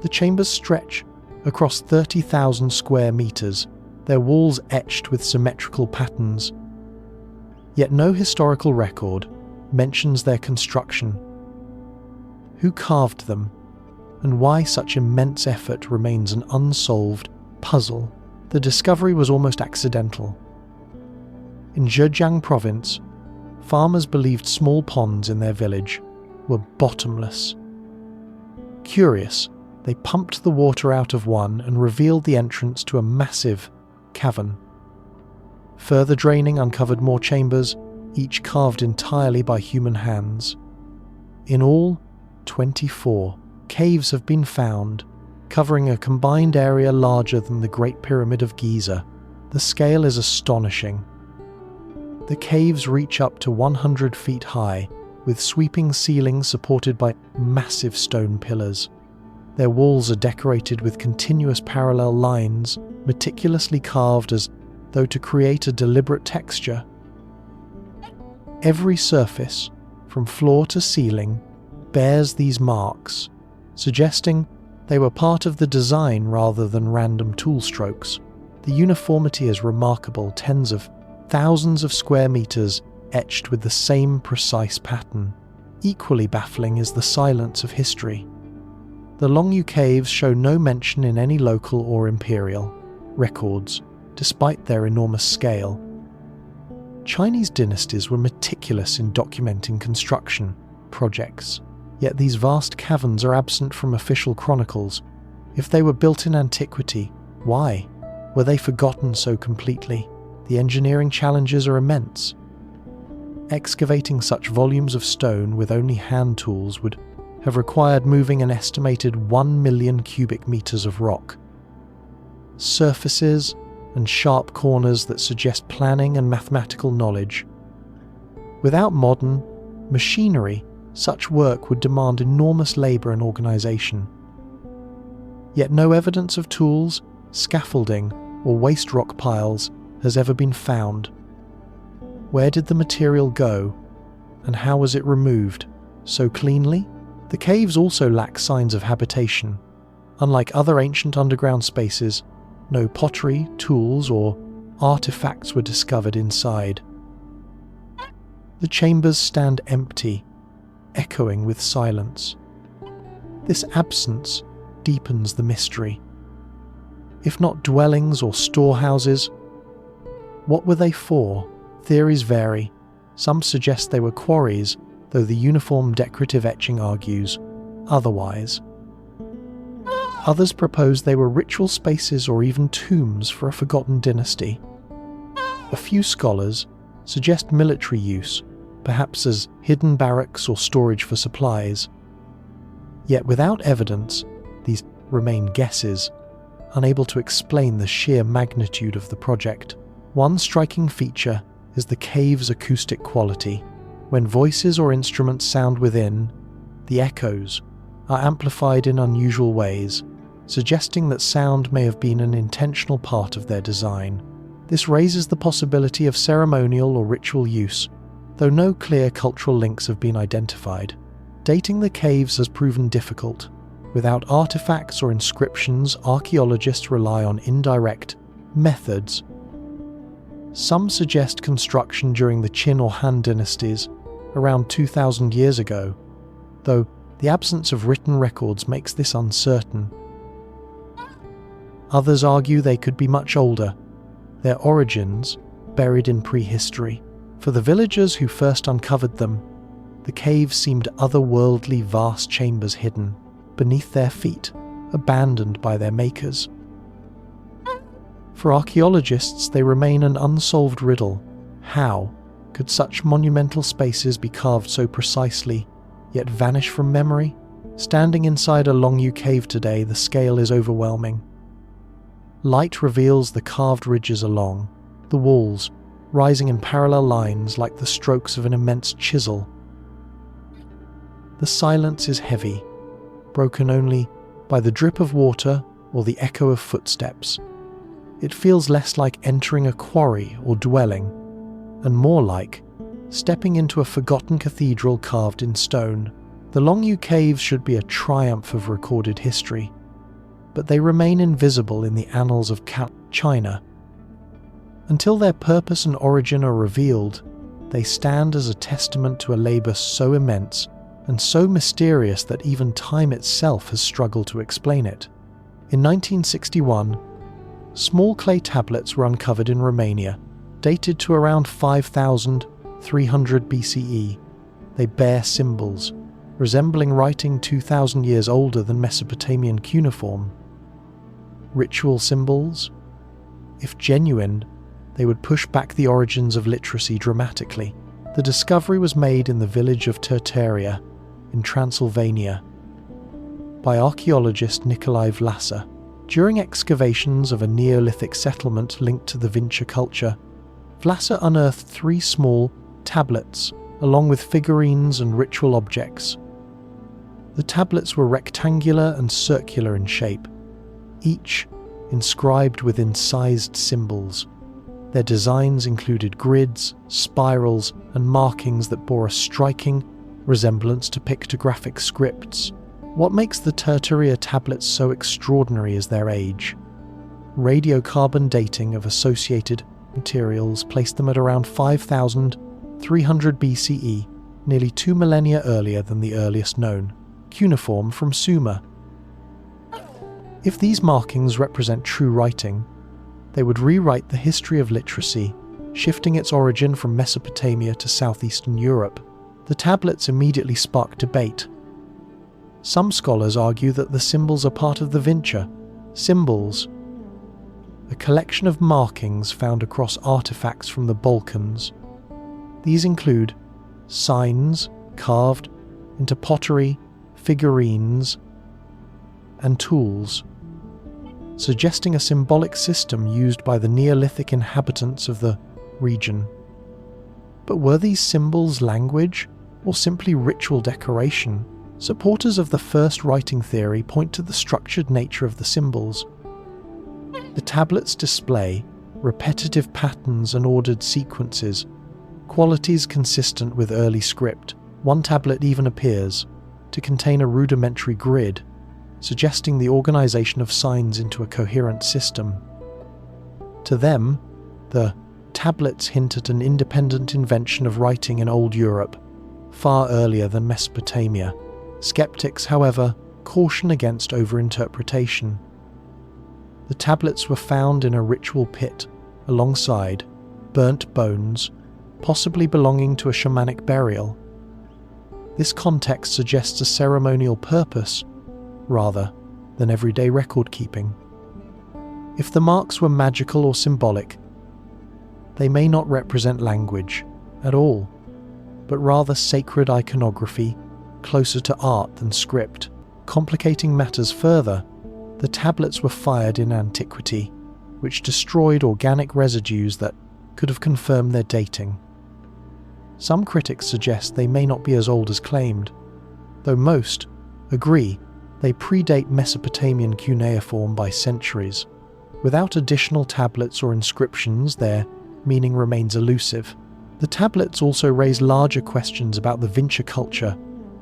The chambers stretch across 30,000 square meters, their walls etched with symmetrical patterns. Yet no historical record mentions their construction. Who carved them, and why such immense effort remains an unsolved puzzle. The discovery was almost accidental. In Zhejiang province, farmers believed small ponds in their village were bottomless. Curious, they pumped the water out of one and revealed the entrance to a massive cavern. Further draining uncovered more chambers, each carved entirely by human hands. In all, 24 caves have been found, covering a combined area larger than the Great Pyramid of Giza. The scale is astonishing. The caves reach up to 100 feet high, with sweeping ceilings supported by massive stone pillars. Their walls are decorated with continuous parallel lines, meticulously carved as though to create a deliberate texture. Every surface, from floor to ceiling, bears these marks, suggesting they were part of the design rather than random tool strokes. The uniformity is remarkable, tens of thousands of square meters etched with the same precise pattern. Equally baffling is the silence of history. The Longyu caves show no mention in any local or imperial records, despite their enormous scale. Chinese dynasties were meticulous in documenting construction projects, yet these vast caverns are absent from official chronicles. If they were built in antiquity, why were they forgotten so completely? The engineering challenges are immense. Excavating such volumes of stone with only hand tools would have required moving an estimated 1 million cubic meters of rock. Surfaces and sharp corners that suggest planning and mathematical knowledge. Without modern machinery, such work would demand enormous labor and organization. Yet no evidence of tools, scaffolding, or waste rock piles has ever been found. Where did the material go, and how was it removed? so cleanly, the caves also lack signs of habitation. Unlike other ancient underground spaces, no pottery, tools, or artifacts were discovered inside. The chambers stand empty, echoing with silence. This absence deepens the mystery. If not dwellings or storehouses, what were they for? Theories vary. Some suggest they were quarries, though the uniform decorative etching argues otherwise. Others propose they were ritual spaces or even tombs for a forgotten dynasty. A few scholars suggest military use, perhaps as hidden barracks or storage for supplies. Yet without evidence, these remain guesses, unable to explain the sheer magnitude of the project. One striking feature is the cave's acoustic quality. When voices or instruments sound within, the echoes are amplified in unusual ways, suggesting that sound may have been an intentional part of their design. This raises the possibility of ceremonial or ritual use, though no clear cultural links have been identified. Dating the caves has proven difficult. Without artifacts or inscriptions, archaeologists rely on indirect methods. Some suggest construction during the Qin or Han dynasties, around 2,000 years ago, though the absence of written records makes this uncertain. Others argue they could be much older, their origins buried in prehistory. For the villagers who first uncovered them, the caves seemed otherworldly, vast chambers hidden beneath their feet, abandoned by their makers. For archaeologists, they remain an unsolved riddle. How could such monumental spaces be carved so precisely, yet vanish from memory? Standing inside a Longyou cave today, the scale is overwhelming. Light reveals the carved ridges along the walls, rising in parallel lines like the strokes of an immense chisel. The silence is heavy, broken only by the drip of water or the echo of footsteps. It feels less like entering a quarry or dwelling, and more like stepping into a forgotten cathedral carved in stone. The Longyou caves should be a triumph of recorded history, but they remain invisible in the annals of China. Until their purpose and origin are revealed, they stand as a testament to a labour so immense and so mysterious that even time itself has struggled to explain it. In 1961, small clay tablets were uncovered in Romania, dated to around 5,300 BCE. They bear symbols, resembling writing 2,000 years older than Mesopotamian cuneiform. Ritual symbols? If genuine, they would push back the origins of literacy dramatically. The discovery was made in the village of Tertaria, in Transylvania, by archaeologist Nicolae Vlasa. During excavations of a Neolithic settlement linked to the Vinča culture, Vlasa unearthed 3 small tablets, along with figurines and ritual objects. The tablets were rectangular and circular in shape, each inscribed with incised symbols. Their designs included grids, spirals, and markings that bore a striking resemblance to pictographic scripts. What makes the Tertaria tablets so extraordinary is their age. Radiocarbon dating of associated materials placed them at around 5,300 BCE, nearly 2 millennia earlier than the earliest known cuneiform from Sumer. If these markings represent true writing, they would rewrite the history of literacy, shifting its origin from Mesopotamia to southeastern Europe. The tablets immediately sparked debate. Some scholars argue that the symbols are part of the Vinča. Symbols, a collection of markings found across artifacts from the Balkans. These include signs carved into pottery, figurines, and tools, suggesting a symbolic system used by the Neolithic inhabitants of the region. But were these symbols language or simply ritual decoration? Supporters of the first writing theory point to the structured nature of the symbols. The tablets display repetitive patterns and ordered sequences, qualities consistent with early script. One tablet even appears to contain a rudimentary grid, suggesting the organization of signs into a coherent system. To them, the tablets hint at an independent invention of writing in Old Europe, far earlier than Mesopotamia. Skeptics, however, caution against overinterpretation. The tablets were found in a ritual pit alongside burnt bones, possibly belonging to a shamanic burial. This context suggests a ceremonial purpose rather than everyday record-keeping. If the marks were magical or symbolic, they may not represent language at all, but rather sacred iconography, closer to art than script. Complicating matters further, the tablets were fired in antiquity, which destroyed organic residues that could have confirmed their dating. Some critics suggest they may not be as old as claimed, though most agree they predate Mesopotamian cuneiform by centuries. Without additional tablets or inscriptions, their meaning remains elusive. The tablets also raise larger questions about the Vinča culture,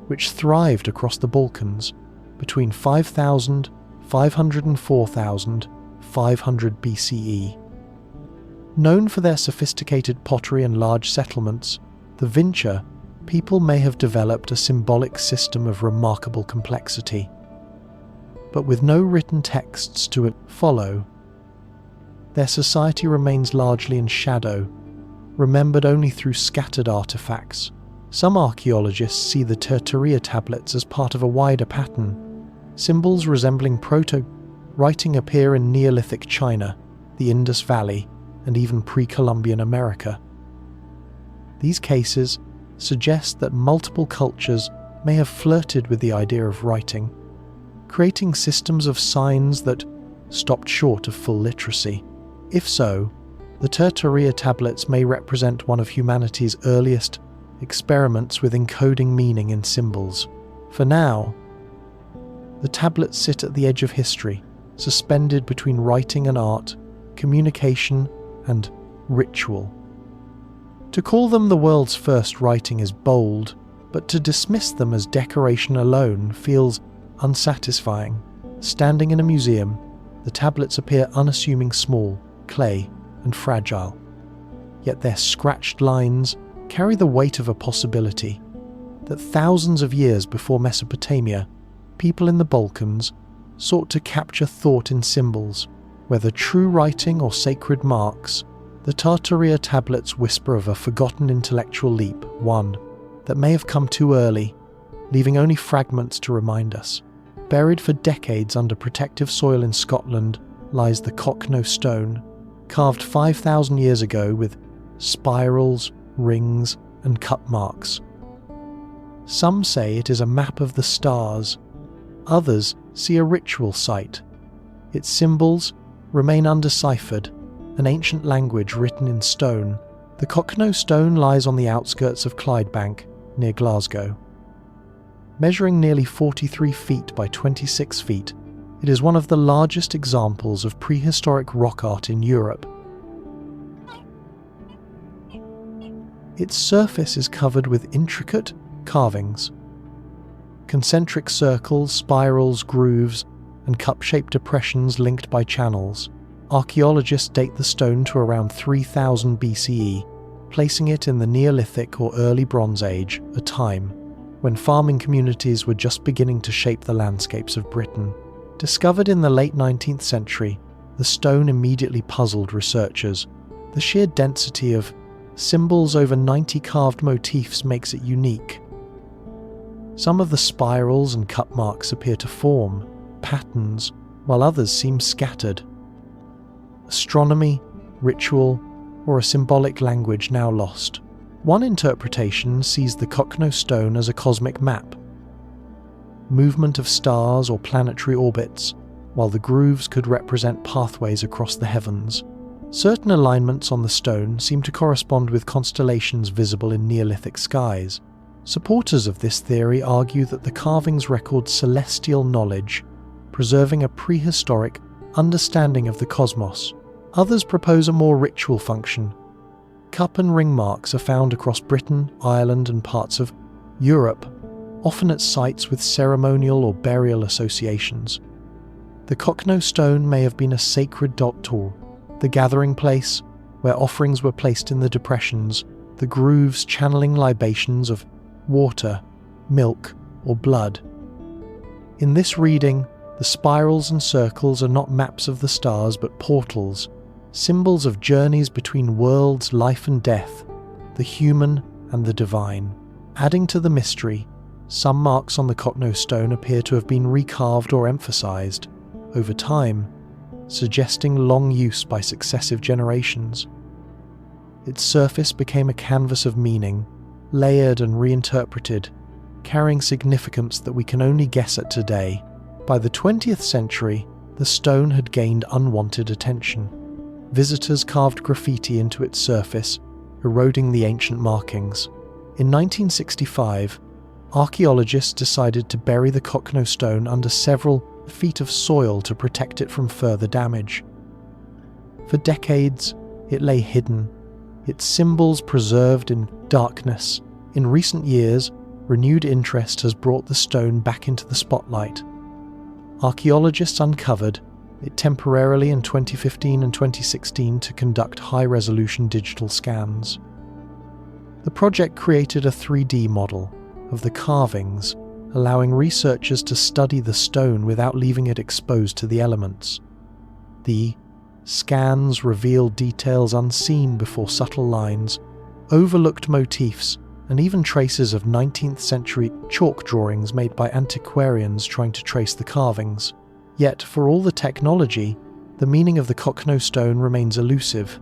which thrived across the Balkans between 5,500 and 4,500 BCE. Known for their sophisticated pottery and large settlements, the Vinča people may have developed a symbolic system of remarkable complexity. But with no written texts to follow, their society remains largely in shadow, remembered only through scattered artifacts. Some archaeologists see the Tertaria tablets as part of a wider pattern. Symbols resembling proto-writing appear in Neolithic China, the Indus Valley, and even pre-Columbian America. These cases suggest that multiple cultures may have flirted with the idea of writing, creating systems of signs that stopped short of full literacy. If so, the Tertaria tablets may represent one of humanity's earliest experiments with encoding meaning in symbols. For now, the tablets sit at the edge of history, suspended between writing and art, communication and ritual. To call them the world's first writing is bold, but to dismiss them as decoration alone feels unsatisfying. Standing in a museum, the tablets appear unassuming small, clay, and fragile. Yet their scratched lines carry the weight of a possibility that thousands of years before Mesopotamia, people in the Balkans sought to capture thought in symbols. Whether true writing or sacred marks, the Tertaria tablets whisper of a forgotten intellectual leap, one that may have come too early, leaving only fragments to remind us. Buried for decades under protective soil in Scotland lies the Cockno stone, carved 5,000 years ago with spirals, rings, and cut marks. Some say it is a map of the stars. Others see a ritual site. Its symbols remain undeciphered, an ancient language written in stone. The Cockno stone lies on the outskirts of Clydebank, near Glasgow. Measuring nearly 43 feet by 26 feet, it is one of the largest examples of prehistoric rock art in Europe. Its surface is covered with intricate carvings, concentric circles, spirals, grooves, and cup-shaped depressions linked by channels. Archaeologists date the stone to around 3000 BCE, placing it in the Neolithic or early Bronze Age, a time when farming communities were just beginning to shape the landscapes of Britain. Discovered in the late 19th century, the stone immediately puzzled researchers. The sheer density of symbols over 90 carved motifs makes it unique. Some of the spirals and cut marks appear to form patterns, while others seem scattered. Astronomy, ritual, or a symbolic language now lost. One interpretation sees the Cockno stone as a cosmic map, movement of stars or planetary orbits, while the grooves could represent pathways across the heavens. Certain alignments on the stone seem to correspond with constellations visible in Neolithic skies. Supporters of this theory argue that the carvings record celestial knowledge, preserving a prehistoric understanding of the cosmos. Others propose a more ritual function. Cup and ring marks are found across Britain, Ireland, and parts of Europe, often at sites with ceremonial or burial associations. The Cockno stone may have been a sacred tool, the gathering place where offerings were placed in the depressions, the grooves channeling libations of water, milk, or blood. In this reading, the spirals and circles are not maps of the stars but portals, symbols of journeys between worlds, life and death, the human and the divine. Adding to the mystery, some marks on the Cockno stone appear to have been recarved or emphasized over time, suggesting long use by successive generations. Its surface became a canvas of meaning, layered and reinterpreted, carrying significance that we can only guess at today. By the 20th century, the stone had gained unwanted attention. Visitors carved graffiti into its surface, eroding the ancient markings. In 1965, archaeologists decided to bury the Cockno stone under several feet of soil to protect it from further damage. For decades, it lay hidden, its symbols preserved in darkness. In recent years, renewed interest has brought the stone back into the spotlight. Archaeologists uncovered it temporarily in 2015 and 2016 to conduct high-resolution digital scans. The project created a 3D model of the carvings, allowing researchers to study the stone without leaving it exposed to the elements. The scans revealed details unseen before, subtle lines, overlooked motifs, and even traces of 19th century chalk drawings made by antiquarians trying to trace the carvings. Yet, for all the technology, the meaning of the Cockno stone remains elusive.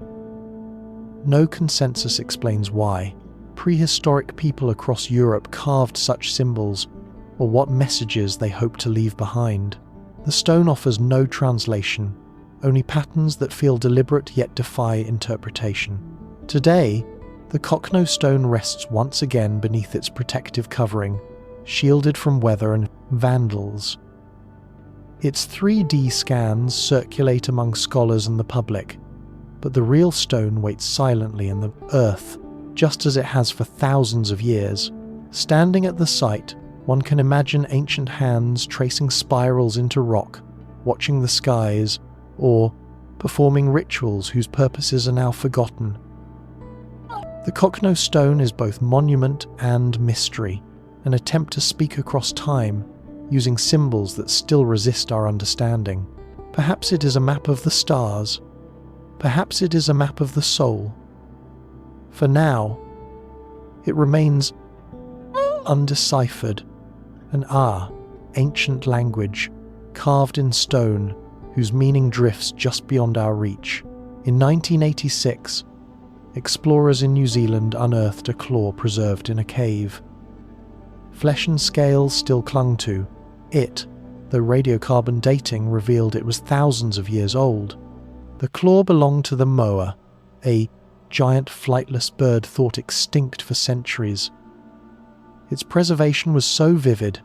No consensus explains why prehistoric people across Europe carved such symbols, or what messages they hope to leave behind. The stone offers no translation, only patterns that feel deliberate yet defy interpretation. Today, the Cockno stone rests once again beneath its protective covering, shielded from weather and vandals. Its 3D scans circulate among scholars and the public, but the real stone waits silently in the earth, just as it has for thousands of years. Standing at the site, one can imagine ancient hands tracing spirals into rock, watching the skies, or performing rituals whose purposes are now forgotten. The Cockno stone is both monument and mystery, an attempt to speak across time, using symbols that still resist our understanding. Perhaps it is a map of the stars. Perhaps it is a map of the soul. For now, it remains undeciphered, an ancient language, carved in stone, whose meaning drifts just beyond our reach. In 1986, explorers in New Zealand unearthed a claw preserved in a cave. Flesh and scales still clung to it, though radiocarbon dating revealed it was thousands of years old. The claw belonged to the moa, a giant flightless bird thought extinct for centuries. Its preservation was so vivid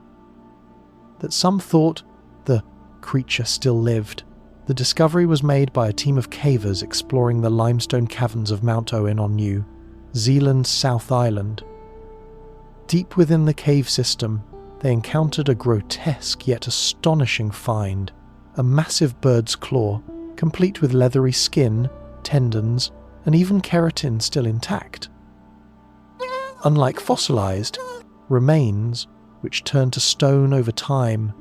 that some thought the creature still lived. The discovery was made by a team of cavers exploring the limestone caverns of Mount Owen on New Zealand's South Island. Deep within the cave system, they encountered a grotesque yet astonishing find, a massive bird's claw, complete with leathery skin, tendons, and even keratin still intact. Unlike fossilized remains, which turned to stone over time,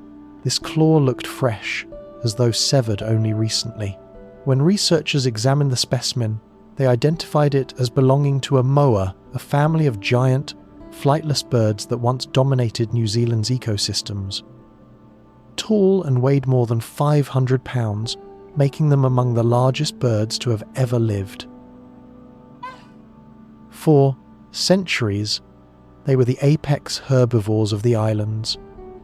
this claw looked fresh, as though severed only recently. When researchers examined the specimen, they identified it as belonging to a moa, a family of giant, flightless birds that once dominated New Zealand's ecosystems. Tall and weighed more than 500 pounds, making them among the largest birds to have ever lived. For centuries, they were the apex herbivores of the islands,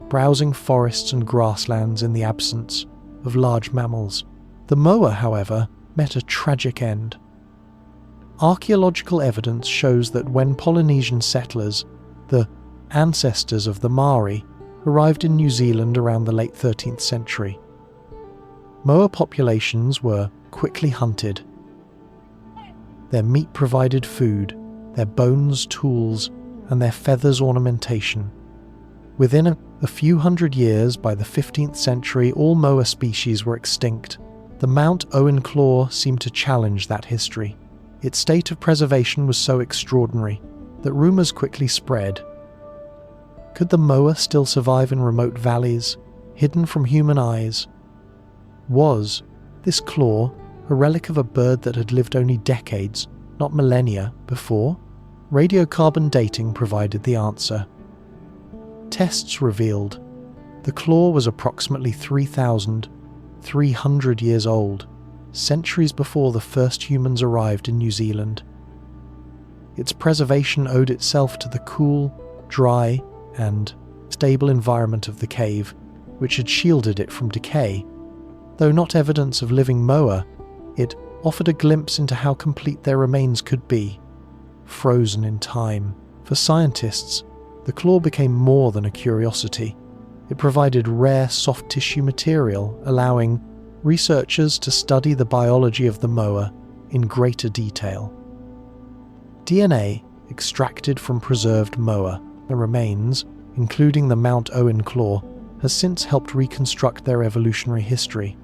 browsing forests and grasslands in the absence of large mammals. The moa, however, met a tragic end. Archaeological evidence shows that when Polynesian settlers, the ancestors of the Maori, arrived in New Zealand around the late 13th century, moa populations were quickly hunted. Their meat provided food, their bones tools, and their feathers' ornamentation. Within a few hundred years, by the 15th century, all moa species were extinct. The Mount Owen claw seemed to challenge that history. Its state of preservation was so extraordinary that rumours quickly spread. Could the moa still survive in remote valleys, hidden from human eyes? Was this claw a relic of a bird that had lived only decades, not millennia, before? Radiocarbon dating provided the answer. Tests revealed the claw was approximately 3,300 years old, centuries before the first humans arrived in New Zealand. Its preservation owed itself to the cool, dry, and stable environment of the cave, which had shielded it from decay. Though not evidence of living moa, it offered a glimpse into how complete their remains could be, frozen in time. For scientists, the claw became more than a curiosity. It provided rare soft tissue material, allowing researchers to study the biology of the moa in greater detail. DNA extracted from preserved moa, the remains, including the Mount Owen claw, has since helped reconstruct their evolutionary history.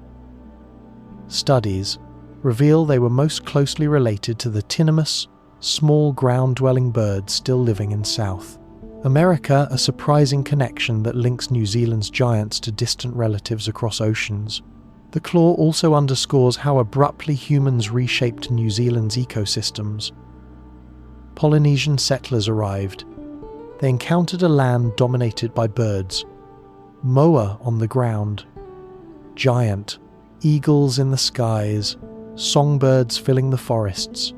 Studies reveal they were most closely related to the tinamous, small ground-dwelling birds still living in South America, a surprising connection that links New Zealand's giants to distant relatives across oceans. The claw also underscores how abruptly humans reshaped New Zealand's ecosystems. Polynesian settlers arrived. They encountered a land dominated by birds, moa on the ground, giant eagles in the skies, songbirds filling the forests.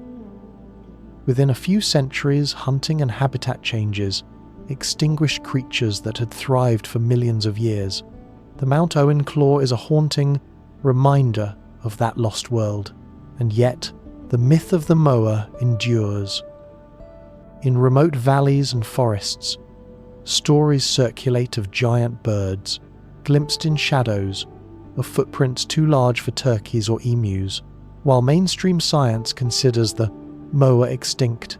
Within a few centuries, hunting and habitat changes extinguished creatures that had thrived for millions of years. The Mount Owen claw is a haunting reminder of that lost world, and yet the myth of the moa endures. In remote valleys and forests, stories circulate of giant birds, glimpsed in shadows, of footprints too large for turkeys or emus. While mainstream science considers the moa extinct,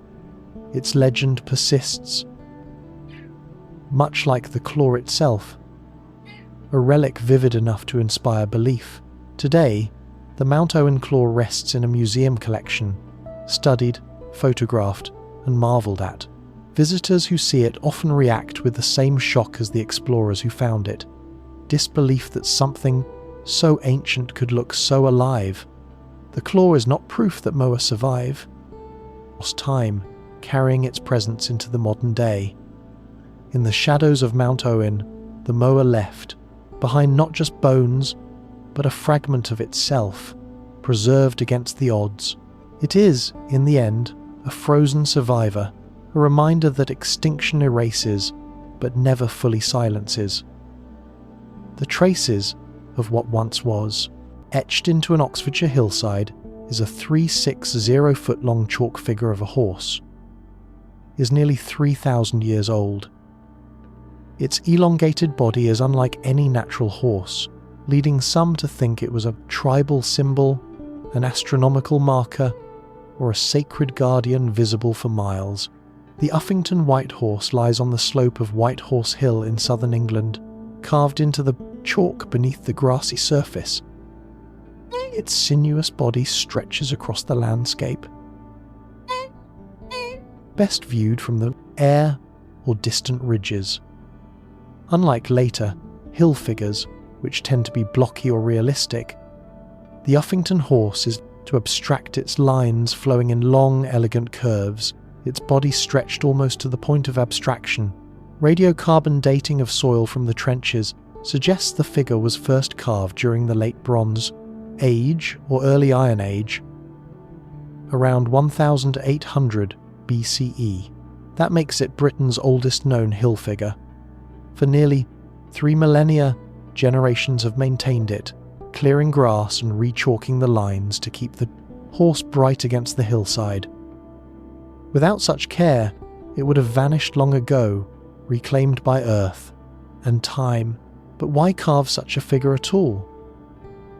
its legend persists. Much like the claw itself, a relic vivid enough to inspire belief. Today, the Mount Owen claw rests in a museum collection, studied, photographed, and marvelled at. Visitors who see it often react with the same shock as the explorers who found it. Disbelief that something so ancient could look so alive. The claw is not proof that moa survive. Lost time, carrying its presence into the modern day. In the shadows of Mount Owen, the moa left behind not just bones, but a fragment of itself, preserved against the odds. It is, in the end, a frozen survivor, a reminder that extinction erases, but never fully silences. The traces of what once was, etched into an Oxfordshire hillside, is a 360-foot-long chalk figure of a horse. Is nearly 3,000 years old. Its elongated body is unlike any natural horse, leading some to think it was a tribal symbol, an astronomical marker, or a sacred guardian visible for miles. The Uffington White Horse lies on the slope of White Horse Hill in southern England, carved into the chalk beneath the grassy surface. Its sinuous body stretches across the landscape, best viewed from the air or distant ridges. Unlike later hill figures, which tend to be blocky or realistic, the Uffington horse is to abstract its lines flowing in long, elegant curves, its body stretched almost to the point of abstraction. Radiocarbon dating of soil from the trenches suggests the figure was first carved during the Late Bronze Age or Early Iron Age, around 1800 BCE. That makes it Britain's oldest known hill figure. For nearly 3 millennia, generations have maintained it, clearing grass and re-chalking the lines to keep the horse bright against the hillside. Without such care, it would have vanished long ago, reclaimed by earth and time. But why carve such a figure at all?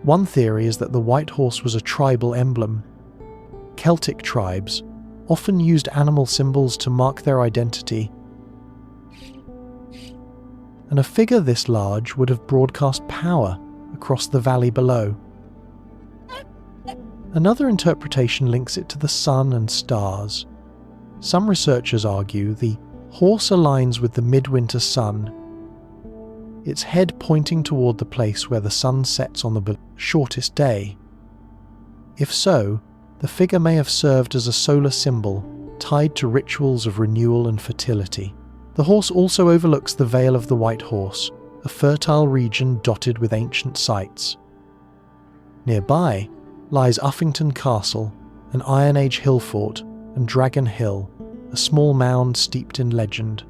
One theory is that the white horse was a tribal emblem. Celtic tribes often used animal symbols to mark their identity, and a figure this large would have broadcast power across the valley below. Another interpretation links it to the sun and stars. Some researchers argue the horse aligns with the midwinter sun, its head pointing toward the place where the sun sets on the shortest day. If so, the figure may have served as a solar symbol tied to rituals of renewal and fertility. The horse also overlooks the Vale of the White Horse, a fertile region dotted with ancient sites. Nearby lies Uffington Castle, an Iron Age hill fort, and Dragon Hill, a small mound steeped in legend.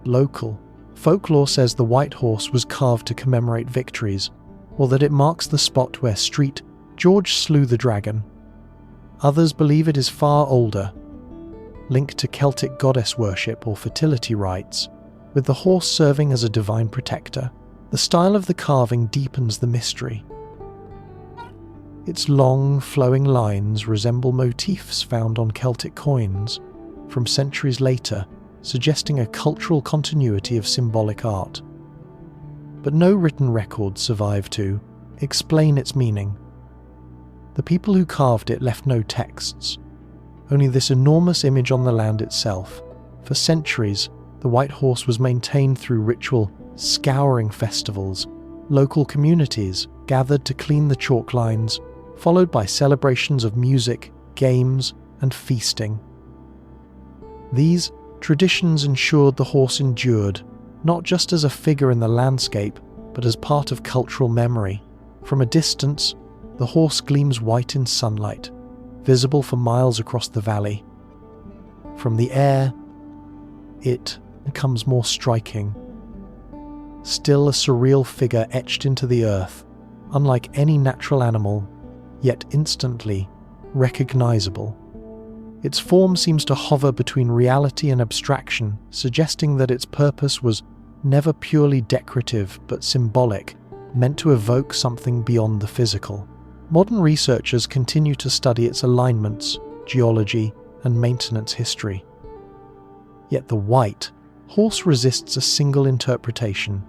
Local folklore says the White Horse was carved to commemorate victories, or that it marks the spot where Street George slew the dragon. Others believe it is far older, linked to Celtic goddess worship or fertility rites, with the horse serving as a divine protector. The style of the carving deepens the mystery. Its long, flowing lines resemble motifs found on Celtic coins from centuries later, suggesting a cultural continuity of symbolic art. But no written records survive to explain its meaning. The people who carved it left no texts, only this enormous image on the land itself. For centuries, the White Horse was maintained through ritual scouring festivals. Local communities gathered to clean the chalk lines, followed by celebrations of music, games, and feasting. These traditions ensured the horse endured, not just as a figure in the landscape, but as part of cultural memory. From a distance, the horse gleams white in sunlight, visible for miles across the valley. From the air, it becomes more striking. Still a surreal figure etched into the earth, unlike any natural animal, yet instantly recognizable. Its form seems to hover between reality and abstraction, suggesting that its purpose was never purely decorative but symbolic, meant to evoke something beyond the physical. Modern researchers continue to study its alignments, geology, and maintenance history. Yet the white horse resists a single interpretation.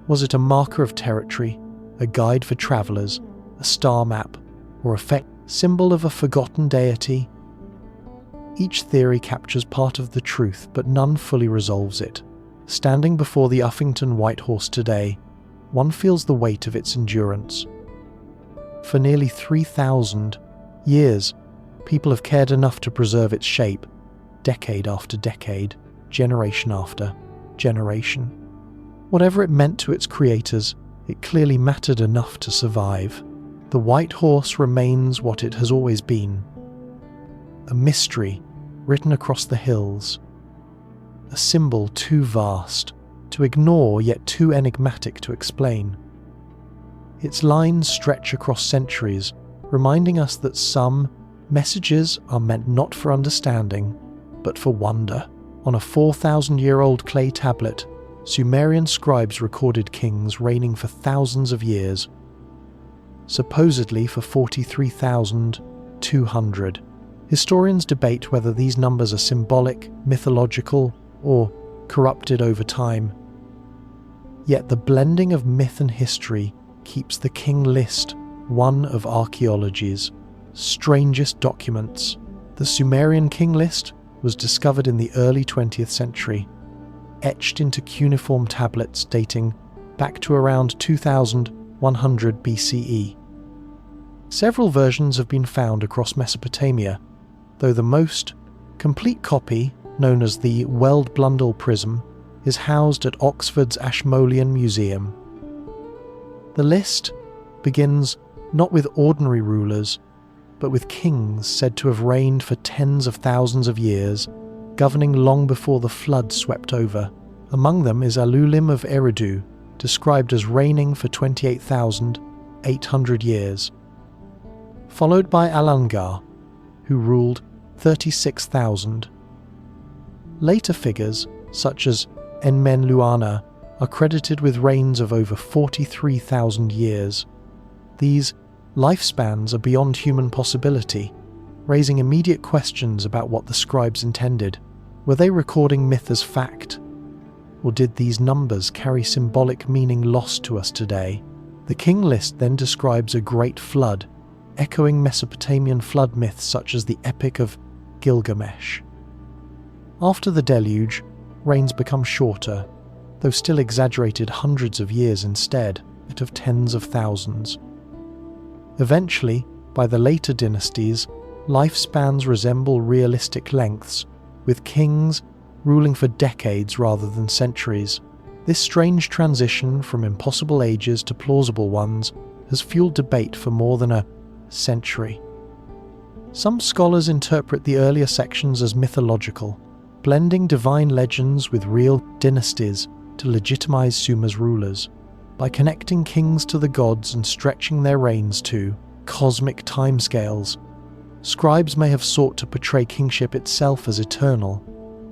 Was it a marker of territory, a guide for travelers, a star map, or a symbol of a forgotten deity? Each theory captures part of the truth, but none fully resolves it. Standing before the Uffington White Horse today, one feels the weight of its endurance. For nearly 3,000 years, people have cared enough to preserve its shape, decade after decade, generation after generation. Whatever it meant to its creators, it clearly mattered enough to survive. The White Horse remains what it has always been. A mystery written across the hills. A symbol too vast to ignore, yet too enigmatic to explain. Its lines stretch across centuries, reminding us that some messages are meant not for understanding, but for wonder. On a 4,000-year-old clay tablet, Sumerian scribes recorded kings reigning for thousands of years, supposedly for 43,200. Historians debate whether these numbers are symbolic, mythological, or corrupted over time. Yet the blending of myth and history keeps the king list one of archaeology's strangest documents. The Sumerian king list was discovered in the early 20th century, etched into cuneiform tablets dating back to around 2100 BCE. Several versions have been found across Mesopotamia, though the most complete copy, known as the Weld Blundell Prism, is housed at Oxford's Ashmolean Museum. The list begins not with ordinary rulers, but with kings said to have reigned for tens of thousands of years, governing long before the flood swept over. Among them is Alulim of Eridu, described as reigning for 28,800 years, followed by Alangar, who ruled 36,000. Later figures, such as Enmenluana, are credited with reigns of over 43,000 years. These lifespans are beyond human possibility, raising immediate questions about what the scribes intended. Were they recording myth as fact? Or did these numbers carry symbolic meaning lost to us today? The King list then describes a great flood, echoing Mesopotamian flood myths such as the Epic of Gilgamesh. After the deluge, rains become shorter, though still exaggerated hundreds of years instead, of tens of thousands. Eventually, by the later dynasties, lifespans resemble realistic lengths, with kings ruling for decades rather than centuries. This strange transition from impossible ages to plausible ones has fueled debate for more than a century. Some scholars interpret the earlier sections as mythological, blending divine legends with real dynasties to legitimize Sumer's rulers. By connecting kings to the gods and stretching their reigns to cosmic timescales, scribes may have sought to portray kingship itself as eternal,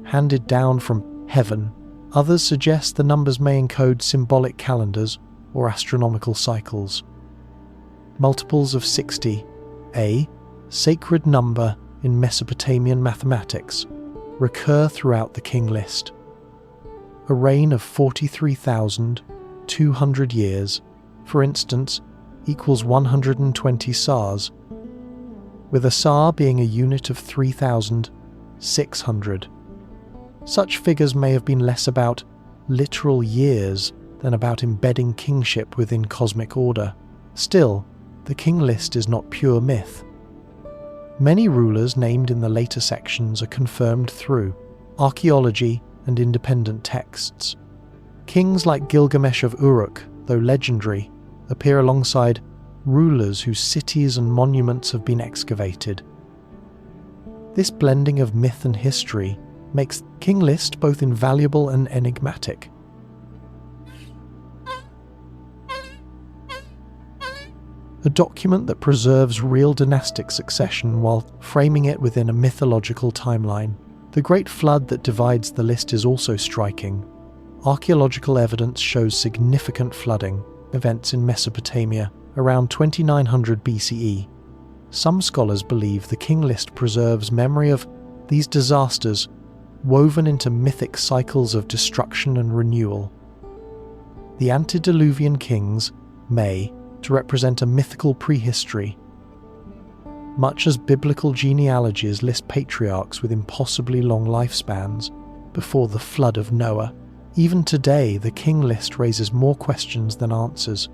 handed down from heaven. Others suggest the numbers may encode symbolic calendars or astronomical cycles. Multiples of 60, a sacred number in Mesopotamian mathematics, recur throughout the King list. A reign of 43,200 years, for instance, equals 120 sars, with a sar being a unit of 3,600. Such figures may have been less about literal years than about embedding kingship within cosmic order. Still, the King list is not pure myth. Many rulers named in the later sections are confirmed through archaeology and independent texts. Kings like Gilgamesh of Uruk, though legendary, appear alongside rulers whose cities and monuments have been excavated. This blending of myth and history makes the King list both invaluable and enigmatic. A document that preserves real dynastic succession while framing it within a mythological timeline. The Great Flood that divides the list is also striking. Archaeological evidence shows significant flooding events in Mesopotamia around 2900 BCE. Some scholars believe the King list preserves memory of these disasters woven into mythic cycles of destruction and renewal. The antediluvian kings may to represent a mythical prehistory, much as biblical genealogies list patriarchs with impossibly long lifespans before the flood of Noah. Even today, the King list raises more questions than answers.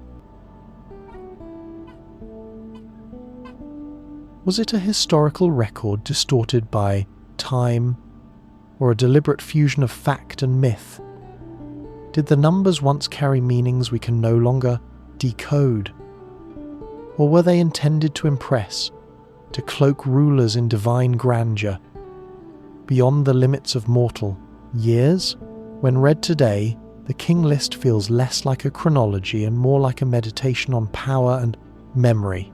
Was it a historical record distorted by time, or a deliberate fusion of fact and myth? Did the numbers once carry meanings we can no longer decode? Or were they intended to impress, to cloak rulers in divine grandeur, beyond the limits of mortal years? When read today, the King list feels less like a chronology and more like a meditation on power and memory.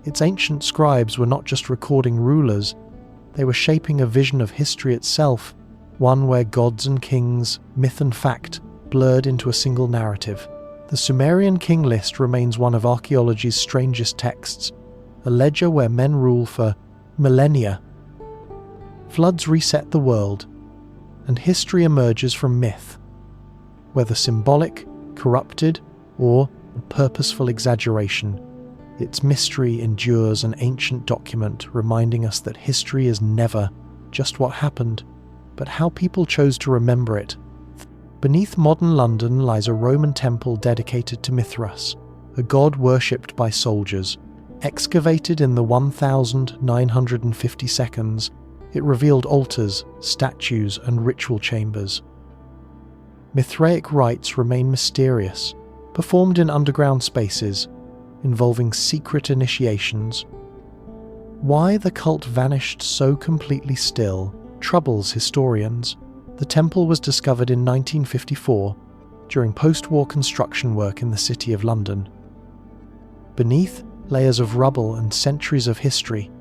Its ancient scribes were not just recording rulers, they were shaping a vision of history itself, one where gods and kings, myth and fact, blurred into a single narrative. The Sumerian King list remains one of archaeology's strangest texts, a ledger where men rule for millennia. Floods reset the world, and history emerges from myth, whether symbolic, corrupted, or purposeful exaggeration. Its mystery endures, an ancient document reminding us that history is never just what happened, but how people chose to remember it. Beneath modern London lies a Roman temple dedicated to Mithras, a god worshipped by soldiers. Excavated in the 1952, it revealed altars, statues, and ritual chambers. Mithraic rites remain mysterious, performed in underground spaces, involving secret initiations. Why the cult vanished so completely still troubles historians. The temple was discovered in 1954 during post-war construction work in the City of London. Beneath layers of rubble and centuries of history,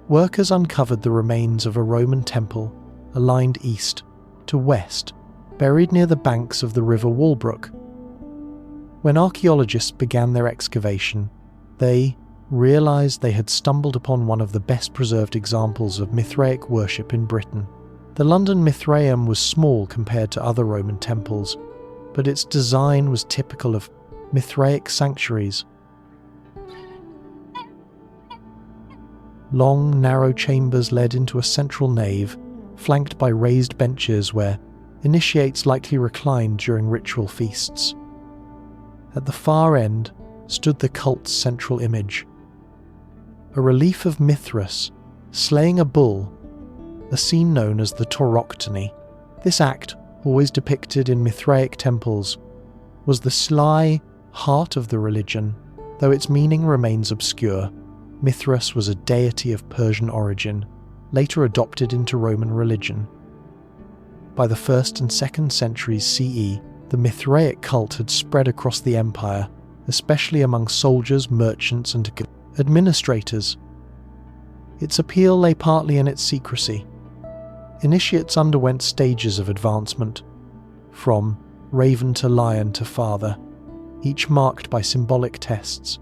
workers uncovered the remains of a Roman temple aligned east to west, buried near the banks of the River Walbrook. When archaeologists began their excavation, they realized they had stumbled upon one of the best preserved examples of Mithraic worship in Britain. The London Mithraeum was small compared to other Roman temples, but its design was typical of Mithraic sanctuaries. Long, narrow chambers led into a central nave, flanked by raised benches where initiates likely reclined during ritual feasts. At the far end stood the cult's central image, a relief of Mithras slaying a bull, a scene known as the tauroctony. This act, always depicted in Mithraic temples, was the sly heart of the religion, though its meaning remains obscure. Mithras was a deity of Persian origin, later adopted into Roman religion. By the 1st and 2nd centuries CE, the Mithraic cult had spread across the empire, especially among soldiers, merchants, and administrators. Its appeal lay partly in its secrecy. Initiates underwent stages of advancement, from raven to lion to father, each marked by symbolic tests.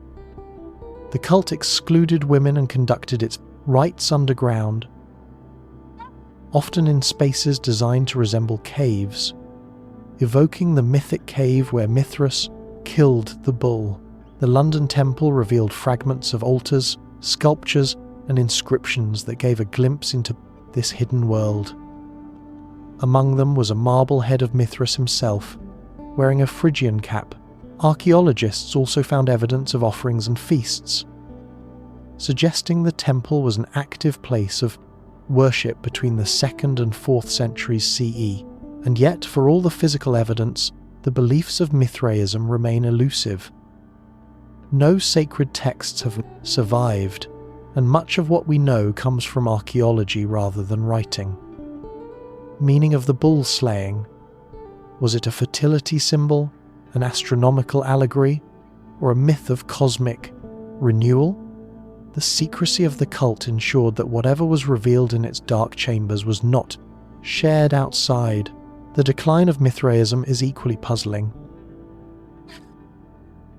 The cult excluded women and conducted its rites underground, often in spaces designed to resemble caves, evoking the mythic cave where Mithras killed the bull. The London Temple revealed fragments of altars, sculptures, and inscriptions that gave a glimpse into this hidden world. Among them was a marble head of Mithras himself, wearing a Phrygian cap. Archaeologists also found evidence of offerings and feasts, suggesting the temple was an active place of worship between the 2nd and 4th centuries CE. And yet, for all the physical evidence, the beliefs of Mithraism remain elusive. No sacred texts have survived, and much of what we know comes from archaeology rather than writing. Meaning of the bull slaying? Was it a fertility symbol, an astronomical allegory, or a myth of cosmic renewal? The secrecy of the cult ensured that whatever was revealed in its dark chambers was not shared outside. The decline of Mithraism is equally puzzling.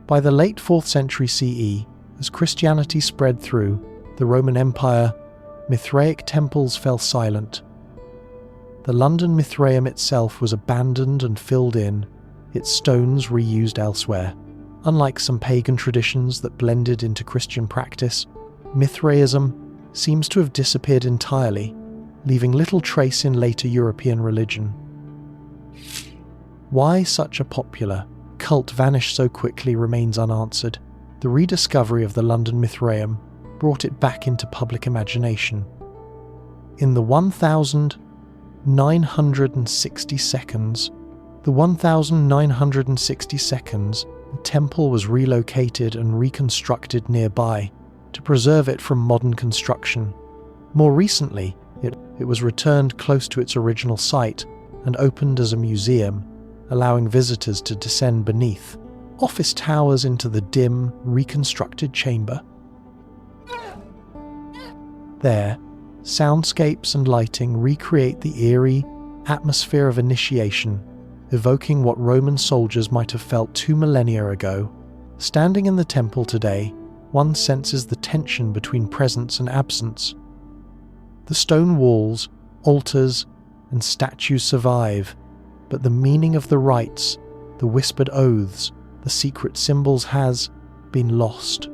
By the late 4th century CE, as Christianity spread through the Roman Empire, Mithraic temples fell silent. The London Mithraeum itself was abandoned and filled in, its stones reused elsewhere. Unlike some pagan traditions that blended into Christian practice, Mithraism seems to have disappeared entirely, leaving little trace in later European religion. Why such a popular cult vanished so quickly remains unanswered. The rediscovery of the London Mithraeum brought it back into public imagination. In the 1960 seconds, the temple was relocated and reconstructed nearby to preserve it from modern construction. More recently, it was returned close to its original site and opened as a museum, allowing visitors to descend beneath office towers into the dim, reconstructed chamber. There, soundscapes and lighting recreate the eerie atmosphere of initiation, evoking what Roman soldiers might have felt 2 millennia ago. Standing in the temple today, one senses the tension between presence and absence. The stone walls, altars, and statues survive, but the meaning of the rites, the whispered oaths, the secret symbols has been lost.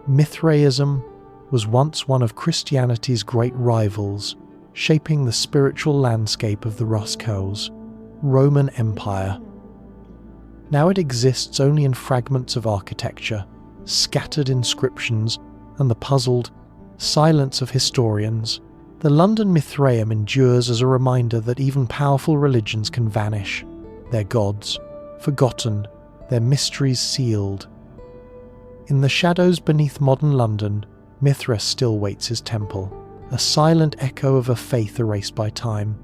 Mithraism was once one of Christianity's great rivals, shaping the spiritual landscape of the Roscoe's Roman Empire. Now it exists only in fragments of architecture, scattered inscriptions, and the puzzled silence of historians. The London Mithraeum endures as a reminder that even powerful religions can vanish, their gods forgotten, their mysteries sealed. In the shadows beneath modern London, Mithras still waits his temple, a silent echo of a faith erased by time.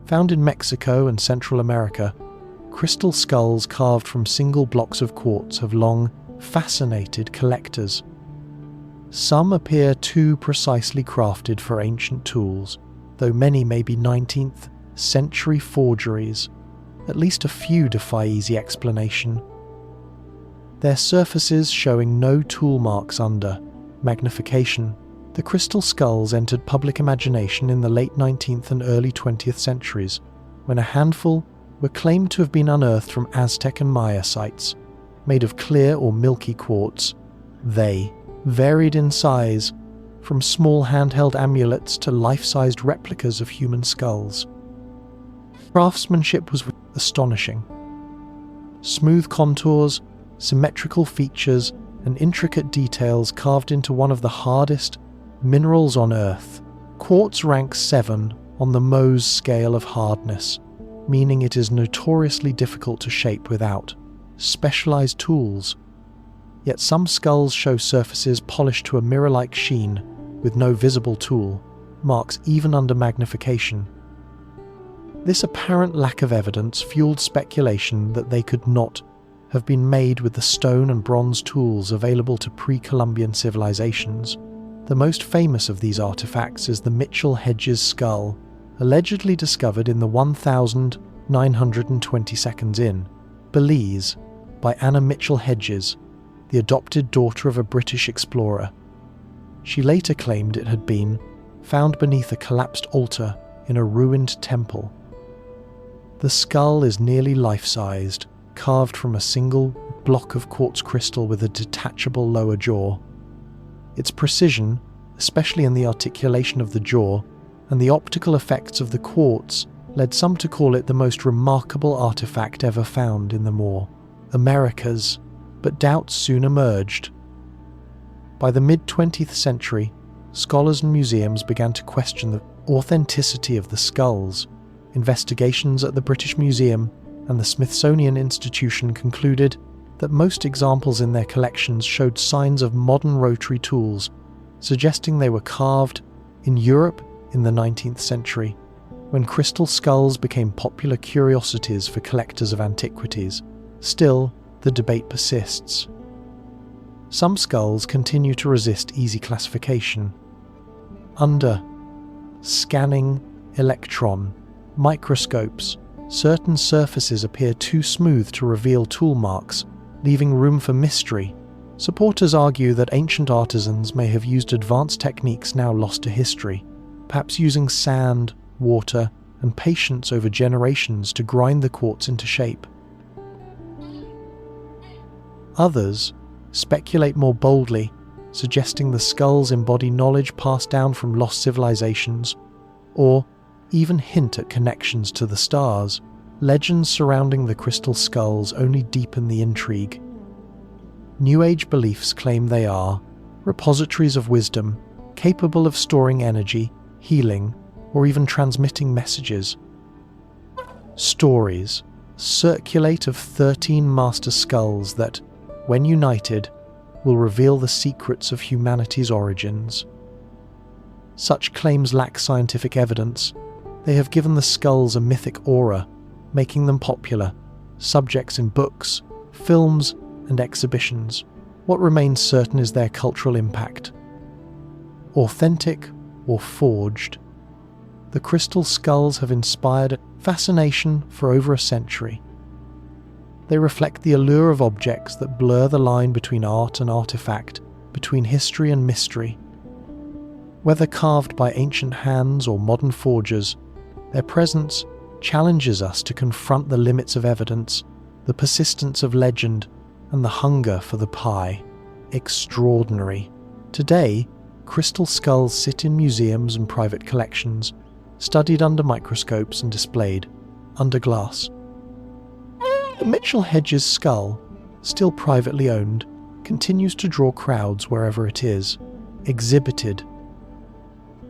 Found in Mexico and Central America, crystal skulls carved from single blocks of quartz have long fascinated collectors. Some appear too precisely crafted for ancient tools, though many may be 19th century forgeries. At least a few defy easy explanation. Their surfaces showing no tool marks under magnification, the The crystal skulls entered public imagination in the late 19th and early 20th centuries, when a handful were claimed to have been unearthed from Aztec and Maya sites. Made of clear or milky quartz, they varied in size, from small handheld amulets to life-sized replicas of human skulls. Craftsmanship was astonishing. Smooth contours, symmetrical features, and intricate details carved into one of the hardest minerals on Earth. Quartz ranks 7 on the Mohs scale of hardness, meaning it is notoriously difficult to shape without specialized tools. Yet some skulls show surfaces polished to a mirror-like sheen with no visible tool marks even under magnification. This apparent lack of evidence fueled speculation that they could not have been made with the stone and bronze tools available to pre-Columbian civilizations. The most famous of these artifacts is the Mitchell-Hedges skull, allegedly discovered in the 1922nd Inn, Belize, by Anna Mitchell-Hedges, the adopted daughter of a British explorer. She later claimed it had been found beneath a collapsed altar in a ruined temple. The skull is nearly life-sized, carved from a single block of quartz crystal with a detachable lower jaw. Its precision, especially in the articulation of the jaw, and the optical effects of the quartz led some to call it the most remarkable artifact ever found in the more Americas, but doubts soon emerged. By the mid-20th century, scholars and museums began to question the authenticity of the skulls. Investigations at the British Museum and the Smithsonian Institution concluded that most examples in their collections showed signs of modern rotary tools, suggesting they were carved in Europe in the 19th century, when crystal skulls became popular curiosities for collectors of antiquities. Still, the debate persists. Some skulls continue to resist easy classification. Under scanning electron microscopes, certain surfaces appear too smooth to reveal tool marks, leaving room for mystery. Supporters argue that ancient artisans may have used advanced techniques now lost to history, perhaps using sand, water, and patience over generations to grind the quartz into shape. Others speculate more boldly, suggesting the skulls embody knowledge passed down from lost civilizations, or even hint at connections to the stars. Legends surrounding the crystal skulls only deepen the intrigue. New Age beliefs claim they are repositories of wisdom, capable of storing energy, healing, or even transmitting messages. Stories circulate of 13 master skulls that, when united, will reveal the secrets of humanity's origins. Such claims lack scientific evidence. They have given the skulls a mythic aura, making them popular subjects in books, films, and exhibitions. What remains certain is their cultural impact. Authentic or forged, the crystal skulls have inspired fascination for over a century. They reflect the allure of objects that blur the line between art and artifact, between history and mystery. Whether carved by ancient hands or modern forgers, their presence challenges us to confront the limits of evidence, the persistence of legend, and the hunger for the pie. Extraordinary. Today, crystal skulls sit in museums and private collections, studied under microscopes and displayed under glass. The Mitchell-Hedges skull, still privately owned, continues to draw crowds wherever it is exhibited.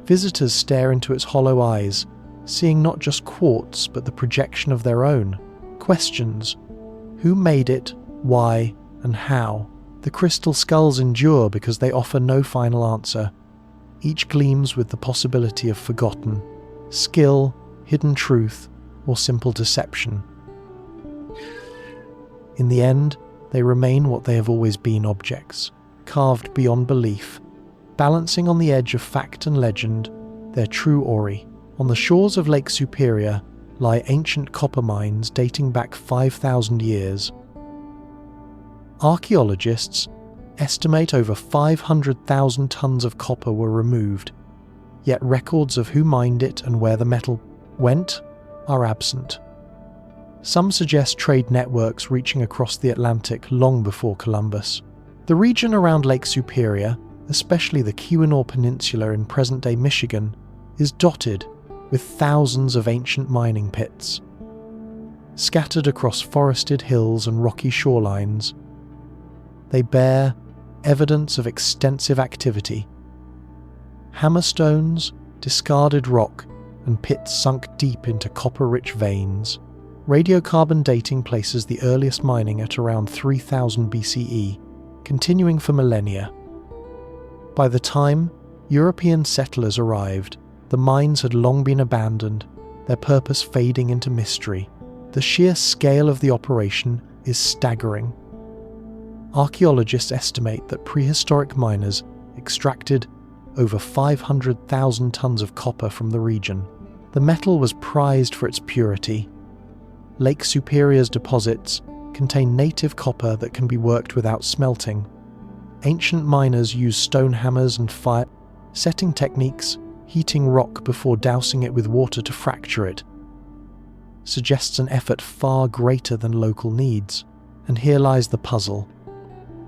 Visitors stare into its hollow eyes, seeing not just quartz but the projection of their own. Questions: who made it, why, and how? The crystal skulls endure because they offer no final answer. Each gleams with the possibility of forgotten skill, hidden truth, or simple deception. In the end, they remain what they have always been: objects, carved beyond belief, balancing on the edge of fact and legend, their true ori. On the shores of Lake Superior lie ancient copper mines dating back 5,000 years. Archaeologists estimate over 500,000 tons of copper were removed, yet records of who mined it and where the metal went are absent. Some suggest trade networks reaching across the Atlantic long before Columbus. The region around Lake Superior, especially the Keweenaw Peninsula in present-day Michigan, is dotted with thousands of ancient mining pits. Scattered across forested hills and rocky shorelines, they bear evidence of extensive activity. Hammerstones, discarded rock, and pits sunk deep into copper-rich veins. Radiocarbon dating places the earliest mining at around 3000 BCE, continuing for millennia. By the time European settlers arrived, the mines had long been abandoned, their purpose fading into mystery. The sheer scale of the operation is staggering. Archaeologists estimate that prehistoric miners extracted over 500,000 tons of copper from the region. The metal was prized for its purity. Lake Superior's deposits contain native copper that can be worked without smelting. Ancient miners used stone hammers and fire setting techniques, heating rock before dousing it with water to fracture it, suggests an effort far greater than local needs. And here lies the puzzle.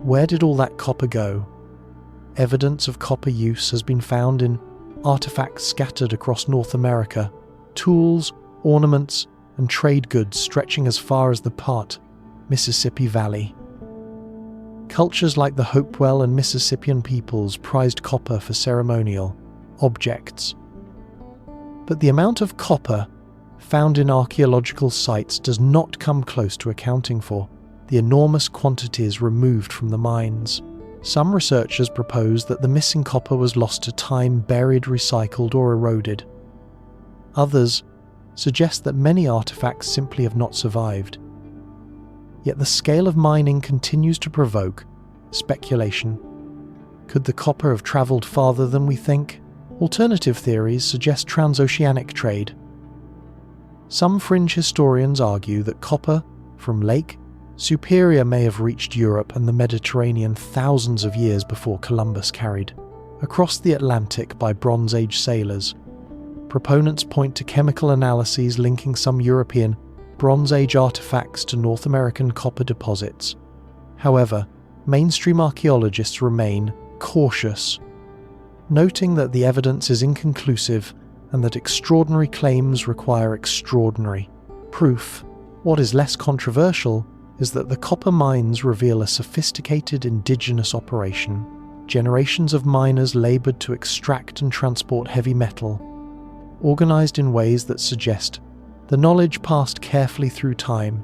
Where did all that copper go? Evidence of copper use has been found in artifacts scattered across North America, tools, ornaments, and trade goods stretching as far as the Mississippi Valley. Cultures like the Hopewell and Mississippian peoples prized copper for ceremonial objects. But the amount of copper found in archaeological sites does not come close to accounting for the enormous quantities removed from the mines. Some researchers propose that the missing copper was lost to time, buried, recycled, or eroded. Others suggest that many artifacts simply have not survived. Yet the scale of mining continues to provoke speculation. Could the copper have travelled farther than we think? Alternative theories suggest transoceanic trade. Some fringe historians argue that copper from Lake Superior may have reached Europe and the Mediterranean thousands of years before Columbus carried across the Atlantic by Bronze Age sailors. Proponents point to chemical analyses linking some European Bronze Age artifacts to North American copper deposits. However, mainstream archaeologists remain cautious, noting that the evidence is inconclusive and that extraordinary claims require extraordinary proof. What is less controversial is that the copper mines reveal a sophisticated indigenous operation. Generations of miners laboured to extract and transport heavy metal, organised in ways that suggest the knowledge passed carefully through time.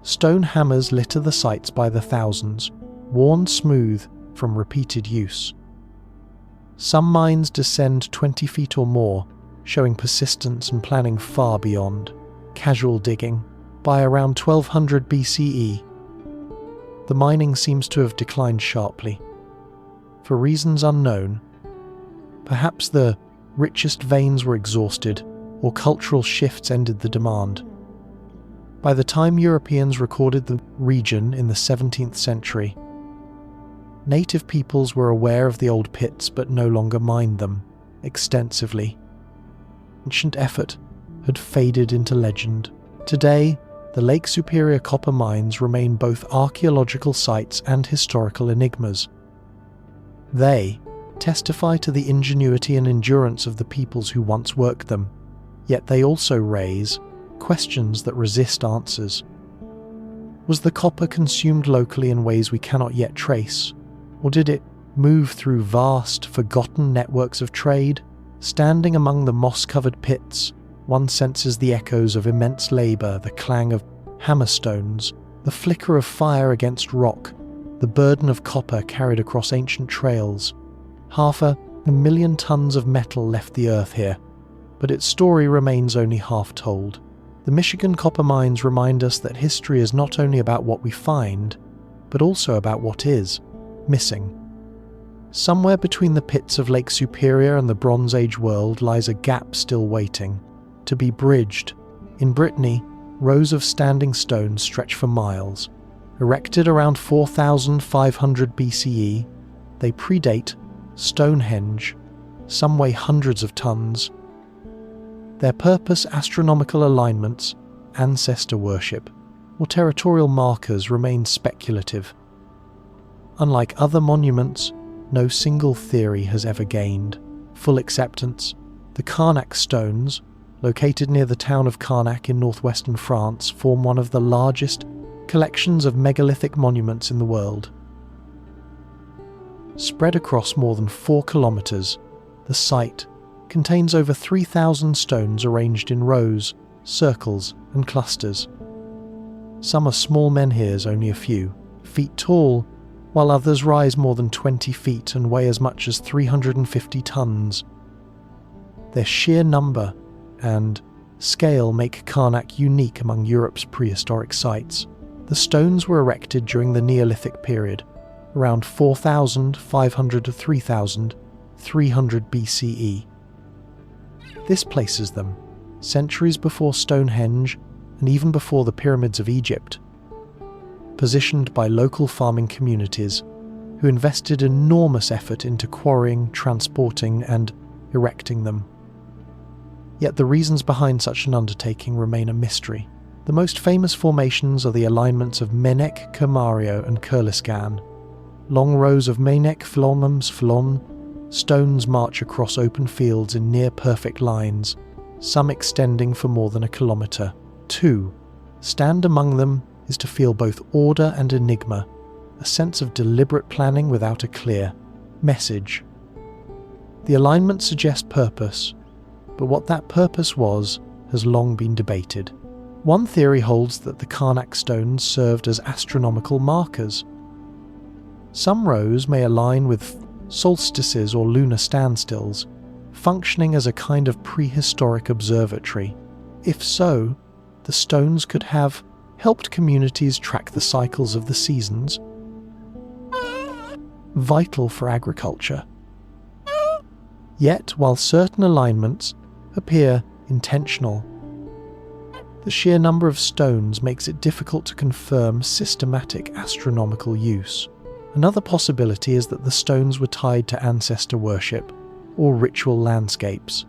Stone hammers litter the sites by the thousands, worn smooth from repeated use. Some mines descend 20 feet or more, showing persistence and planning far beyond casual digging. By around 1200 BCE, the mining seems to have declined sharply. For reasons unknown, perhaps the richest veins were exhausted, or cultural shifts ended the demand. By the time Europeans recorded the region in the 17th century, native peoples were aware of the old pits but no longer mined them extensively. Ancient effort had faded into legend. Today, the Lake Superior copper mines remain both archaeological sites and historical enigmas. They testify to the ingenuity and endurance of the peoples who once worked them, yet they also raise questions that resist answers. Was the copper consumed locally in ways we cannot yet trace, or did it move through vast, forgotten networks of trade? Standing among the moss-covered pits, one senses the echoes of immense labour, the clang of hammerstones, the flicker of fire against rock, the burden of copper carried across ancient trails. 500,000 tons of metal left the earth here, but its story remains only half told. The Michigan copper mines remind us that history is not only about what we find, but also about what is missing. Somewhere between the pits of Lake Superior and the Bronze Age world lies a gap still waiting to be bridged. In Brittany, rows of standing stones stretch for miles, Erected around 4500 BCE, they predate Stonehenge. Some weigh hundreds of tons. Their purpose, astronomical alignments, ancestor worship, or territorial markers, remain speculative. Unlike other monuments, no single theory has ever gained full acceptance. The Carnac stones, located near the town of Carnac in northwestern France, form one of the largest collections of megalithic monuments in the world. Spread across more than 4 kilometers, the site contains over 3,000 stones arranged in rows, circles, and clusters. Some are small menhirs, only a few feet tall, while others rise more than 20 feet and weigh as much as 350 tons. Their sheer number and scale make Carnac unique among Europe's prehistoric sites. The stones were erected during the Neolithic period, around 4,500 to 3,300 BCE. This places them centuries before Stonehenge and even before the pyramids of Egypt, positioned by local farming communities who invested enormous effort into quarrying, transporting, and erecting them. Yet the reasons behind such an undertaking remain a mystery. The most famous formations are the alignments of Menek, Kermario, and Kurliskan. Long rows of Menek, Flonums, Flon stones march across open fields in near-perfect lines, some extending for more than a kilometre. To stand among them is to feel both order and enigma, a sense of deliberate planning without a clear message. The alignment suggests purpose, but what that purpose was has long been debated. One theory holds that the Carnac stones served as astronomical markers. Some rows may align with solstices or lunar standstills, functioning as a kind of prehistoric observatory. If so, the stones could have helped communities track the cycles of the seasons, vital for agriculture. Yet, while certain alignments appear intentional, the sheer number of stones makes it difficult to confirm systematic astronomical use. Another possibility is that the stones were tied to ancestor worship or ritual landscapes.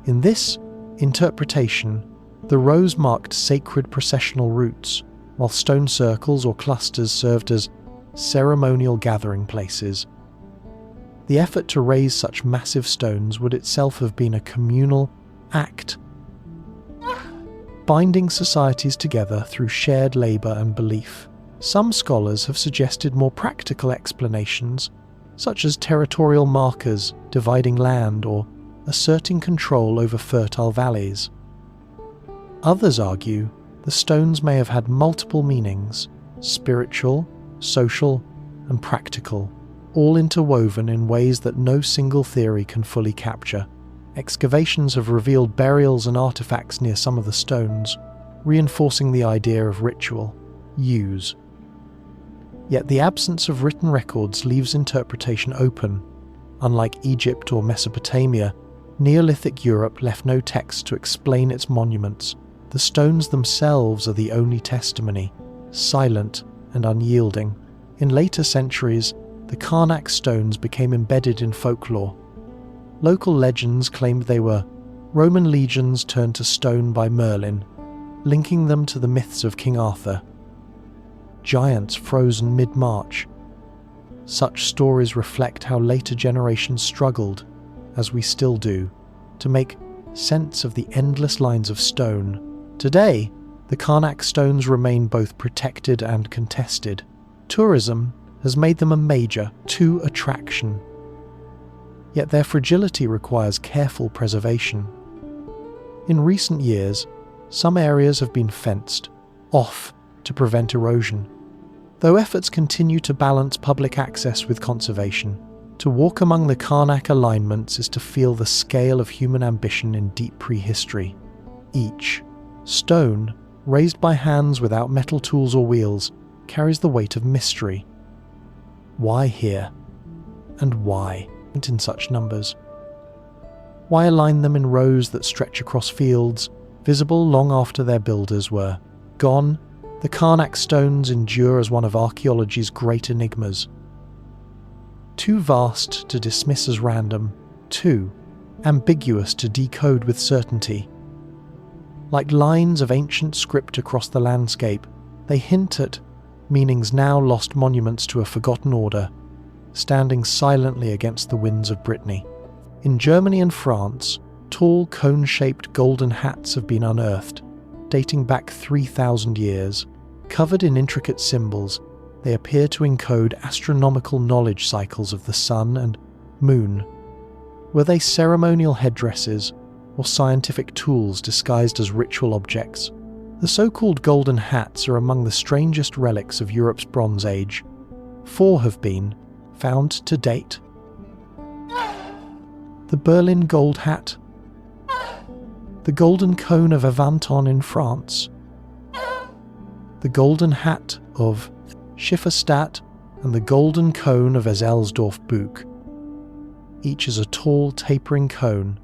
In this interpretation, the rows marked sacred processional routes, while stone circles or clusters served as ceremonial gathering places. The effort to raise such massive stones would itself have been a communal act, binding societies together through shared labour and belief. Some scholars have suggested more practical explanations, such as territorial markers dividing land or asserting control over fertile valleys. Others argue the stones may have had multiple meanings: spiritual, social, and practical, all interwoven in ways that no single theory can fully capture. Excavations have revealed burials and artifacts near some of the stones, reinforcing the idea of ritual use. Yet the absence of written records leaves interpretation open. Unlike Egypt or Mesopotamia, Neolithic Europe left no text to explain its monuments. The stones themselves are the only testimony, silent and unyielding. In later centuries, the Carnac stones became embedded in folklore. Local legends claimed they were Roman legions turned to stone by Merlin, linking them to the myths of King Arthur. Giants frozen mid-March. Such stories reflect how later generations struggled, as we still do, to make sense of the endless lines of stone. Today, the Carnac stones remain both protected and contested. Tourism has made them a major attraction. Yet their fragility requires careful preservation. In recent years, some areas have been fenced off to prevent erosion, though efforts continue to balance public access with conservation. To walk among the Carnac alignments is to feel the scale of human ambition in deep prehistory. Each stone, raised by hands without metal tools or wheels, carries the weight of mystery. Why here? And why in such numbers? Why align them in rows that stretch across fields, visible long after their builders were gone? The Karnak stones endure as one of archaeology's great enigmas. Too vast to dismiss as random, too ambiguous to decode with certainty. Like lines of ancient script across the landscape, they hint at meanings now lost, monuments to a forgotten order, standing silently against the winds of Brittany. In Germany and France, tall cone-shaped golden hats have been unearthed, dating back 3,000 years. Covered in intricate symbols, they appear to encode astronomical knowledge cycles of the sun and moon. Were they ceremonial headdresses or scientific tools disguised as ritual objects? The so-called golden hats are among the strangest relics of Europe's Bronze Age. 4 have been found to date. The Berlin Gold Hat, the Golden Cone of Aventon in France, the Golden Hat of Schifferstadt, and the Golden Cone of Ezelsdorf-Buch. Each is a tall, tapering cone,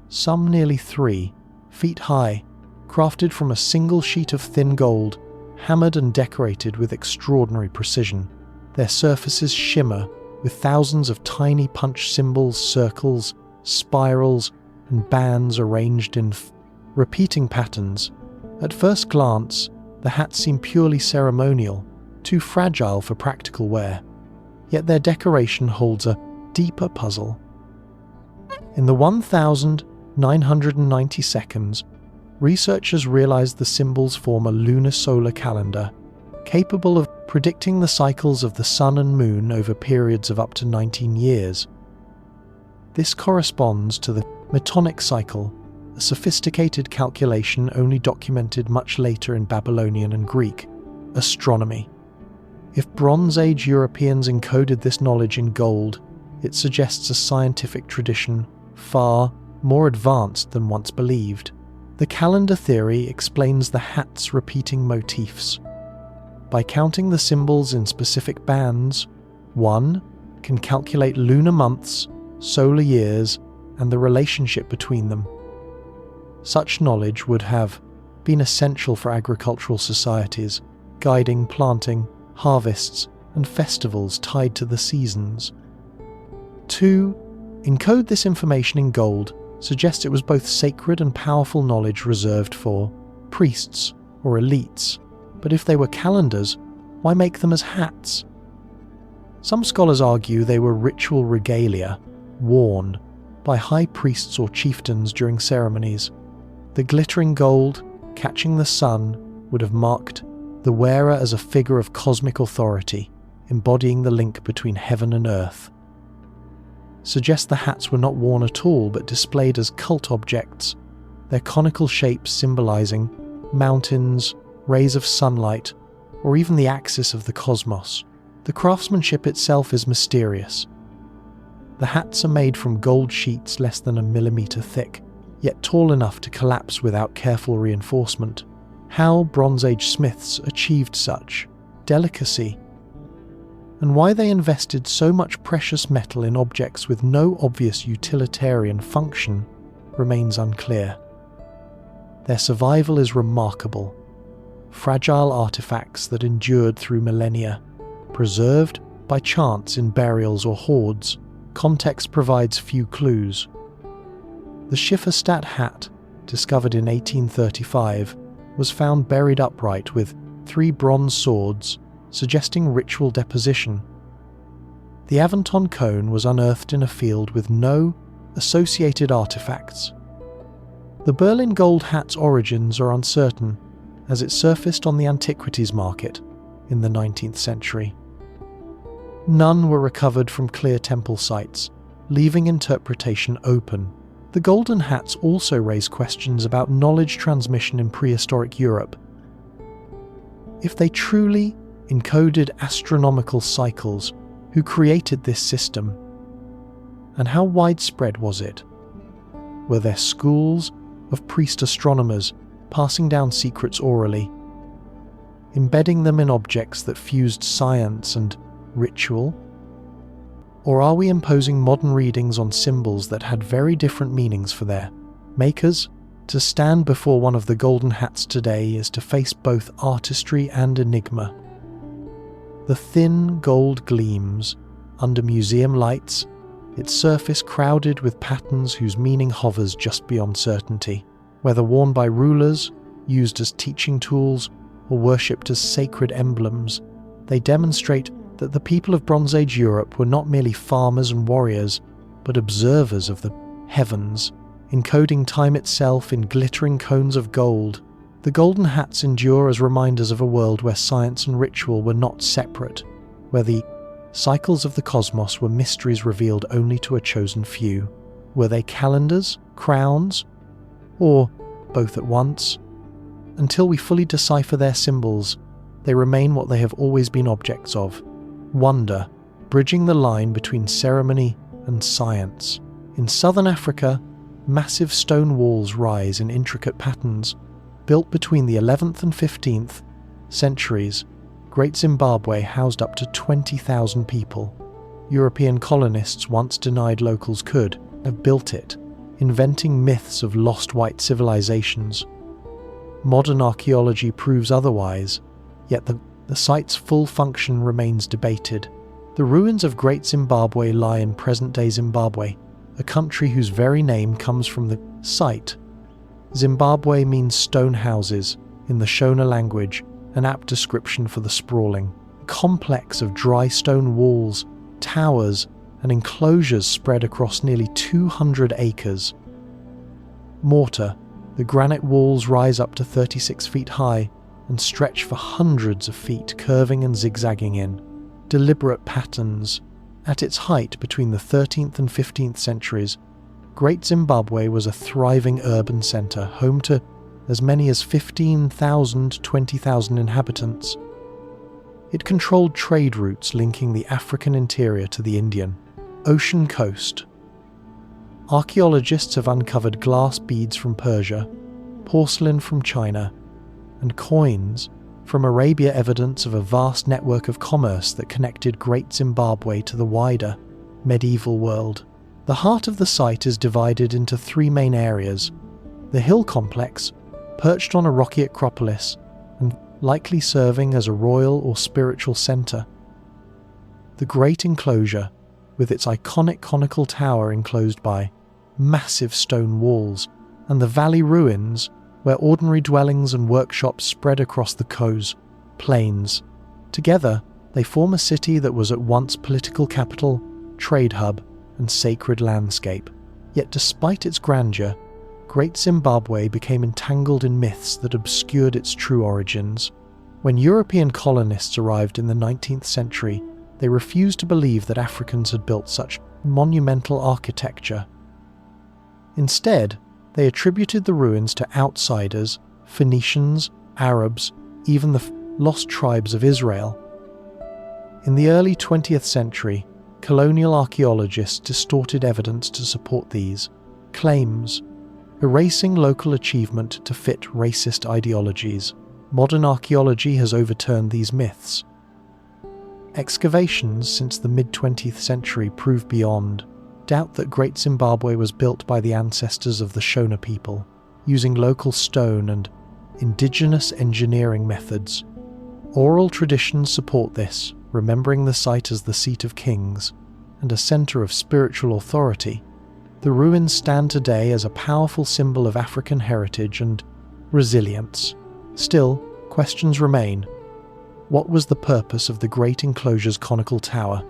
some nearly 3 feet high, crafted from a single sheet of thin gold, hammered and decorated with extraordinary precision. Their surfaces shimmer with thousands of tiny punch symbols, circles, spirals, and bands arranged in repeating patterns. At first glance, the hats seem purely ceremonial, too fragile for practical wear. Yet their decoration holds a deeper puzzle. In the 1,990 seconds, researchers realized the symbols form a lunar solar calendar, capable of predicting the cycles of the sun and moon over periods of up to 19 years. This corresponds to the Metonic cycle, a sophisticated calculation only documented much later in Babylonian and Greek astronomy. If Bronze Age Europeans encoded this knowledge in gold, it suggests a scientific tradition far more advanced than once believed. The calendar theory explains the hat's repeating motifs. By counting the symbols in specific bands, one can calculate lunar months, solar years, and the relationship between them. Such knowledge would have been essential for agricultural societies, guiding planting, harvests, and festivals tied to the seasons. 2. Encode this information in gold suggests it was both sacred and powerful knowledge reserved for priests or elites. But if they were calendars, why make them as hats? Some scholars argue they were ritual regalia, worn by high priests or chieftains during ceremonies. The glittering gold, catching the sun, would have marked the wearer as a figure of cosmic authority, embodying the link between heaven and earth. Suggests the hats were not worn at all but displayed as cult objects, their conical shapes symbolizing mountains, rays of sunlight, or even the axis of the cosmos. The craftsmanship itself is mysterious. The hats are made from gold sheets less than a millimeter thick, yet tall enough to collapse without careful reinforcement. How Bronze Age smiths achieved such delicacy, and why they invested so much precious metal in objects with no obvious utilitarian function remains unclear. Their survival is remarkable. Fragile artifacts that endured through millennia, preserved by chance in burials or hoards. Context provides few clues. The Schifferstadt hat, discovered in 1835, was found buried upright with 3 bronze swords, suggesting ritual deposition. The Aventon cone was unearthed in a field with no associated artifacts. The Berlin gold hat's origins are uncertain, as it surfaced on the antiquities market in the 19th century. None were recovered from clear temple sites, leaving interpretation open. The golden hats also raise questions about knowledge transmission in prehistoric Europe. If they truly encoded astronomical cycles, who created this system? And how widespread was it? Were there schools of priest astronomers passing down secrets orally, embedding them in objects that fused science and ritual? Or are we imposing modern readings on symbols that had very different meanings for their makers? To stand before one of the Golden Hats today is to face both artistry and enigma. The thin gold gleams under museum lights, its surface crowded with patterns whose meaning hovers just beyond certainty. Whether worn by rulers, used as teaching tools, or worshipped as sacred emblems, they demonstrate that the people of Bronze Age Europe were not merely farmers and warriors, but observers of the heavens, encoding time itself in glittering cones of gold. The Golden Hats endure as reminders of a world where science and ritual were not separate, where the cycles of the cosmos were mysteries revealed only to a chosen few. Were they calendars, crowns, or both at once? Until we fully decipher their symbols, they remain what they have always been objects of: wonder, bridging the line between ceremony and science. In southern Africa, massive stone walls rise in intricate patterns. Built between the 11th and 15th centuries, Great Zimbabwe housed up to 20,000 people. European colonists, once denied locals could, have built it, inventing myths of lost white civilizations. Modern archaeology proves otherwise, yet the site's full function remains debated. The ruins of Great Zimbabwe lie in present-day Zimbabwe, a country whose very name comes from the site. Zimbabwe means stone houses in the Shona language, an apt description for the sprawling complex of dry stone walls, towers, and enclosures spread across nearly 200 acres. Mortar, the granite walls rise up to 36 feet high and stretch for hundreds of feet, curving and zigzagging in deliberate patterns. At its height between the 13th and 15th centuries, Great Zimbabwe was a thriving urban centre, home to as many as 15,000 to 20,000 inhabitants. It controlled trade routes linking the African interior to the Indian Ocean coast. Archaeologists have uncovered glass beads from Persia, porcelain from China, and coins from Arabia, evidence of a vast network of commerce that connected Great Zimbabwe to the wider medieval world. The heart of the site is divided into three main areas: the hill complex, perched on a rocky acropolis and likely serving as a royal or spiritual centre; the great enclosure, with its iconic conical tower enclosed by massive stone walls; and the valley ruins, where ordinary dwellings and workshops spread across the Kos plains. Together, they form a city that was at once political capital, trade hub, and sacred landscape. Yet despite its grandeur, Great Zimbabwe became entangled in myths that obscured its true origins. When European colonists arrived in the 19th century, they refused to believe that Africans had built such monumental architecture. Instead, they attributed the ruins to outsiders, Phoenicians, Arabs, even the lost tribes of Israel. In the early 20th century, colonial archaeologists distorted evidence to support these claims, erasing local achievement to fit racist ideologies. Modern archaeology has overturned these myths. Excavations since the mid-20th century prove beyond doubt that Great Zimbabwe was built by the ancestors of the Shona people, using local stone and indigenous engineering methods. Oral traditions support this, remembering the site as the seat of kings and a centre of spiritual authority. The ruins stand today as a powerful symbol of African heritage and resilience. Still, questions remain. What was the purpose of the great enclosure's conical tower?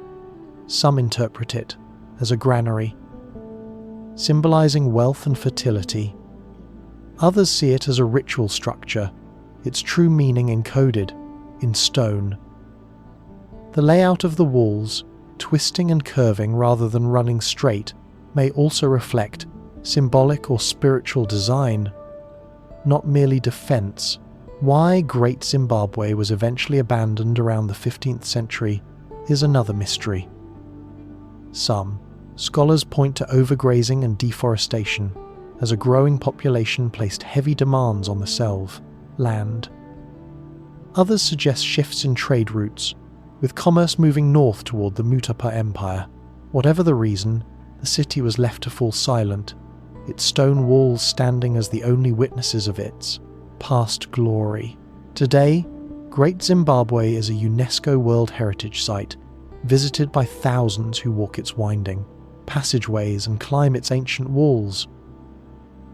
Some interpret it as a granary, symbolizing wealth and fertility. Others see it as a ritual structure, its true meaning encoded in stone. The layout of the walls, twisting and curving rather than running straight, may also reflect symbolic or spiritual design, not merely defense. Why Great Zimbabwe was eventually abandoned around the 15th century is another mystery. Some scholars point to overgrazing and deforestation, as a growing population placed heavy demands on the selve land. Others suggest shifts in trade routes, with commerce moving north toward the Mutapa Empire. Whatever the reason, the city was left to fall silent, its stone walls standing as the only witnesses of its past glory. Today, Great Zimbabwe is a UNESCO World Heritage Site, visited by thousands who walk its winding passageways and climb its ancient walls.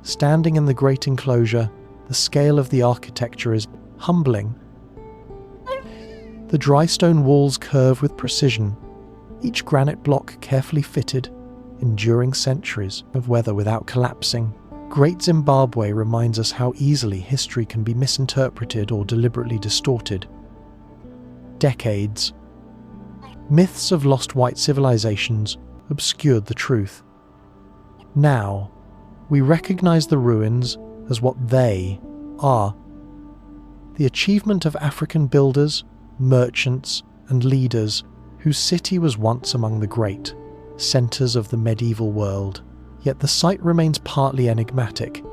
Standing in the great enclosure, the scale of the architecture is humbling. The dry stone walls curve with precision, each granite block carefully fitted, enduring centuries of weather without collapsing. Great Zimbabwe reminds us how easily history can be misinterpreted or deliberately distorted. Decades. Myths of lost white civilizations obscured the truth. Now, we recognize the ruins as what they are. The achievement of African builders, merchants, and leaders whose city was once among the great centers of the medieval world. Yet the site remains partly enigmatic.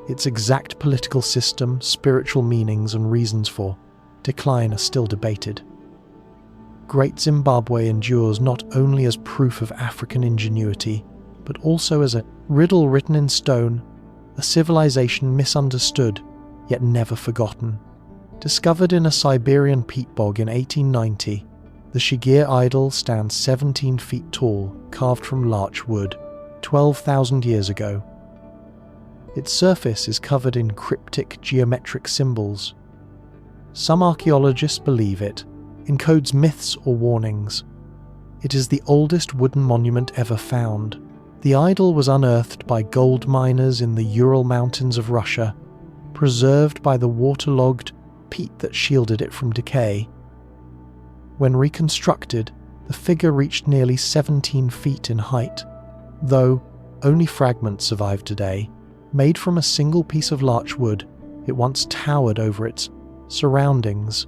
Its exact political system, spiritual meanings, and reasons for decline are still debated. Great Zimbabwe endures not only as proof of African ingenuity, but also as a riddle written in stone, a civilization misunderstood, yet never forgotten. Discovered in a Siberian peat bog in 1890, the Shigir idol stands 17 feet tall, carved from larch wood, 12,000 years ago. Its surface is covered in cryptic geometric symbols. Some archaeologists believe it encodes myths or warnings. It is the oldest wooden monument ever found. The idol was unearthed by gold miners in the Ural Mountains of Russia, preserved by the waterlogged peat that shielded it from decay. When reconstructed, the figure reached nearly 17 feet in height, though only fragments survive today. Made from a single piece of larch wood, it once towered over its surroundings,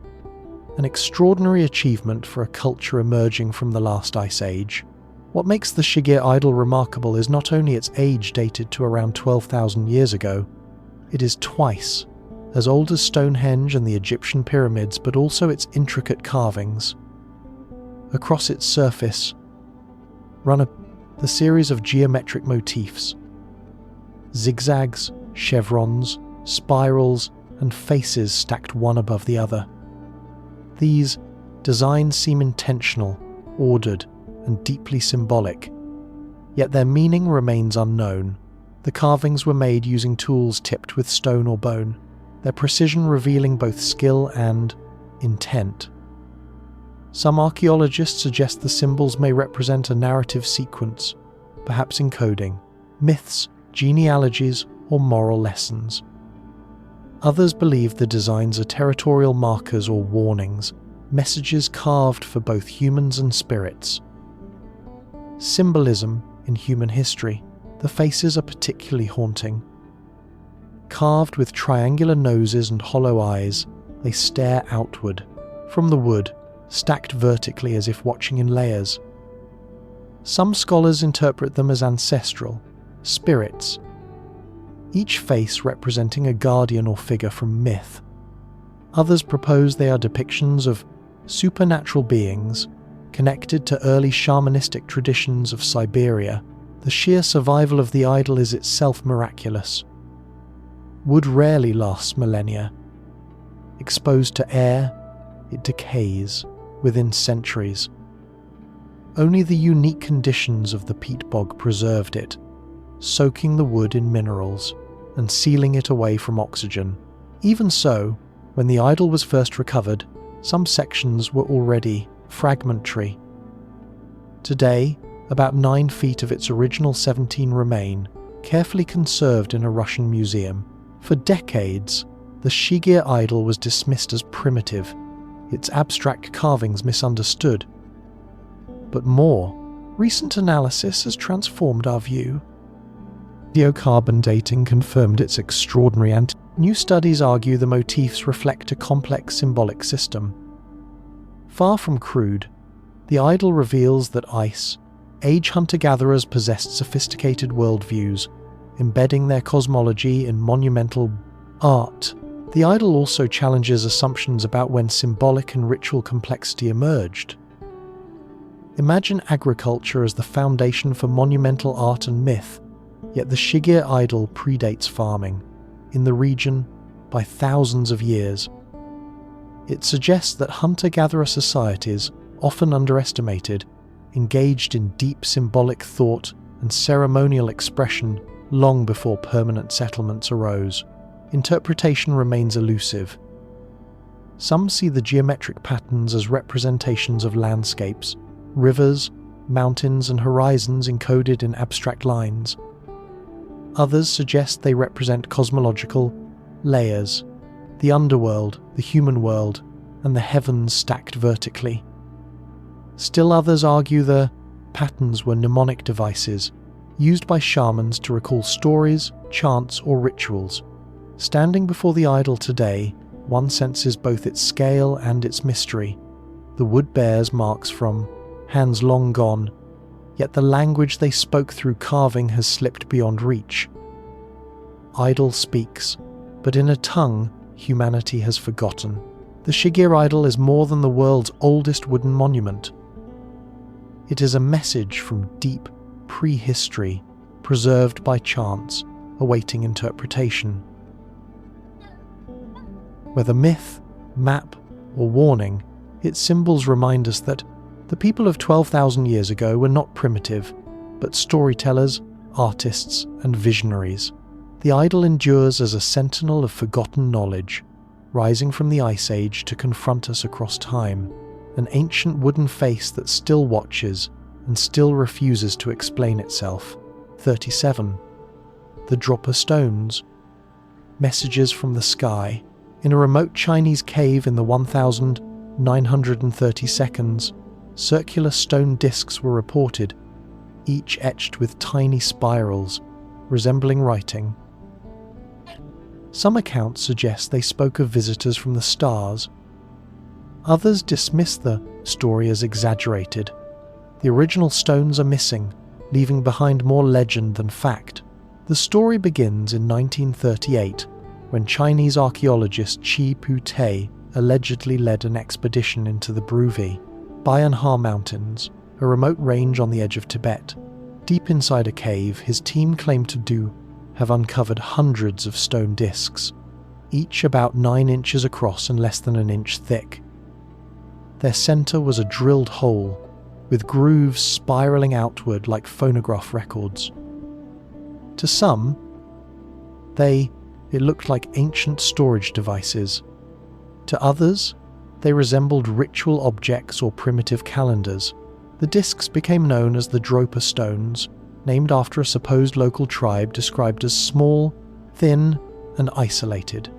an extraordinary achievement for a culture emerging from the last ice age. What makes the Shigir idol remarkable is not only its age dated to around 12,000 years ago, it is twice as old as Stonehenge and the Egyptian pyramids, but also its intricate carvings. Across its surface run the series of geometric motifs, zigzags, chevrons, spirals, and faces stacked one above the other. These designs seem intentional, ordered, and deeply symbolic, yet their meaning remains unknown. The carvings were made using tools tipped with stone or bone, their precision revealing both skill and intent. Some archaeologists suggest the symbols may represent a narrative sequence, perhaps encoding myths, genealogies, or moral lessons. Others believe the designs are territorial markers or warnings, messages carved for both humans and spirits. Symbolism in human history. The faces are particularly haunting. Carved with triangular noses and hollow eyes, they stare outward from the wood, stacked vertically as if watching in layers. Some scholars interpret them as ancestral, spirits, each face representing a guardian or figure from myth. Others propose they are depictions of supernatural beings connected to early shamanistic traditions of Siberia. The sheer survival of the idol is itself miraculous. Wood rarely lasts millennia. Exposed to air, it decays within centuries. Only the unique conditions of the peat bog preserved it, soaking the wood in minerals and sealing it away from oxygen. Even so, when the idol was first recovered, some sections were already fragmentary. Today, about 9 feet of its original 17 remain, carefully conserved in a Russian museum. For decades, the Shigir idol was dismissed as primitive, its abstract carvings misunderstood. But more recent analysis has transformed our view. Radiocarbon dating confirmed its extraordinary and new studies argue the motifs reflect a complex symbolic system. Far from crude, the idol reveals that age hunter-gatherers possessed sophisticated worldviews, embedding their cosmology in monumental art. The idol also challenges assumptions about when symbolic and ritual complexity emerged. Imagine agriculture as the foundation for monumental art and myth, Yet the Shigir idol predates farming, in the region by thousands of years. It suggests that hunter-gatherer societies, often underestimated, engaged in deep symbolic thought and ceremonial expression long before permanent settlements arose. Interpretation remains elusive. Some see the geometric patterns as representations of landscapes, rivers, mountains, and horizons encoded in abstract lines. Others suggest they represent cosmological layers, the underworld, the human world, and the heavens stacked vertically. Still others argue the patterns were mnemonic devices, used by shamans to recall stories, chants, or rituals. Standing before the idol today, one senses both its scale and its mystery. The wood bears marks from hands long gone, yet the language they spoke through carving has slipped beyond reach. Idol speaks, but in a tongue humanity has forgotten. The Shigir idol is more than the world's oldest wooden monument. It is a message from deep prehistory, preserved by chants, awaiting interpretation. Whether myth, map, or warning, its symbols remind us that the people of 12,000 years ago were not primitive, but storytellers, artists, and visionaries. The idol endures as a sentinel of forgotten knowledge, rising from the Ice Age to confront us across time, an ancient wooden face that still watches and still refuses to explain itself. 37. The Dropper Stones. Messages from the sky. In a remote Chinese cave in the 1930 seconds, circular stone discs were reported, each etched with tiny spirals, resembling writing. Some accounts suggest they spoke of visitors from the stars. Others dismiss the story as exaggerated. The original stones are missing, leaving behind more legend than fact. The story begins in 1938, when Chinese archaeologist Chi Pu-Te allegedly led an expedition into the Bruvi, Bayanhar Mountains, a remote range on the edge of Tibet. Deep inside a cave, his team claimed to have uncovered hundreds of stone discs, each about 9 inches across and less than an inch thick. Their center was a drilled hole, with grooves spiraling outward like phonograph records. To some, it looked like ancient storage devices. To others, they resembled ritual objects or primitive calendars. The discs became known as the Dropper Stones, named after a supposed local tribe described as small, thin, and isolated.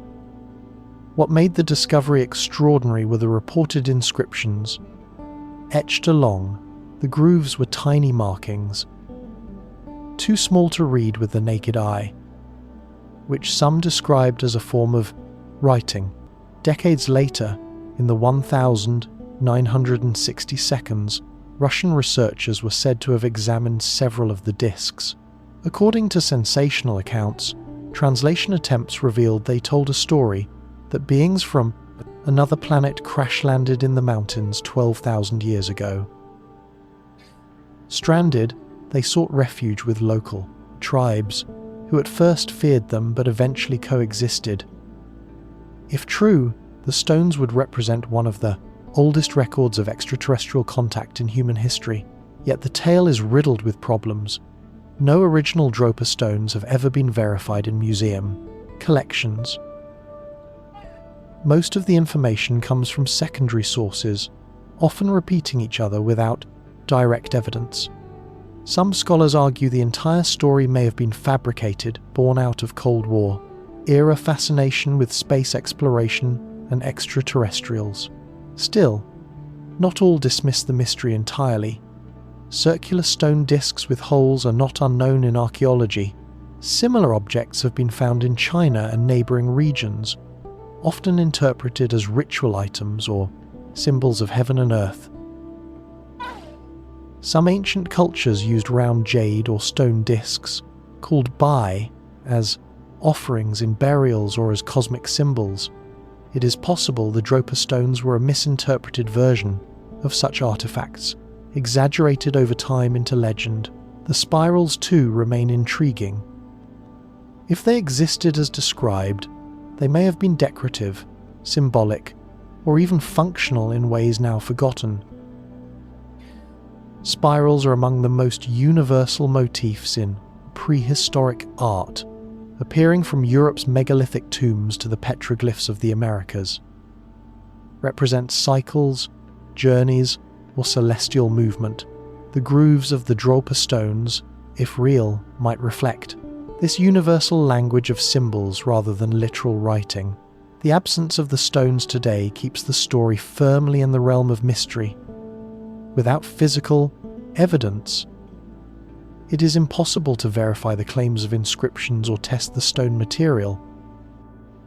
What made the discovery extraordinary were the reported inscriptions. Etched along, the grooves were tiny markings, too small to read with the naked eye, which some described as a form of writing. Decades later, in the 1960 seconds, Russian researchers were said to have examined several of the discs. According to sensational accounts, translation attempts revealed they told a story that beings from another planet crash-landed in the mountains 12,000 years ago. Stranded, they sought refuge with local tribes, who at first feared them but eventually coexisted. If true, the stones would represent one of the oldest records of extraterrestrial contact in human history, yet the tale is riddled with problems. No original Dropper stones have ever been verified in museum collections. Most of the information comes from secondary sources, often repeating each other without direct evidence. Some scholars argue the entire story may have been fabricated, born out of Cold War era fascination with space exploration and extraterrestrials. Still, not all dismiss the mystery entirely. Circular stone discs with holes are not unknown in archaeology. Similar objects have been found in China and neighbouring regions, often interpreted as ritual items or symbols of heaven and earth. Some ancient cultures used round jade or stone discs, called bai, as offerings in burials or as cosmic symbols. It is possible the Dropper stones were a misinterpreted version of such artifacts, exaggerated over time into legend. the spirals too remain intriguing. If they existed as described, they may have been decorative, symbolic, or even functional in ways now forgotten. Spirals are among the most universal motifs in prehistoric art, appearing from Europe's megalithic tombs to the petroglyphs of the Americas. Represent cycles, journeys, or celestial movement. The grooves of the Drolpa stones, if real, might reflect this universal language of symbols rather than literal writing. The absence of the stones today keeps the story firmly in the realm of mystery. Without physical evidence, it is impossible to verify the claims of inscriptions or test the stone material.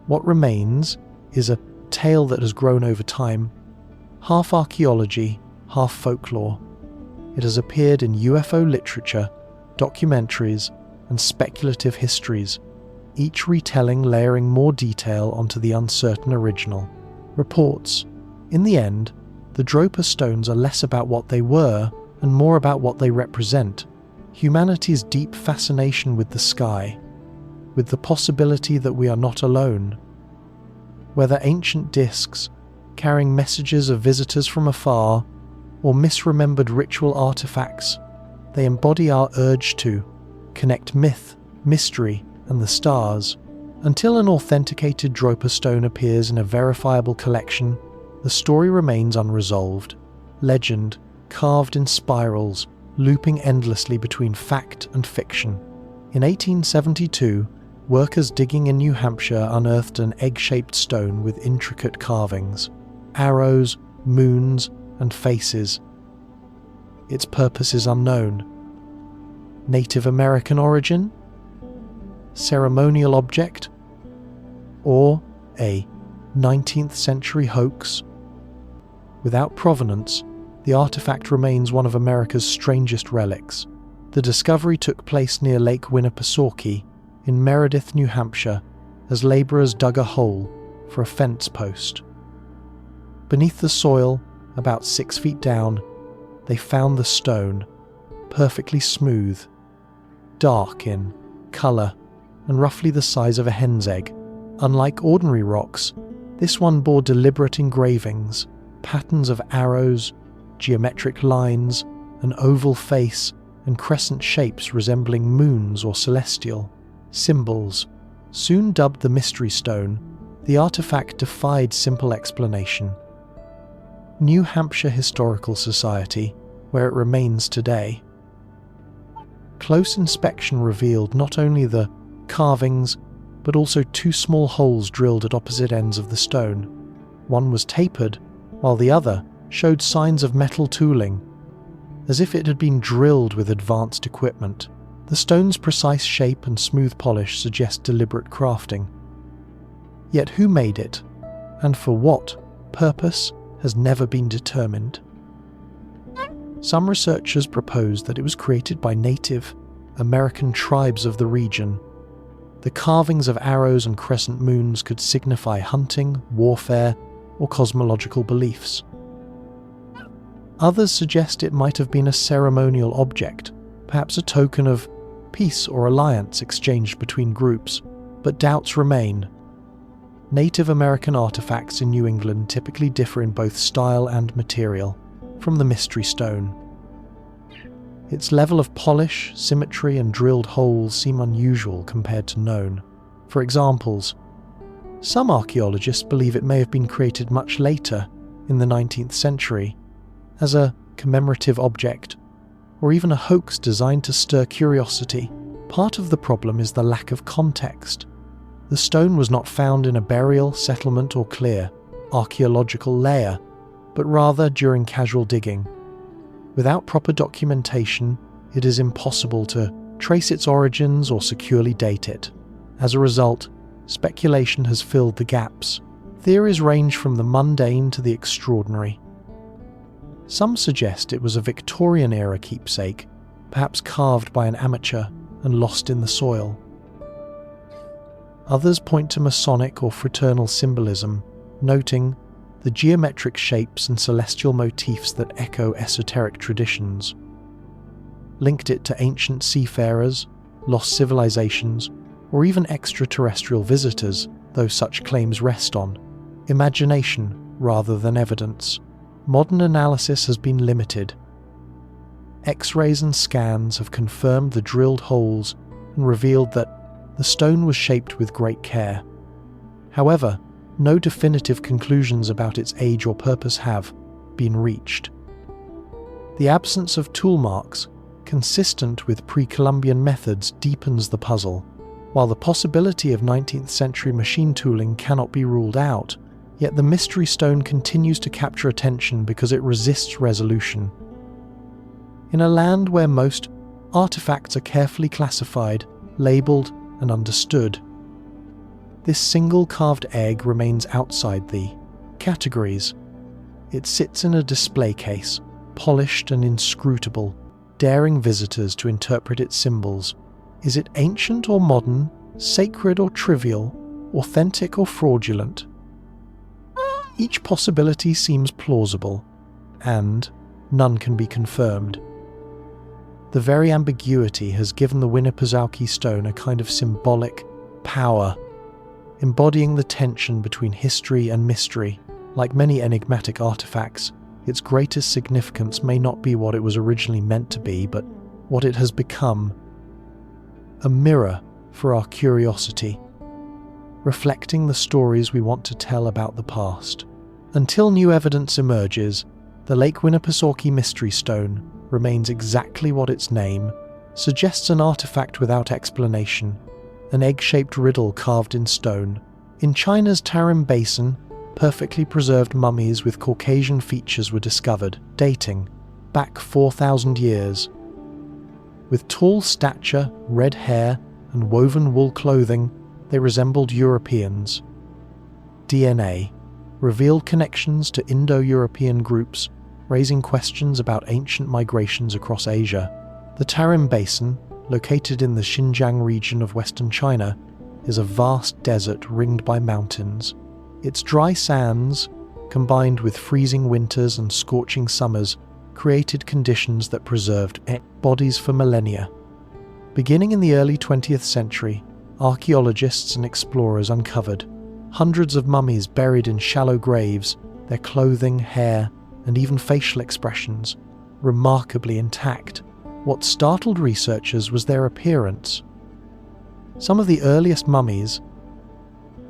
What remains is a tale that has grown over time, half archaeology, half folklore. It has appeared in UFO literature, documentaries, and speculative histories, each retelling layering more detail onto the uncertain original. Reports. In the end, the Drolpa stones are less about what they were and more about what they represent. Humanity's deep fascination with the sky, with the possibility that we are not alone. Whether ancient discs, carrying messages of visitors from afar, or misremembered ritual artifacts, they embody our urge to connect myth, mystery, and the stars. Until an authenticated Drolpa stone appears in a verifiable collection, the story remains unresolved. Legend, carved in spirals, looping endlessly between fact and fiction. In 1872, workers digging in New Hampshire unearthed an egg-shaped stone with intricate carvings, arrows, moons, and faces. Its purpose is unknown. Native American origin? Ceremonial object? Or a 19th century hoax? Without provenance, the artifact remains one of America's strangest relics. The discovery took place near Lake Winnipesaukee in Meredith, New Hampshire, as labourers dug a hole for a fence post. Beneath the soil, about 6 feet down, they found the stone, perfectly smooth, dark in colour, and roughly the size of a hen's egg. Unlike ordinary rocks, this one bore deliberate engravings, patterns of arrows, geometric lines, an oval face, and crescent shapes resembling moons or celestial symbols. Soon dubbed the Mystery Stone, the artifact defied simple explanation. New Hampshire Historical Society, where it remains today. Close inspection revealed not only the carvings, but also 2 small holes drilled at opposite ends of the stone. One was tapered, while the other showed signs of metal tooling, as if it had been drilled with advanced equipment. The stone's precise shape and smooth polish suggest deliberate crafting. Yet who made it, and for what purpose, has never been determined. Some researchers propose that it was created by Native American tribes of the region. The carvings of arrows and crescent moons could signify hunting, warfare, or cosmological beliefs. Others suggest it might have been a ceremonial object, perhaps a token of peace or alliance exchanged between groups, but doubts remain. Native American artifacts in New England typically differ in both style and material from the Mystery Stone. Its level of polish, symmetry, and drilled holes seem unusual compared to known. For examples, some archaeologists believe it may have been created much later, in the 19th century, as a commemorative object, or even a hoax designed to stir curiosity. Part of the problem is the lack of context. The stone was not found in a burial, settlement, or clear archaeological layer, but rather during casual digging. Without proper documentation, it is impossible to trace its origins or securely date it. As a result, speculation has filled the gaps. Theories range from the mundane to the extraordinary. Some suggest it was a Victorian-era keepsake, perhaps carved by an amateur and lost in the soil. Others point to Masonic or fraternal symbolism, noting the geometric shapes and celestial motifs that echo esoteric traditions. linked it to ancient seafarers, lost civilizations, or even extraterrestrial visitors, though such claims rest on imagination rather than evidence. Modern analysis has been limited. X-rays and scans have confirmed the drilled holes and revealed that the stone was shaped with great care. However, no definitive conclusions about its age or purpose have been reached. The absence of tool marks, consistent with pre-Columbian methods, deepens the puzzle. While the possibility of 19th century machine tooling cannot be ruled out, yet the mystery stone continues to capture attention because it resists resolution. In a land where most artifacts are carefully classified, labelled, and understood, this single carved egg remains outside the categories. It sits in a display case, polished and inscrutable, daring visitors to interpret its symbols. Is it ancient or modern, sacred or trivial, authentic or fraudulent? Each possibility seems plausible, and none can be confirmed. The very ambiguity has given the Winnipesaukee stone a kind of symbolic power, embodying the tension between history and mystery. Like many enigmatic artifacts, its greatest significance may not be what it was originally meant to be, but what it has become: a mirror for our curiosity, reflecting the stories we want to tell about the past. Until new evidence emerges, the Lake Winnipesaukee Mystery Stone remains exactly what its name suggests: an artifact without explanation, an egg-shaped riddle carved in stone. In China's Tarim Basin, perfectly preserved mummies with Caucasian features were discovered, dating back 4,000 years. With tall stature, red hair, and woven wool clothing, they resembled Europeans. DNA revealed connections to Indo-European groups, raising questions about ancient migrations across Asia. The Tarim Basin, located in the Xinjiang region of western China, is a vast desert ringed by mountains. Its dry sands, combined with freezing winters and scorching summers, created conditions that preserved bodies for millennia. Beginning in the early 20th century, archaeologists and explorers uncovered hundreds of mummies buried in shallow graves, their clothing, hair, and even facial expressions remarkably intact. What startled researchers was their appearance. Some of the earliest mummies,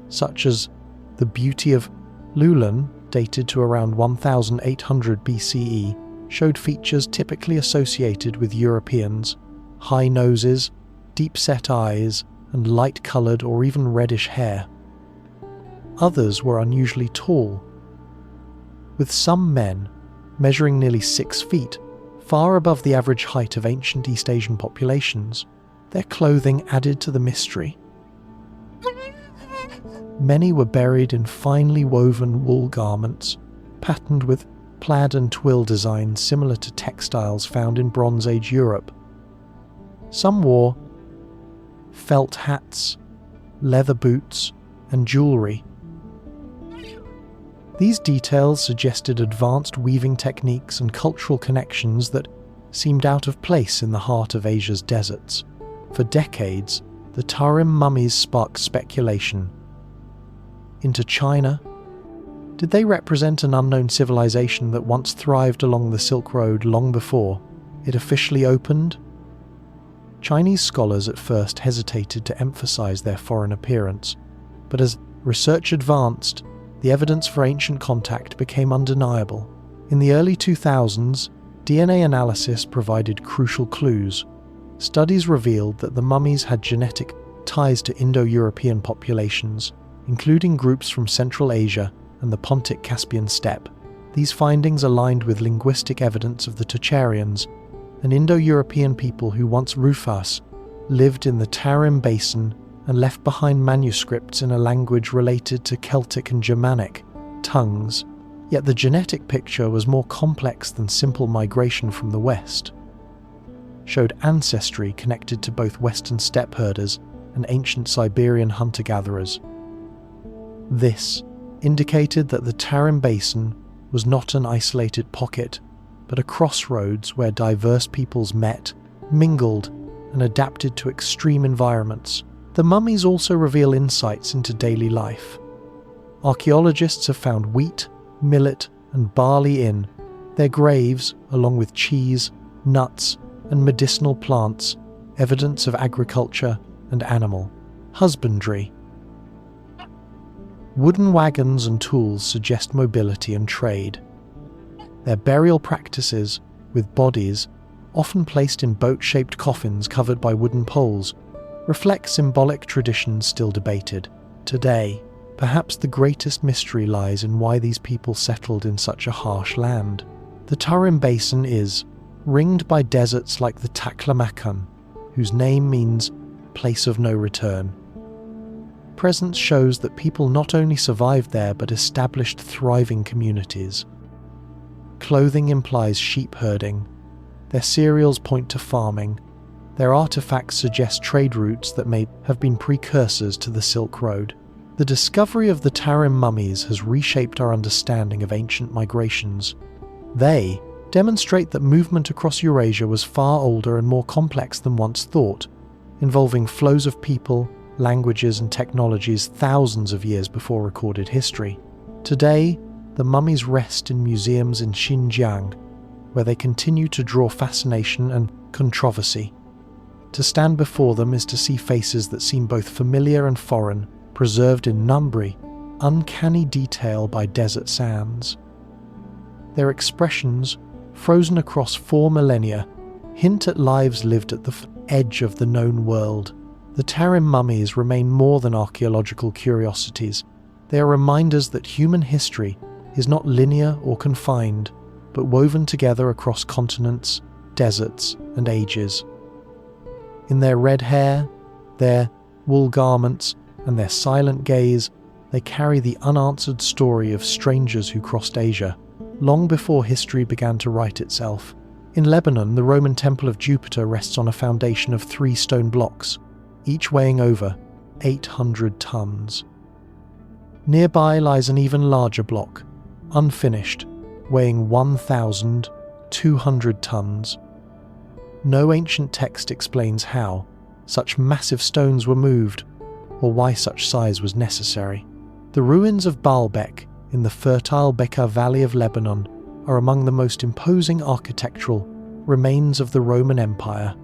such as the Beauty of Lulan, dated to around 1800 BCE, showed features typically associated with Europeans: high noses, deep-set eyes, and light-coloured or even reddish hair. Others were unusually tall, with some men measuring nearly 6 feet, far above the average height of ancient East Asian populations. Their clothing added to the mystery. Many were buried in finely woven wool garments, patterned with plaid and twill designs similar to textiles found in Bronze Age Europe. Some wore felt hats, leather boots, and jewellery. These details suggested advanced weaving techniques and cultural connections that seemed out of place in the heart of Asia's deserts. For decades, the Tarim mummies sparked speculation. Into China? Did they represent an unknown civilization that once thrived along the Silk Road long before it officially opened? Chinese scholars at first hesitated to emphasize their foreign appearance, but as research advanced, the evidence for ancient contact became undeniable. In the early 2000s, DNA analysis provided crucial clues. Studies revealed that the mummies had genetic ties to Indo-European populations, including groups from Central Asia and the Pontic-Caspian steppe. These findings aligned with linguistic evidence of the Tocharians, an Indo-European people who once Rufus lived in the Tarim Basin and left behind manuscripts in a language related to Celtic and Germanic tongues. Yet the genetic picture was more complex than simple migration from the west. Showed ancestry connected to both western steppe herders and ancient Siberian hunter-gatherers. This indicated that the Tarim Basin was not an isolated pocket, but a crossroads where diverse peoples met mingled, and adapted to extreme environments. The mummies also reveal insights into daily life. Archaeologists have found wheat, millet, and barley in their graves, along with cheese, nuts, and medicinal plants, evidence of agriculture and animal husbandry. Wooden wagons and tools suggest mobility and trade. Their burial practices, with bodies often placed in boat-shaped coffins covered by wooden poles, reflect symbolic traditions still debated today. Perhaps the greatest mystery lies in why these people settled in such a harsh land. The Tarim Basin is ringed by deserts like the Taklamakan, whose name means place of no return. Presence shows that people not only survived there but established thriving communities. Clothing implies sheep herding. Their cereals point to farming. Their artifacts suggest trade routes that may have been precursors to the Silk Road. The discovery of the Tarim mummies has reshaped our understanding of ancient migrations. They demonstrate that movement across Eurasia was far older and more complex than once thought, involving flows of people, languages, and technologies thousands of years before recorded history. Today, the mummies rest in museums in Xinjiang, where they continue to draw fascination and controversy. To stand before them is to see faces that seem both familiar and foreign, preserved in numbry, uncanny detail by desert sands. Their expressions, frozen across 4 millennia, hint at lives lived at the edge of the known world. The Tarim mummies remain more than archaeological curiosities. They are reminders that human history is not linear or confined, but woven together across continents, deserts, and ages. In their red hair, their wool garments, and their silent gaze, they carry the unanswered story of strangers who crossed Asia, long before history began to write itself. In Lebanon, the Roman Temple of Jupiter rests on a foundation of 3 stone blocks, each weighing over 800 tons. Nearby lies an even larger block, unfinished, weighing 1,200 tons. No ancient text explains how such massive stones were moved, or why such size was necessary. The ruins of Baalbek in the fertile Bekaa Valley of Lebanon are among the most imposing architectural remains of the Roman Empire.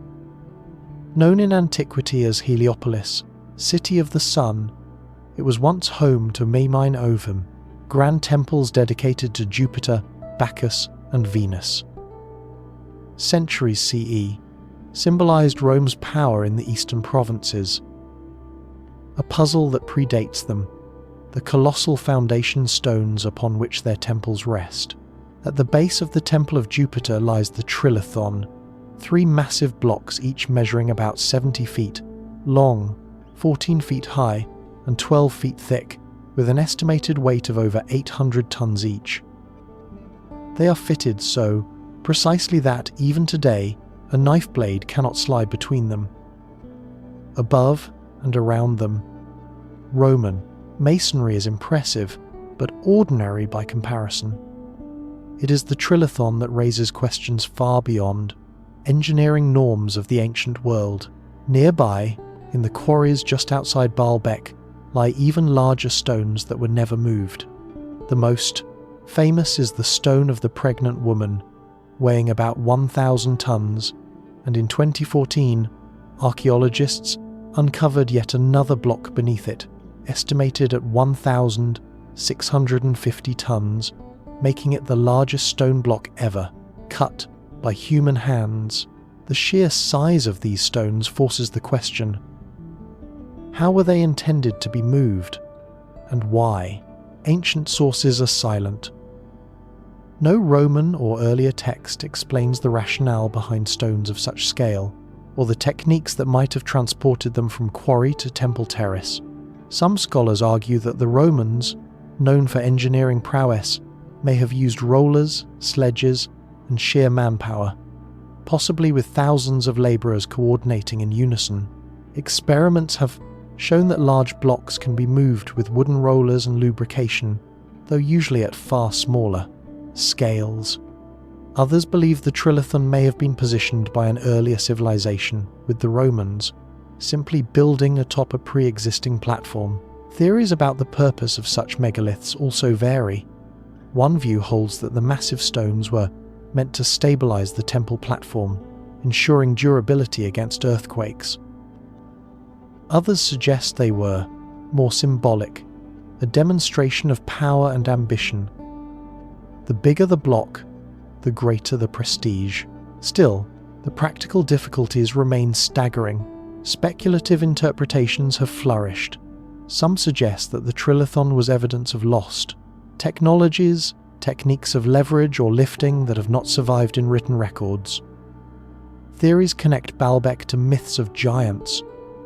Known in antiquity as Heliopolis, City of the Sun, it was once home to Maimine Ovum, grand temples dedicated to Jupiter, Bacchus, and Venus. Centuries CE symbolized Rome's power in the eastern provinces. A puzzle that predates them, the colossal foundation stones upon which their temples rest. At the base of the Temple of Jupiter lies the Trilithon, 3 massive blocks each measuring about 70 feet long, 14 feet high, and 12 feet thick, with an estimated weight of over 800 tons each. They are fitted so precisely that, even today, a knife blade cannot slide between them. Above and around them, Roman masonry is impressive, but ordinary by comparison. It is the Trilithon that raises questions far beyond engineering norms of the ancient world. Nearby, in the quarries just outside Baalbek, lie even larger stones that were never moved. The most famous is the Stone of the Pregnant Woman, weighing about 1,000 tons, and in 2014, archaeologists uncovered yet another block beneath it, estimated at 1,650 tons, making it the largest stone block ever, cut by human hands. The sheer size of these stones forces the question: how were they intended to be moved, and why? Ancient sources are silent. No Roman or earlier text explains the rationale behind stones of such scale, or the techniques that might have transported them from quarry to temple terrace. Some scholars argue that the Romans, known for engineering prowess, may have used rollers, sledges, and sheer manpower, possibly with thousands of labourers coordinating in unison. Experiments have shown that large blocks can be moved with wooden rollers and lubrication, though usually at far smaller scales. Others believe the trilithon may have been positioned by an earlier civilization, with the Romans simply building atop a pre-existing platform. Theories about the purpose of such megaliths also vary. One view holds that the massive stones were meant to stabilize the temple platform, ensuring durability against earthquakes. Others suggest they were more symbolic, a demonstration of power and ambition. The bigger the block, the greater the prestige. Still, the practical difficulties remain staggering. Speculative interpretations have flourished. Some suggest that the trilithon was evidence of lost technologies, techniques of leverage or lifting that have not survived in written records. Theories connect Baalbek to myths of giants,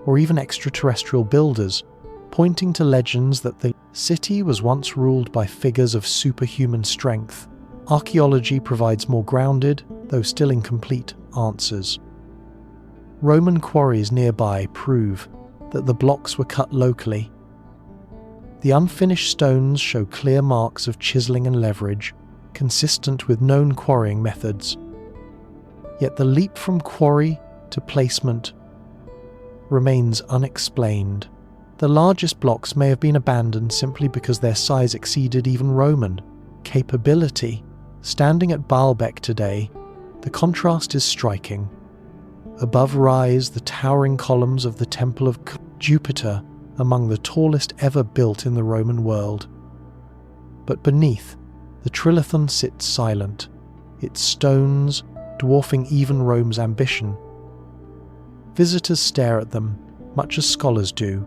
or even extraterrestrial builders, pointing to legends that the city was once ruled by figures of superhuman strength. Archaeology provides more grounded, though still incomplete, answers. Roman quarries nearby prove that the blocks were cut locally. The unfinished stones show clear marks of chiseling and leverage, consistent with known quarrying methods. Yet the leap from quarry to placement remains unexplained. The largest blocks may have been abandoned simply because their size exceeded even Roman capability. Standing at Baalbek today, the contrast is striking. Above rise the towering columns of the Temple of Jupiter, among the tallest ever built in the Roman world. But beneath, the trilithon sits silent, its stones dwarfing even Rome's ambition. Visitors stare at them, much as scholars do,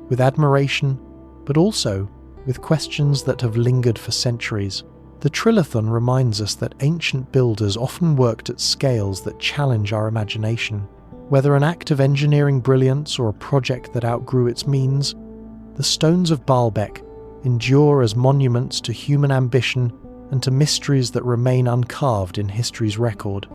with admiration, but also with questions that have lingered for centuries. The trilithon reminds us that ancient builders often worked at scales that challenge our imagination. Whether an act of engineering brilliance or a project that outgrew its means, the stones of Baalbek endure as monuments to human ambition and to mysteries that remain uncarved in history's record.